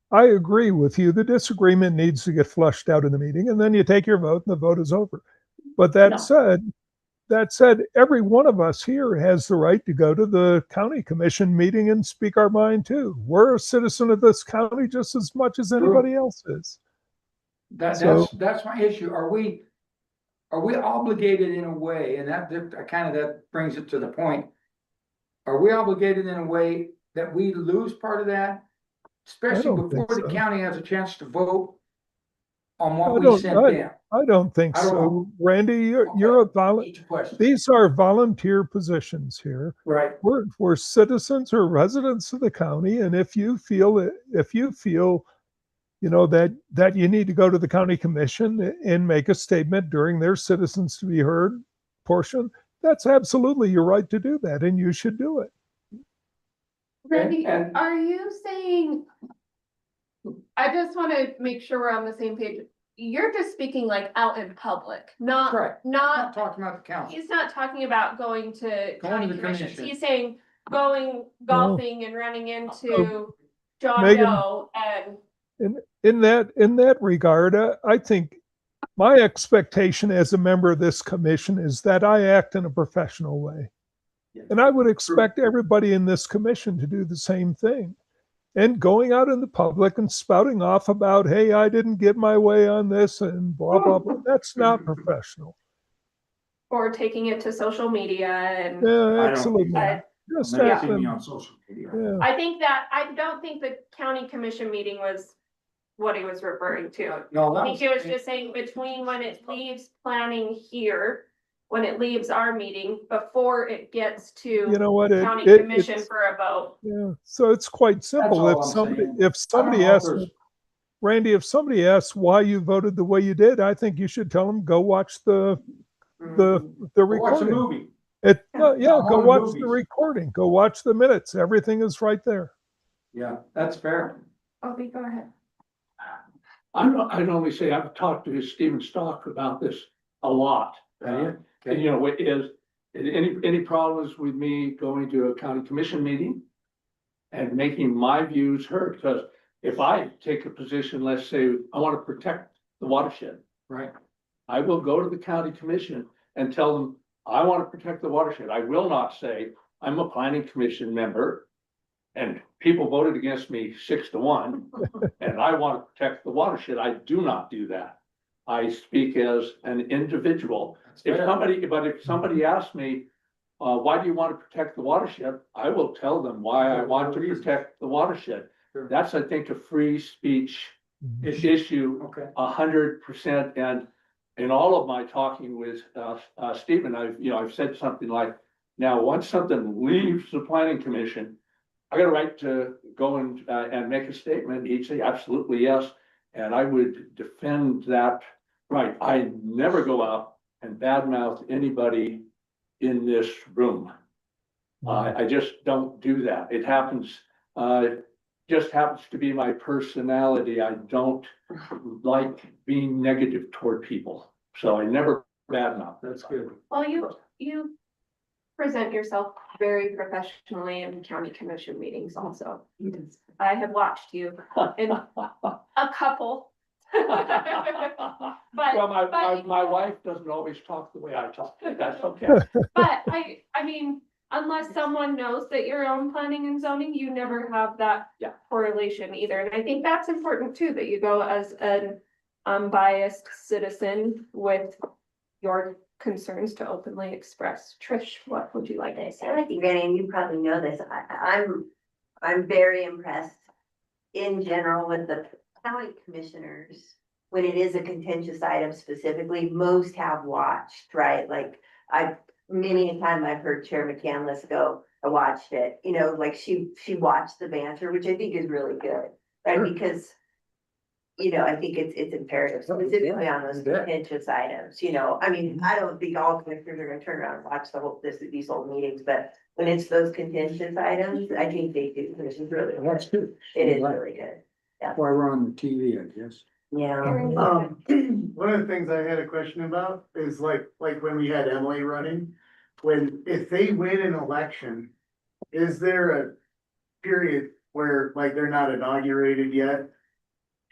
I agree with you. The disagreement needs to get flushed out in the meeting, and then you take your vote and the vote is over. But that said, every one of us here has the right to go to the county commission meeting and speak our mind too. We're a citizen of this county just as much as anybody else is.
That's my issue. Are we obligated in a way, and that brings it to the point. Are we obligated in a way that we lose part of that? Especially
don't
before
think
the
so.
county has a chance to vote on
I
what we
don't-
sent them.
I don't think
I don't
so.
know.
Randy, you're a volunteer.
Each question.
These are volunteer positions here.
Right.
We're citizens or residents of the county, and if you feel, you know, that you need to go to the county commission and make a statement during their citizens to be heard portion, that's absolutely your right to do that, and you should do it.
Randy,
And-
are you saying? I just want to make sure we're on the same page. You're just speaking like out in public, not,
Correct. I'm not
not,
talking about the council.
he's not talking about going to county
to the
commissions.
commission.
He's saying going golfing and running into John
Megan-
Doe and
in that regard, I think my expectation as a member of this commission is that I act in a professional way. And I would expect everybody in this commission to do the same thing. And going out in the public and spouting off about, hey, I didn't get my way on this and blah, blah, blah. That's not professional.
Or taking it to social media and.
Yeah, absolutely.
But
Just
Never
act
seen me
in-
on social media.
yeah.
I don't think the county commission meeting was what he was referring to.
No,
I think he was just saying between when it leaves planning here, when it leaves our meeting, before it gets to
You know what?
county commission
It's-
for a vote.
Yeah, so it's quite simple.
all
If
I'm
somebody,
saying.
if somebody
know if
asks,
there's-
Randy, if somebody asks why you voted the way you did, I think you should tell them, go watch the
Watch a
recording.
movie.
Yeah, go
Download
watch the
movies.
recording, go watch the minutes. Everything is right there.
Yeah, that's fair.
Obi, go ahead.
I'd only say I've talked to Stephen Stock about this a lot.
Have you?
And, you know, any problems with me going to a county commission meeting and making my views heard? Because if I take a position, let's say, I want to protect the watershed,
Right.
I will go to the county commission and tell them, I want to protect the watershed. I will not say, I'm a planning commission member and people voted against me 6-1, and I want to protect the watershed. I do not do that. I speak as an individual. If somebody asks me, why do you want to protect the watershed? I will tell them why I want to protect the watershed.
Sure.
That's, I think, a free speech issue,
Okay.
100%. And in all of my talking with Stephen, I've said something like, now, once something leaves the planning commission, I got a right to go and make a statement. He'd say, absolutely, yes. And I would defend that right. I never go out and badmouth anybody in this room. I just don't do that. It happens, just happens to be my personality. I don't like being negative toward people. So I never badmouth.
That's good.
Well, you present yourself very professionally in county commission meetings also. I have watched you in a couple. But,
Well,
but-
my wife doesn't always talk the way I talk. That's okay.
But I mean, unless someone knows that you're on planning and zoning, you never have that
Yeah.
correlation either. And I think that's important too, that you go as an unbiased citizen with your concerns to openly express. Trish, what would you like to say?
And I think, Granny, and you probably know this, I'm very impressed in general with the county commissioners. When it is a contentious item specifically, most have watched, right? Like many a time I've heard Chair McCandless go, I watched it, you know, like she watched the banter, which I think is really good, right? Because you know, I think it's imperative, specifically on those contentious items, you know, I mean, I don't think all commissioners are gonna turn around and watch these whole meetings, but when it's those contentious items, I think they do, which is really,
That's good.
it is really good.
That's why we're on the TV, I guess.
Yeah.
One of the things I had a question about is like when we had Emily running, if they win an election, is there a period where like they're not inaugurated yet?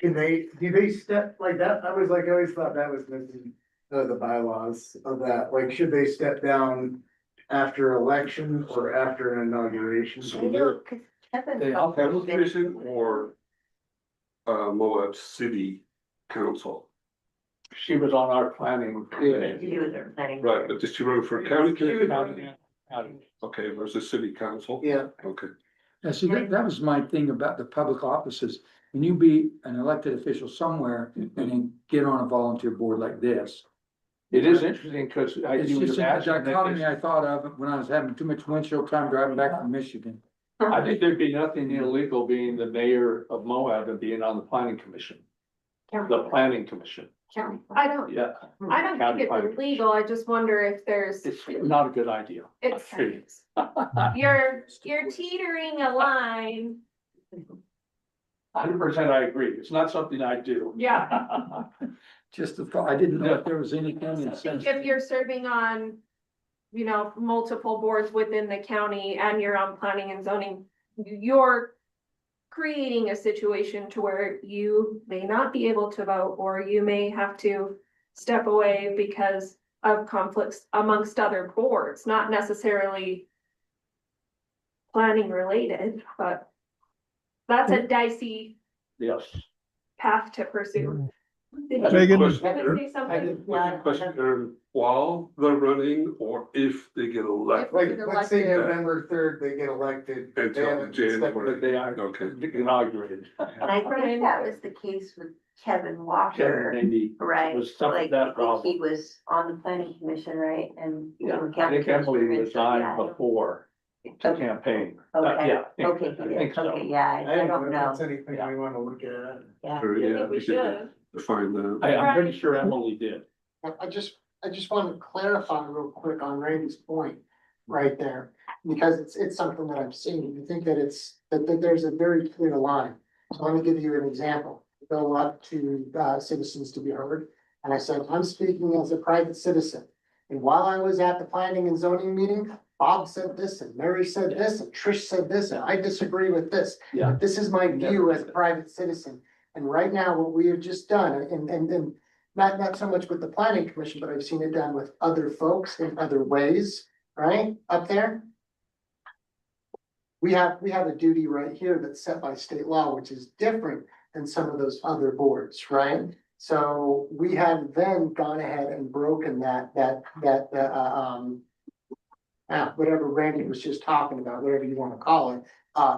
Do they step like that? I always thought that was missing, the bylaws of that. Like, should they step down after election or after an inauguration?
I know, 'cause Kevin.
Pebble Commission or Moab City Council?
She was on our planning.
She was our planning.
Right, but did she run for county
She was
commission?
on-
Okay, versus city council?
Yeah.
Okay.
Yeah, see, that was my thing about the public offices. When you be an elected official somewhere and then get on a volunteer board like this.
It is interesting because
It's
you would
just a
imagine that
dichotomy I thought of when I was having too much windshield time driving back from Michigan.
I think there'd be nothing illegal being the mayor of Moab and being on the planning commission, the planning commission,
County.
I don't
yeah.
think
County
it's
planning.
illegal. I just wonder if there's,
It's not a good idea.
it's, you're teetering a line.
100% I agree. It's not something I do.
Yeah.
Just the thought, I didn't know if there was anything
I
in
think
sense.
if you're serving on, you know, multiple boards within the county and you're on planning and zoning, your creating a situation to where you may not be able to vote, or you may have to step away because of conflicts amongst other boards, not necessarily planning related, but that's a dicey
Yes.
path to pursue. Did
Megan?
you
Question,
say something?
question, Aaron, while they're running or if they get elected?
Like, let's say
Elected.
November 3rd, they get elected. they
Until
haven't stepped-
January.
But they are
Okay.
inaugurated.
And I think that was the case with Kevin Walker,
Kevin maybe
right?
was some of
Like,
that
I think
problem.
he was on the planning commission, right? And.
Yeah,
and
I
county
think Emily
commissioner and stuff,
resigned
yeah, I don't-
before the
Okay.
campaign.
Okay,
Yeah, I
okay,
think- I think so.
okay, yeah, I don't know,
That's anything we wanna look at.
yeah.
Or,
I
yeah,
think we
we could
should.
define that.
I'm pretty sure Emily did.
I just want to clarify real quick on Randy's point right there, because it's something that I've seen. I think that that there's a very clear line. So let me give you an example. Go up to citizens to be heard, and I said, I'm speaking as a private citizen. And while I was at the planning and zoning meeting, Bob said this, and Mary said this, and Trish said this, and I disagree with this.
Yeah.
This is my view as a private citizen. And right now, what we have just done, and not so much with the planning commission, but I've seen it done with other folks in other ways, right, up there. We have a duty right here that's set by state law, which is different than some of those other boards, right? So we have then gone ahead and broken whatever Randy was just talking about, whatever you wanna call it,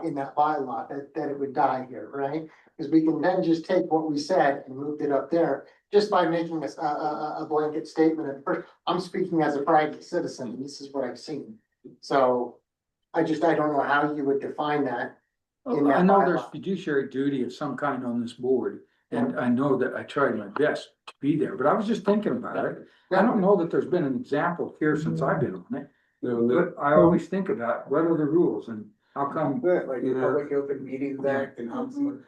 in that bylaw, that it would die here, right? Because we can then just take what we said and moved it up there, just by making a blanket statement at first. I'm speaking as a private citizen, and this is what I've seen. So I don't know how you would define that. In that
I know there's
bylaw.
fiduciary duty of some kind on this board, and I know that I tried my best to be there, but I was just thinking about it. I don't know that there's been an example here since I've been on it,
No,
but I always think about what are the rules and how come.
Like
Yeah.
Public Open Meetings Act and.
No,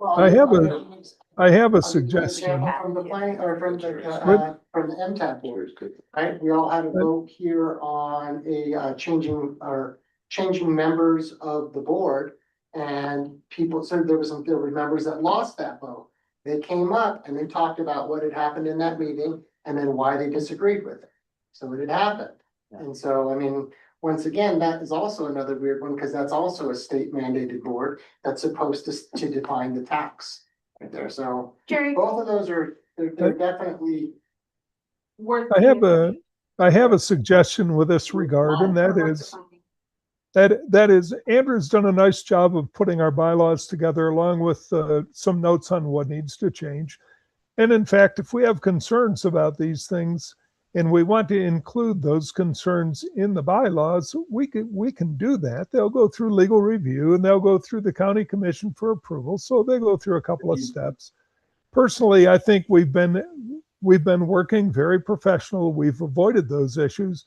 Well,
I have
I'll
I have a
give you an
suggestion.
example from the planning, or from the MTAP board. Right, we all had a vote here on a changing members of the board. And people said there were members that lost that vote. They came up and they talked about what had happened in that meeting and then why they disagreed with it. So it had happened. And so, I mean, once again, that is also another weird one, because that's also a state mandated board that's supposed to define the tax right there. So
Jerry,
both of those they're definitely.
worth.
I have a suggestion with this regard, and that is Andrew's done a nice job of putting our bylaws together along with some notes on what needs to change. And in fact, if we have concerns about these things and we want to include those concerns in the bylaws, we can do that. They'll go through legal review and they'll go through the county commission for approval. So they go through a couple of steps. Personally, I think we've been working very professional. We've avoided those issues.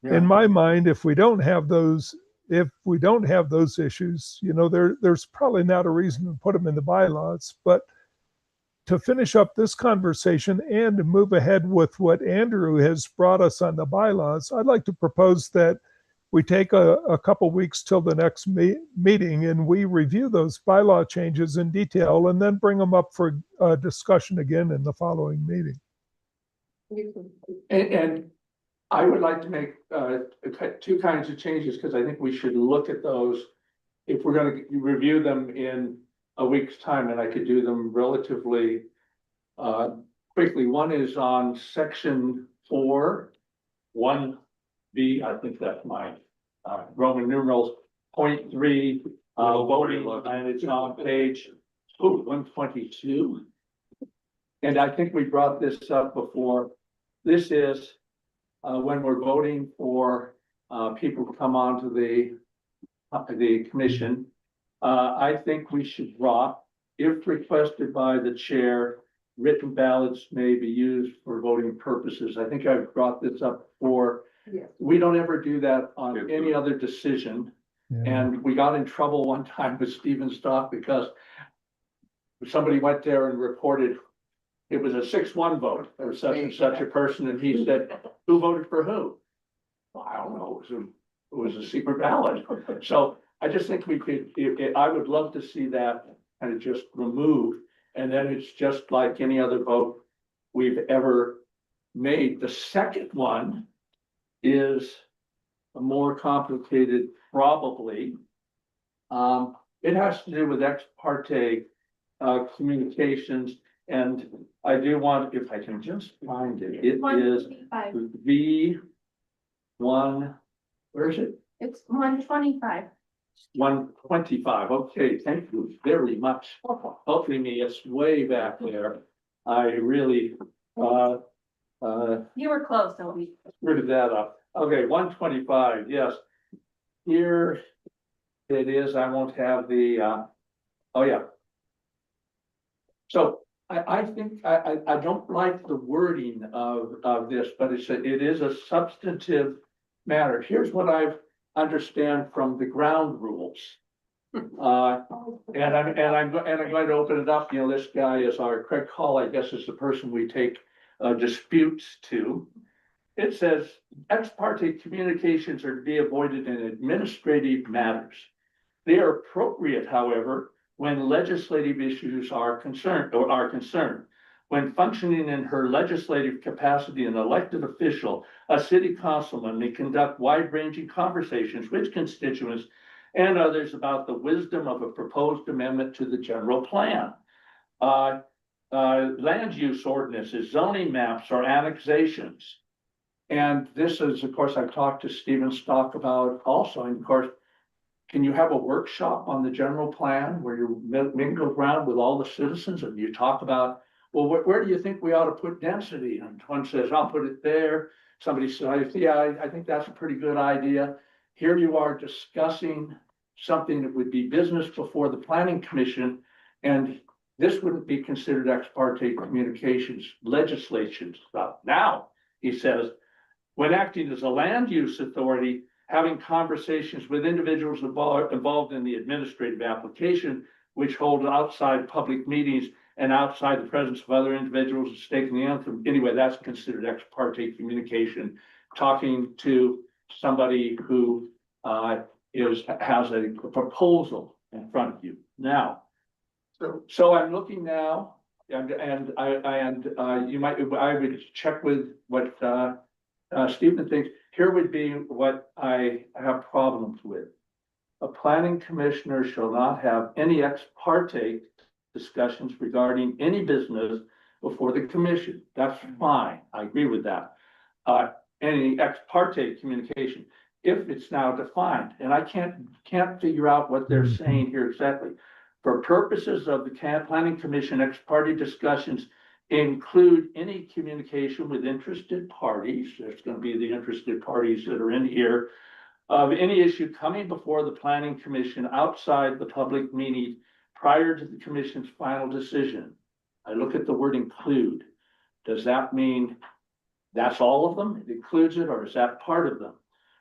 Yeah.
In my mind, if we don't have those issues, there's probably not a reason to put them in the bylaws. But to finish up this conversation and to move ahead with what Andrew has brought us on the bylaws, I'd like to propose that we take a couple weeks till the next meeting and we review those bylaw changes in detail and then bring them up for discussion again in the following meeting.
And I would like to make two kinds of changes, because I think we should look at those. If we're gonna review them in a week's time, and I could do them relatively quickly. One is on section 4, 1B, I think that's my Roman numerals, 0.3, voting, and it's on page 122. And I think we brought this up before. This is when we're voting for people to come onto the commission. I think we should drop, if requested by the chair, written ballots may be used for voting purposes. I think I've brought this up before.
Yeah.
We don't ever do that on any other decision.
Yeah.
And we got in trouble one time with Stephen Stock because somebody went there and reported it was a 6-1 vote for such and such a person, and he said, who voted for who? Well, I don't know, it was a secret ballot. So I just think we could, I would love to see that kind of just removed. And then it's just like any other vote we've ever made. The second one is a more complicated, probably. It has to do with ex parte communications, and I do want, if I can just find it, it is
125.
V1, where is it?
It's 125.
125, okay, thank you very much. Helping me, it's way back there. I really,
You were close, Obi.
screwed that up. Okay, 125, yes. Here it is, I won't have the, oh yeah. So I think, I don't like the wording of this, but it is a substantive matter. Here's what I've understand from the ground rules. And I'm going to open it up, you know, this guy is Craig Hall, I guess is the person we take disputes to. It says ex parte communications are to be avoided in administrative matters. They are appropriate, however, when legislative issues are concerned. When functioning in her legislative capacity, an elected official, a city councilman may conduct wide-ranging conversations with constituents and others about the wisdom of a proposed amendment to the general plan. Land use ordinances, zoning maps, or annexations. And this is, of course, I've talked to Stephen Stock about also, and of course, can you have a workshop on the general plan where you mingle around with all the citizens and you talk about, well, where do you think we ought to put density? And one says, I'll put it there. Somebody says, yeah, I think that's a pretty good idea. Here you are discussing something that would be business before the planning commission. And this wouldn't be considered ex parte communications, legislation stuff. Now, he says, when acting as a land use authority, having conversations with individuals involved in the administrative application, which hold outside public meetings and outside the presence of other individuals and staking the anthem. Anyway, that's considered ex parte communication, talking to somebody who has a proposal in front of you. Now, so I'm looking now, and I would check with what Stephen thinks. Here would be what I have problems with. A planning commissioner shall not have any ex parte discussions regarding any business before the commission. That's fine. I agree with that. Any ex parte communication, if it's now defined, and I can't figure out what they're saying here exactly. For purposes of the planning commission, ex parte discussions include any communication with interested parties. There's going to be the interested parties that are in here of any issue coming before the planning commission outside the public meeting prior to the commission's final decision. I look at the word include. Does that mean that's all of them? It includes it, or is that part of them?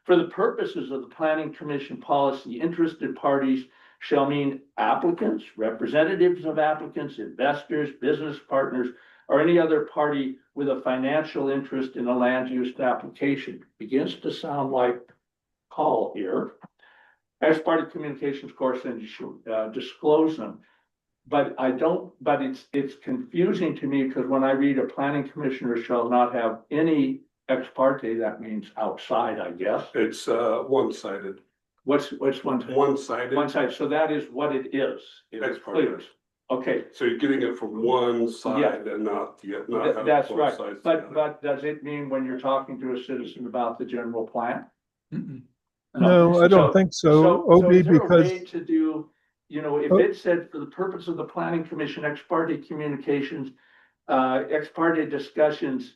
For the purposes of the planning commission policy, interested parties shall mean applicants, representatives of applicants, investors, business partners, or any other party with a financial interest in a land use application. Begins to sound like call here. As part of communications, of course, and you should disclose them. But it's confusing to me because when I read a planning commissioner shall not have any ex parte, that means outside, I guess.
It's one-sided.
What's one?
One-sided.
One side, so that is what it is. It
Ex
is
parte.
clear. Okay,
So you're getting it from one side and not having
that's
both
right.
sides
But,
together.
but does it mean when you're talking to a citizen about the general plan?
No, I don't think so, Obi,
is there a
because
way to do, you know, if it said for the purpose of the planning commission, ex parte communications, ex parte discussions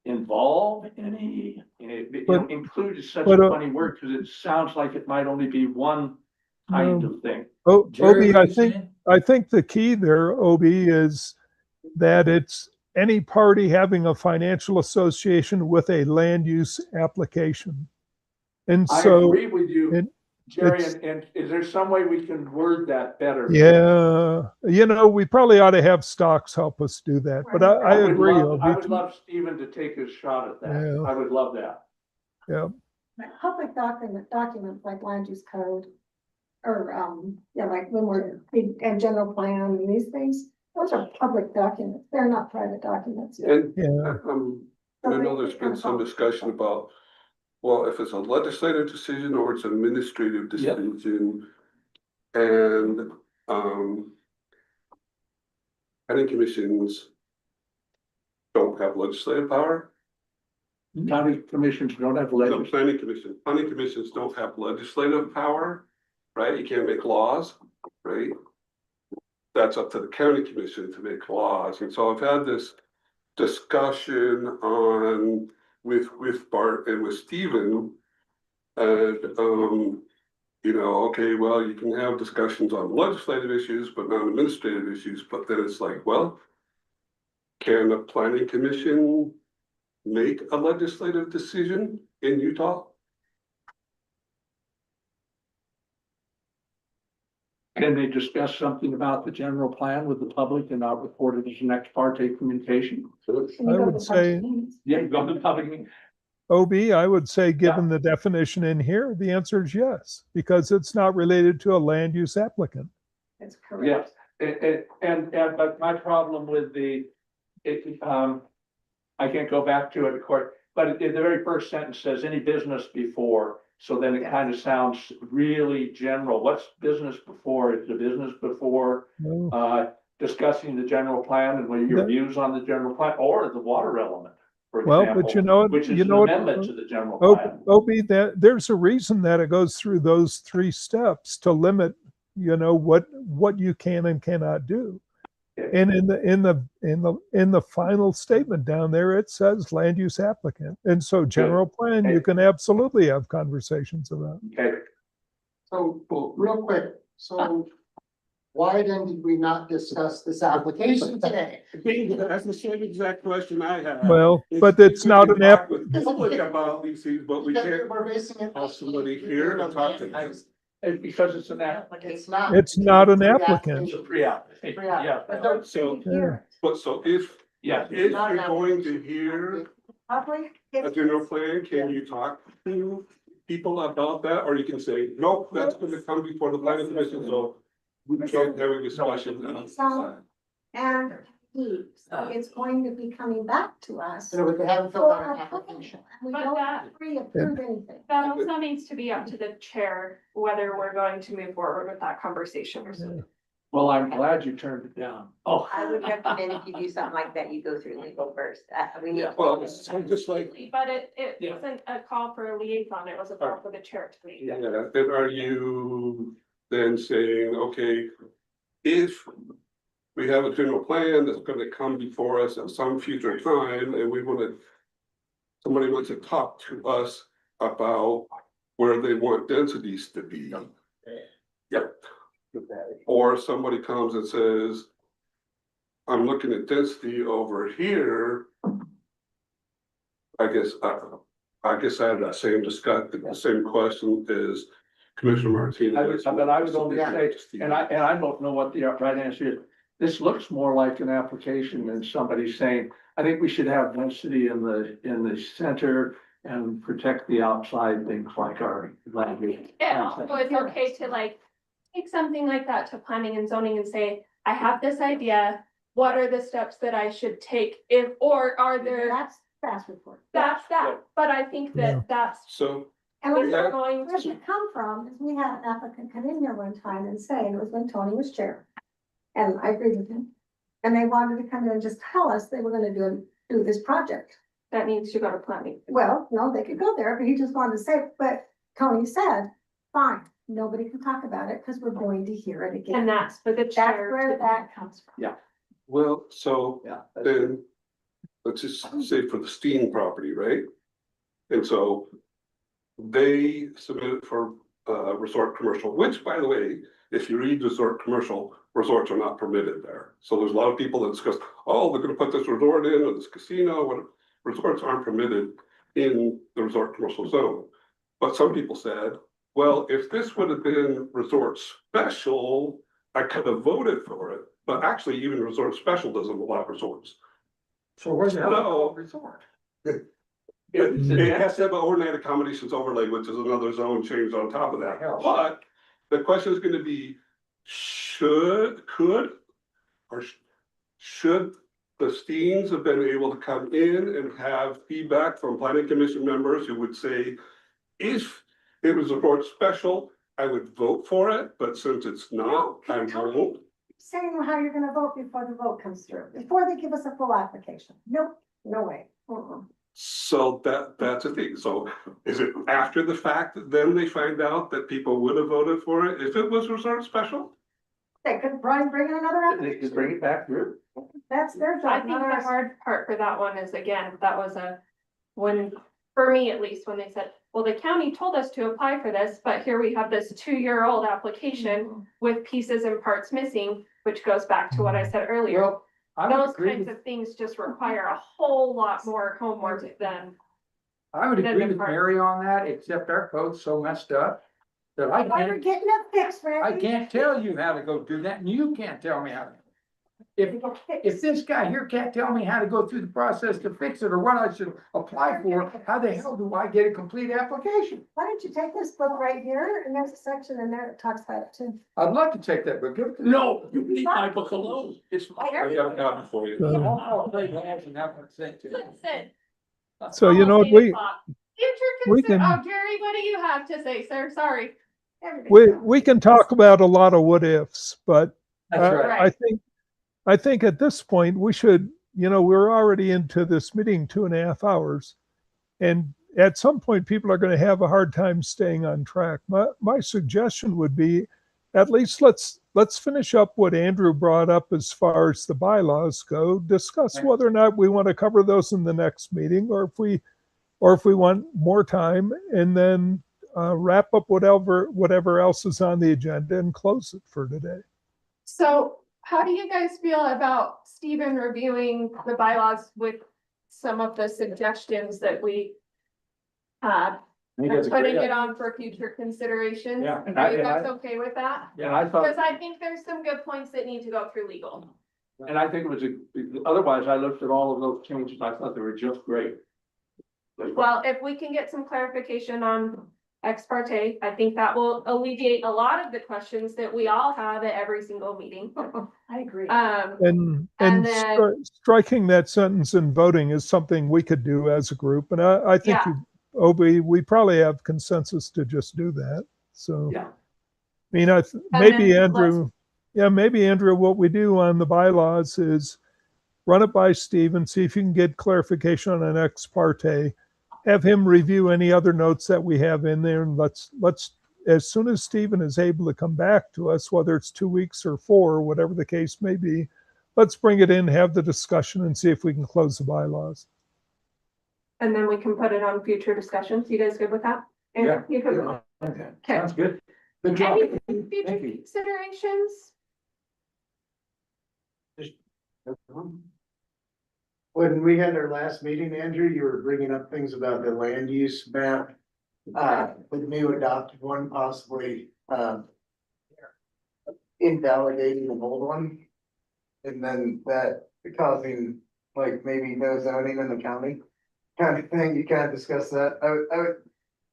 involve any, include is such a funny word because it sounds like it might only be one kind of thing.
Obi, I think the key there, Obi, is that it's any party having a financial association with a land use application. And
I
so
agree with you, Jerry, and is there some way we can word that better?
yeah, we probably ought to have Stocks help us do that, but I agree.
I would love Stephen to take a shot at that.
Yeah.
I would love that.
Yeah.
Public documents like land use code, or, yeah, like when we're, and general plan and these things, those are public documents, they're not private documents.
And,
Yeah.
I know there's been some discussion about, well, if it's a legislative decision or it's administrative
Yep.
decision. And, planning commissions don't have legislative power.
County commissions don't have
No,
legislative.
planning commissions don't have legislative power, right? You can't make laws, right? That's up to the county commission to make laws, and so I've had this discussion on with Bart and with Steven. And, you know, okay, well, you can have discussions on legislative issues, but not administrative issues, but then it's like, well, can a planning commission make a legislative decision in Utah?
Can they discuss something about the general plan with the public and not report it as an ex parte communication?
And you
I
go to
would
the
say-
public meetings.
Yeah, go to the public meeting.
OB, I would say, given the definition in here, the answer is yes, because it's not related to a land use applicant.
That's correct.
Yes, but my problem with I can't go back to it, of course, but the very first sentence says any business before. So then it kind of sounds really general. What's business before? Is the business before,
No.
discussing the general plan and what your
That-
views on the general plan or the water element? For
Well,
example,
but you know what-
which is
you
an
know what-
amendment to the general
Oh,
plan.
OB, that there's a reason that it goes through those 3 steps to limit, what you can and cannot do. And in the final statement down there, it says land use applicant. And so general plan, you can absolutely have conversations about.
Okay,
So, real quick, so why then did we not discuss this application today?
That's the same exact question I had.
Well, but it's not an app.
With public about these things, but we can't
We're basing it.
have somebody here and talk to them.
and because it's an app.
It's not.
It's not an applicant.
It's a pre-app. Yeah,
So,
Yeah.
but so if
yeah.
you're going to hear
Public.
a general plan, can you talk to people about that? Or you can say, nope, that's gonna come before the planning commission, so we can't have a discussion now.
So, and so it's going to be coming back to us.
So they haven't filled out an application.
We
But
don't
that-
pre-approve anything.
That also needs to be up to the chair, whether we're going to move forward with that conversation or something.
Well, I'm glad you turned it down. Oh.
I would recommend if you do something like that, you go through legal first. We need.
Well, it's just like,
But it
Yeah.
wasn't a call for a liaison, it was a call for the chair to meet.
yeah, and are you then saying, okay, if we have a general plan that's gonna come before us at some future time, and somebody wants to talk to us about where they want densities to be. Yep. Or somebody comes and says, I'm looking at density over here. I guess I have that the same question as Commissioner Martinez.
But I would only say, and I don't know what the right answer is. This looks more like an application than somebody saying, I think we should have density in the center and protect the outside things like our land use.
Yeah, also it's okay to like, take something like that to planning and zoning and say, I have this idea. What are the steps that I should take or are there,
That's fast report.
that's that, but I think
Yeah.
that that's.
So,
And
Where's
where
that going
where's
to?
it come from? Is we had an applicant come in here one time and say, and it was when Tony was chair. And I agreed with him. And they wanted to come in and just tell us they were gonna do this project.
That needs to go to planning.
Well, no, they could go there, but he just wanted to say, but Tony said, fine, nobody can talk about it because we're going to hear it again.
And that's for the
That's
chair.
where
to-
that comes from.
well, so
Yeah.
then, let's just say for the Steen property, right? And so they submitted for resort commercial, which by the way, if you read resort commercial, resorts are not permitted there. So there's a lot of people that discuss, oh, they're gonna put this resort in or this casino, what, resorts aren't permitted in the resort commercial zone. But some people said, well, if this would have been resort special, I could have voted for it, but actually even resort special doesn't allow resorts.
So where's the
No.
resort?
It has to have an overnight accommodations overlay, which is another zone change on top of that, but the question is gonna be, could, or should the Steens have been able to come in and have feedback from planning commission members who would say, if it was a board special, I would vote for it, but since it's not, I won't.
Saying how you're gonna vote before the vote comes through, before they give us a full application. Nope, no way.
So that's a thing. So is it after the fact that then they find out that people would have voted for it if it was resort special?
They could probably bring in another
They
application.
just bring it back through.
That's their
I
job,
think
not
the
ours.
hard part for that one is, again, that was when, for me at least, when they said, well, the county told us to apply for this, but here we have this 2-year-old application with pieces and parts missing, which goes back to what I said earlier.
Well, I would
Those
agree
kinds
with,
of things just require a whole lot more homework than.
I would
than
agree
the
with
parts.
Mary on that, except our code's so messed up that I
Why we're
can't,
getting it fixed,
I
Randy.
can't tell you how to go do that, and you can't tell me how to. If this guy here can't tell me how to go through the process to fix it or what I should apply for, how the hell do I get a complete application?
Why don't you take this book right here, and there's a section in there that talks about it too.
I'd love to take that, but give it to.
No, you leave my book alone. It's my.
I got a copy for you.
Oh, great, I have nothing to say to it.
Listen.
So you know,
almost 8
we
o'clock.
we
Future
can-
oh, Jerry, what do you have to say, sir? Sorry.
we can talk about a lot of what ifs, but
That's right.
I think at this point we should, we're already into this meeting 2.5 hours. And at some point, people are going to have a hard time staying on track. My suggestion would be, at least let's finish up what Andrew brought up as far as the bylaws go, discuss
Right.
whether or not we want to cover those in the next meeting, or if we want more time, and then wrap up whatever else is on the agenda and close it for today.
So how do you guys feel about Stephen reviewing the bylaws with some of the suggestions that we had?
I think
And
that's a
putting
great
it on for future consideration?
Yeah, and
Are you
I-
guys okay with that?
And I thought,
Because I think there's some good points that need to go through legal.
and I think it was, otherwise I looked at all of those changes, I thought they were just great.
Well, if we can get some clarification on ex parte, I think that will alleviate a lot of the questions that we all have at every single meeting.
I agree.
And
And then-
striking that sentence in voting is something we could do as a group. And I think
Yeah.
we probably have consensus to just do that. So,
Yeah.
I mean,
And
maybe
then
Andrew, maybe Andrew, what we do on the bylaws is run it by Steve and see if you can get clarification on an ex parte. Have him review any other notes that we have in there, and let's, as soon as Stephen is able to come back to us, whether it's 2 weeks or 4, or whatever the case may be, let's bring it in, have the discussion, and see if we can close the bylaws.
And then we can put it on future discussions. You guys good with that? And
Yeah.
You good with that?
Okay,
Okay.
sounds good. Good job.
Any future
Thank you.
considerations?
When we had our last meeting, Andrew, you were bringing up things about the land use map. The new adopted one possibly, invalidating the old one. And then that causing like maybe no zoning in the county kind of thing. You kind of discussed that. I would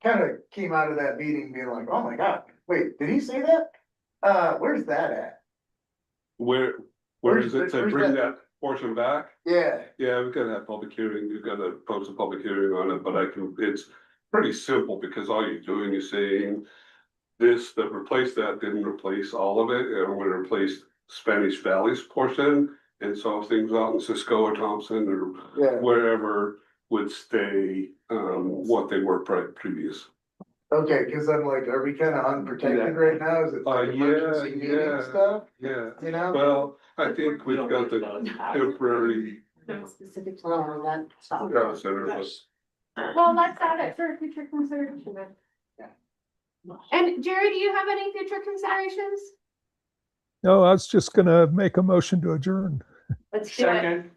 kind of came out of that meeting being like, oh my God, wait, did he say that? Where's that at?
Where
Where's
is it to
where's
bring
that-
that portion back?
Yeah.
Yeah, we've got to have public hearing, you've got to post a public hearing on it, but it's pretty simple because all you're doing is saying. This that replaced that didn't replace all of it, and we replaced Spanish Valley's portion. And so things out in Cisco or Thompson or
Yeah.
wherever would stay what they were previous.
Okay, cause I'm like, are we kinda unprotected right now? Is it like emergency meeting
yeah.
stuff,
Yeah,
you know?
well, I think we've got the temporary
Specific
on that.
center, but
Well, let's add it for future consideration then. And Jerry, do you have any future considerations?
No, I was just going to make a motion to adjourn.
Let's do it.
Second.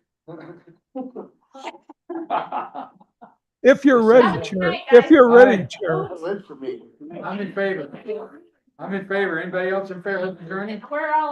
If you're ready,
Have a good
Chair.
night,
If
guys.
you're ready,
Aye.
Chair.
Live for me.
I'm in favor. I'm in favor. Anybody else in favor of adjourning?
We're all